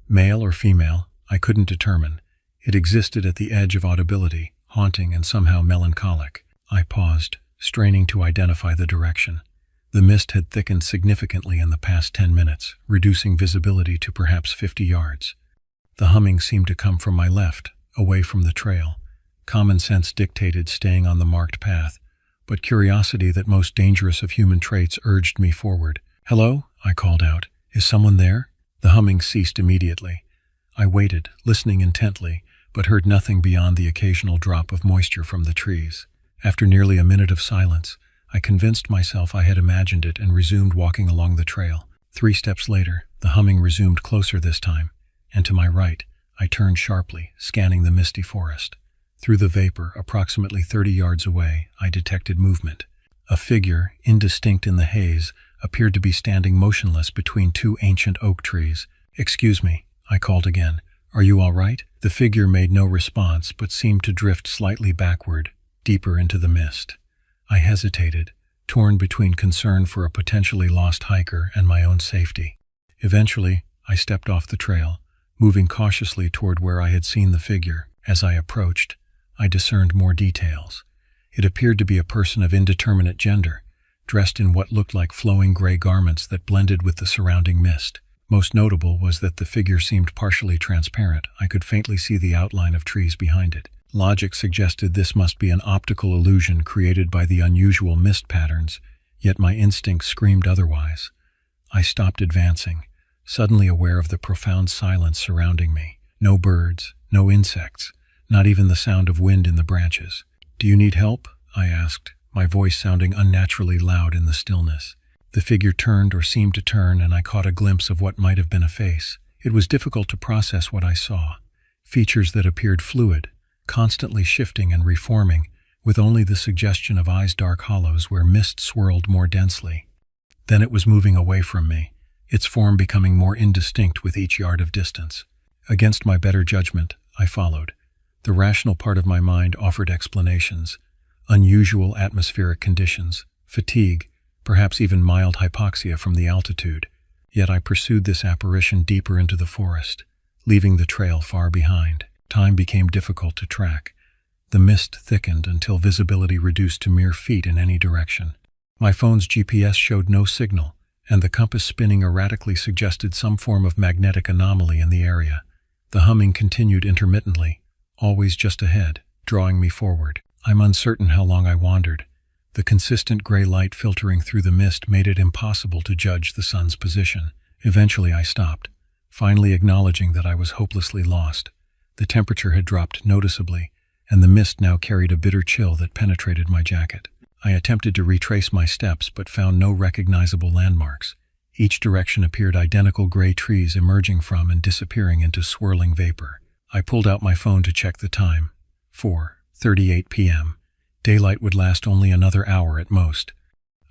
Male or female, I couldn't determine. It existed at the edge of audibility, haunting and somehow melancholic. I paused, straining to identify the direction. The mist had thickened significantly in the past 10 minutes, reducing visibility to perhaps 50 yards. The humming seemed to come from my left, away from the trail. Common sense dictated staying on the marked path, but curiosity, that most dangerous of human traits, urged me forward. "Hello?" I called out. "Is someone there?" The humming ceased immediately. I waited, listening intently, but heard nothing beyond the occasional drop of moisture from the trees. After nearly a minute of silence, I convinced myself I had imagined it and resumed walking along the trail. 3 steps later, the humming resumed closer this time, and to my right, I turned sharply, scanning the misty forest. Through the vapor, approximately 30 yards away, I detected movement. A figure, indistinct in the haze, appeared to be standing motionless between 2 ancient oak trees. "Excuse me," I called again. "Are you all right?" The figure made no response, but seemed to drift slightly backward, deeper into the mist. I hesitated, torn between concern for a potentially lost hiker and my own safety. Eventually, I stepped off the trail, moving cautiously toward where I had seen the figure. As I approached, I discerned more details. It appeared to be a person of indeterminate gender, dressed in what looked like flowing gray garments that blended with the surrounding mist. Most notable was that the figure seemed partially transparent. I could faintly see the outline of trees behind it. Logic suggested this must be an optical illusion created by the unusual mist patterns, yet my instincts screamed otherwise. I stopped advancing, suddenly aware of the profound silence surrounding me. No birds, no insects, not even the sound of wind in the branches. "Do you need help?" I asked, my voice sounding unnaturally loud in the stillness. The figure turned, or seemed to turn, and I caught a glimpse of what might have been a face. It was difficult to process what I saw. Features that appeared fluid, constantly shifting and reforming, with only the suggestion of eyes dark hollows where mist swirled more densely. Then it was moving away from me, its form becoming more indistinct with each yard of distance. Against my better judgment, I followed. The rational part of my mind offered explanations: unusual atmospheric conditions, fatigue, perhaps even mild hypoxia from the altitude. Yet I pursued this apparition deeper into the forest, leaving the trail far behind. Time became difficult to track. The mist thickened until visibility reduced to mere feet in any direction. My phone's GPS showed no signal, and the compass spinning erratically suggested some form of magnetic anomaly in the area. The humming continued intermittently, always just ahead, drawing me forward. I'm uncertain how long I wandered. The consistent gray light filtering through the mist made it impossible to judge the sun's position. Eventually I stopped, finally acknowledging that I was hopelessly lost. The temperature had dropped noticeably, and the mist now carried a bitter chill that penetrated my jacket. I attempted to retrace my steps, but found no recognizable landmarks. Each direction appeared identical gray trees emerging from and disappearing into swirling vapor. I pulled out my phone to check the time. 4:38 p.m. Daylight would last only another hour at most.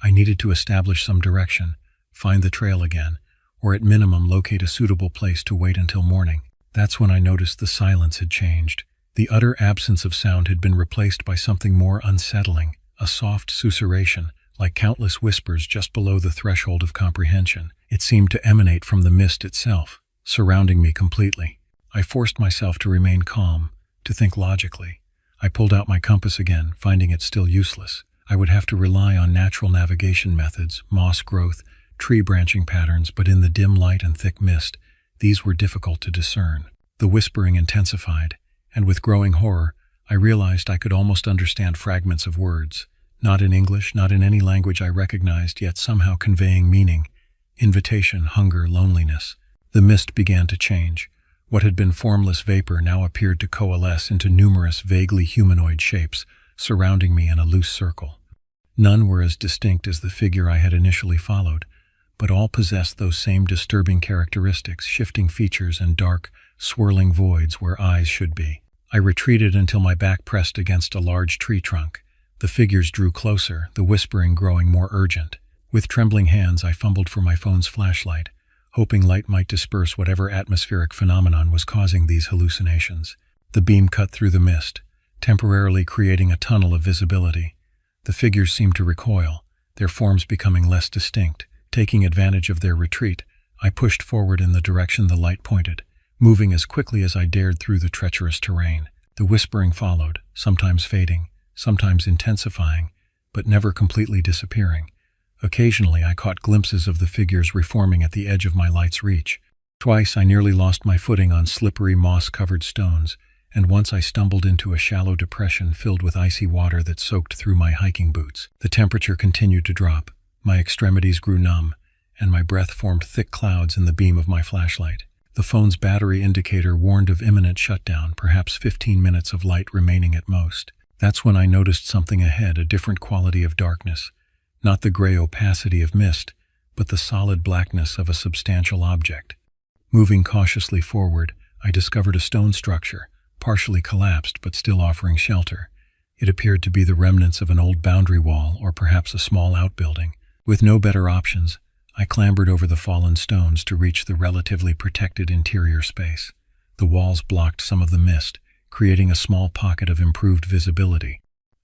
I needed to establish some direction, find the trail again, or at minimum locate a suitable place to wait until morning. That's when I noticed the silence had changed. The utter absence of sound had been replaced by something more unsettling, a soft susurration, like countless whispers just below the threshold of comprehension. It seemed to emanate from the mist itself, surrounding me completely. I forced myself to remain calm, to think logically. I pulled out my compass again, finding it still useless. I would have to rely on natural navigation methods, moss growth, tree branching patterns, but in the dim light and thick mist, these were difficult to discern. The whispering intensified, and with growing horror, I realized I could almost understand fragments of words, not in English, not in any language I recognized, yet somehow conveying meaning: invitation, hunger, loneliness. The mist began to change. What had been formless vapor now appeared to coalesce into numerous vaguely humanoid shapes, surrounding me in a loose circle. None were as distinct as the figure I had initially followed, but all possessed those same disturbing characteristics, shifting features and dark, swirling voids where eyes should be. I retreated until my back pressed against a large tree trunk. The figures drew closer, the whispering growing more urgent. With trembling hands, I fumbled for my phone's flashlight, hoping light might disperse whatever atmospheric phenomenon was causing these hallucinations. The beam cut through the mist, temporarily creating a tunnel of visibility. The figures seemed to recoil, their forms becoming less distinct. Taking advantage of their retreat, I pushed forward in the direction the light pointed, moving as quickly as I dared through the treacherous terrain. The whispering followed, sometimes fading, sometimes intensifying, but never completely disappearing. Occasionally, I caught glimpses of the figures reforming at the edge of my light's reach. Twice, I nearly lost my footing on slippery, moss-covered stones, and once I stumbled into a shallow depression filled with icy water that soaked through my hiking boots. The temperature continued to drop, my extremities grew numb, and my breath formed thick clouds in the beam of my flashlight. The phone's battery indicator warned of imminent shutdown, perhaps 15 minutes of light remaining at most. That's when I noticed something ahead, a different quality of darkness. Not the gray opacity of mist, but the solid blackness of a substantial object. Moving cautiously forward, I discovered a stone structure, partially collapsed but still offering shelter. It appeared to be the remnants of an old boundary wall or perhaps a small outbuilding. With no better options, I clambered over the fallen stones to reach the relatively protected interior space. The walls blocked some of the mist, creating a small pocket of improved visibility.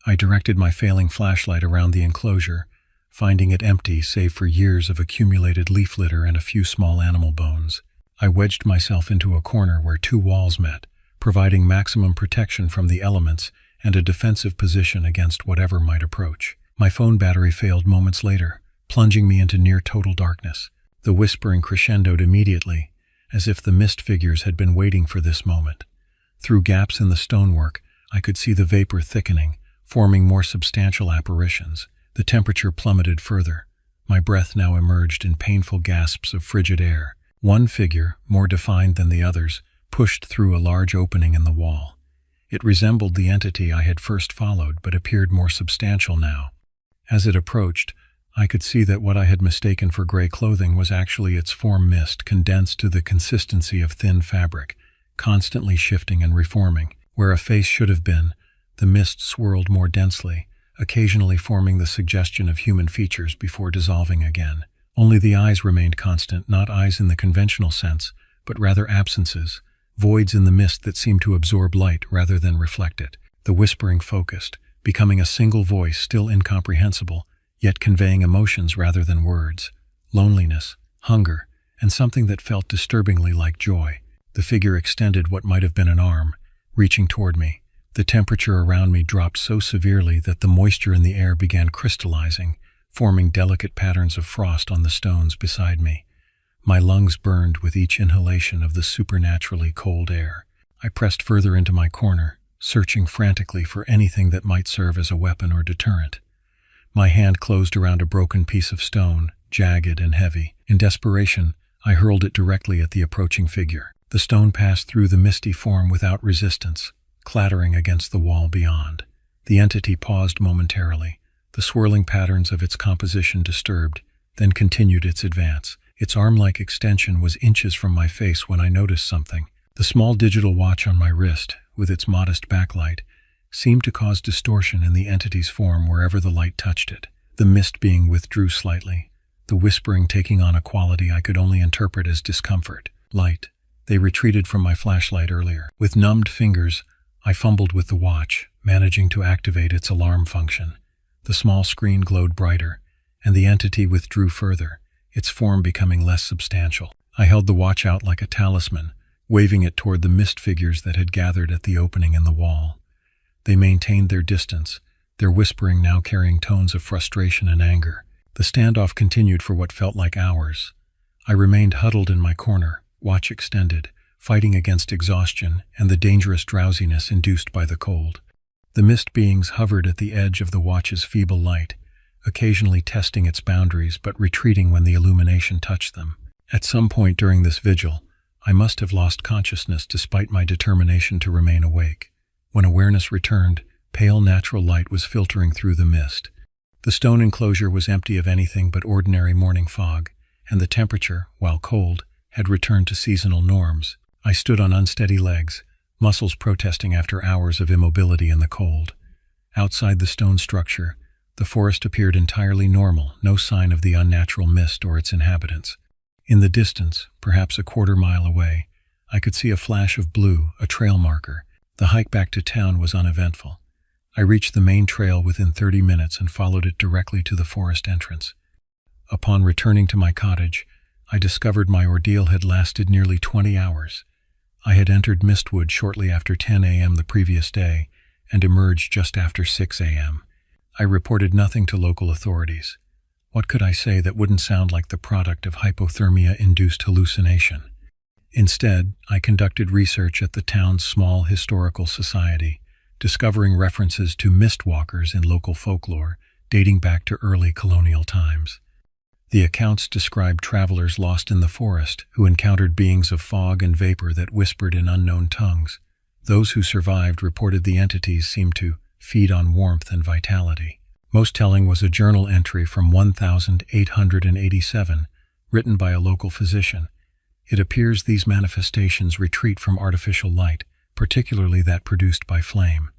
I directed my failing flashlight around the enclosure, finding it empty save for years of accumulated leaf litter and a few small animal bones. I wedged myself into a corner where two walls met, providing maximum protection from the elements and a defensive position against whatever might approach. My phone battery failed moments later, plunging me into near-total darkness. The whispering crescendoed immediately, as if the mist figures had been waiting for this moment. Through gaps in the stonework, I could see the vapor thickening, forming more substantial apparitions. The temperature plummeted further. My breath now emerged in painful gasps of frigid air. One figure, more defined than the others, pushed through a large opening in the wall. It resembled the entity I had first followed, but appeared more substantial now. As it approached, I could see that what I had mistaken for gray clothing was actually its form mist, condensed to the consistency of thin fabric, constantly shifting and reforming. Where a face should have been, the mist swirled more densely, occasionally forming the suggestion of human features before dissolving again. Only the eyes remained constant, not eyes in the conventional sense, but rather absences, voids in the mist that seemed to absorb light rather than reflect it. The whispering focused, becoming a single voice still incomprehensible, yet conveying emotions rather than words. Loneliness, hunger, and something that felt disturbingly like joy. The figure extended what might have been an arm, reaching toward me. The temperature around me dropped so severely that the moisture in the air began crystallizing, forming delicate patterns of frost on the stones beside me. My lungs burned with each inhalation of the supernaturally cold air. I pressed further into my corner, searching frantically for anything that might serve as a weapon or deterrent. My hand closed around a broken piece of stone, jagged and heavy. In desperation, I hurled it directly at the approaching figure. The stone passed through the misty form without resistance, clattering against the wall beyond. The entity paused momentarily, the swirling patterns of its composition disturbed, then continued its advance. Its arm-like extension was inches from my face when I noticed something. The small digital watch on my wrist, with its modest backlight, seemed to cause distortion in the entity's form wherever the light touched it. The mist being withdrew slightly, the whispering taking on a quality I could only interpret as discomfort. Light. They retreated from my flashlight earlier. With numbed fingers, I fumbled with the watch, managing to activate its alarm function. The small screen glowed brighter, and the entity withdrew further, its form becoming less substantial. I held the watch out like a talisman, waving it toward the mist figures that had gathered at the opening in the wall. They maintained their distance, their whispering now carrying tones of frustration and anger. The standoff continued for what felt like hours. I remained huddled in my corner, watch extended, fighting against exhaustion and the dangerous drowsiness induced by the cold. The mist beings hovered at the edge of the watch's feeble light, occasionally testing its boundaries but retreating when the illumination touched them. At some point during this vigil, I must have lost consciousness despite my determination to remain awake. When awareness returned, pale natural light was filtering through the mist. The stone enclosure was empty of anything but ordinary morning fog, and the temperature, while cold, had returned to seasonal norms. I stood on unsteady legs, muscles protesting after hours of immobility in the cold. Outside the stone structure, The forest appeared entirely normal, no sign of the unnatural mist or its inhabitants. In the distance, perhaps a quarter-mile away, I could see a flash of blue, a trail marker. The hike back to town was uneventful. I reached the main trail within 30 minutes and followed it directly to the forest entrance. Upon returning to my cottage, I discovered my ordeal had lasted nearly 20 hours. I had entered Mistwood shortly after 10 a.m. the previous day and emerged just after 6 a.m. I reported nothing to local authorities. What could I say that wouldn't sound like the product of hypothermia-induced hallucination? Instead, I conducted research at the town's small historical society, discovering references to mistwalkers in local folklore dating back to early colonial times. The accounts described travelers lost in the forest who encountered beings of fog and vapor that whispered in unknown tongues. Those who survived reported the entities seemed to feed on warmth and vitality. Most telling was a journal entry from 1887, written by a local physician. It appears these manifestations retreat from artificial light, particularly that produced by flame.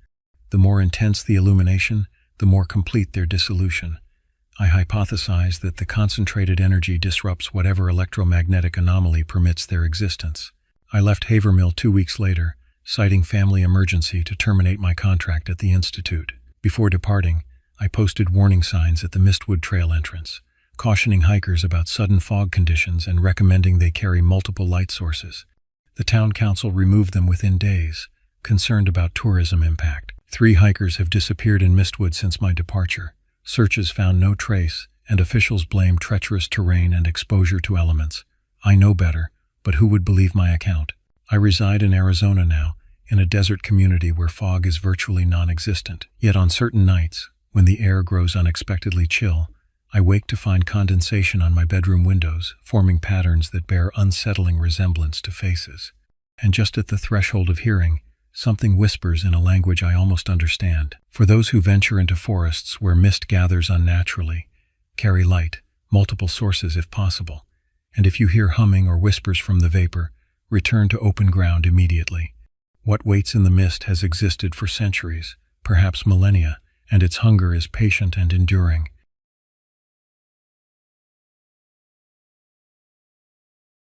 The more intense the illumination, the more complete their dissolution. I hypothesize that the concentrated energy disrupts whatever electromagnetic anomaly permits their existence. I left Havermill 2 weeks later, citing family emergency to terminate my contract at the Institute. Before departing, I posted warning signs at the Mistwood Trail entrance, cautioning hikers about sudden fog conditions and recommending they carry multiple light sources. The town council removed them within days, concerned about tourism impact. 3 hikers have disappeared in Mistwood since my departure. Searches found no trace, and officials blame treacherous terrain and exposure to elements. I know better, but who would believe my account? I reside in Arizona now, in a desert community where fog is virtually non-existent. Yet on certain nights, when the air grows unexpectedly chill, I wake to find condensation on my bedroom windows, forming patterns that bear unsettling resemblance to faces. And just at the threshold of hearing, something whispers in a language I almost understand. For those who venture into forests where mist gathers unnaturally, carry light, multiple sources if possible. And if you hear humming or whispers from the vapor, return to open ground immediately. What waits in the mist has existed for centuries, perhaps millennia, and its hunger is patient and enduring.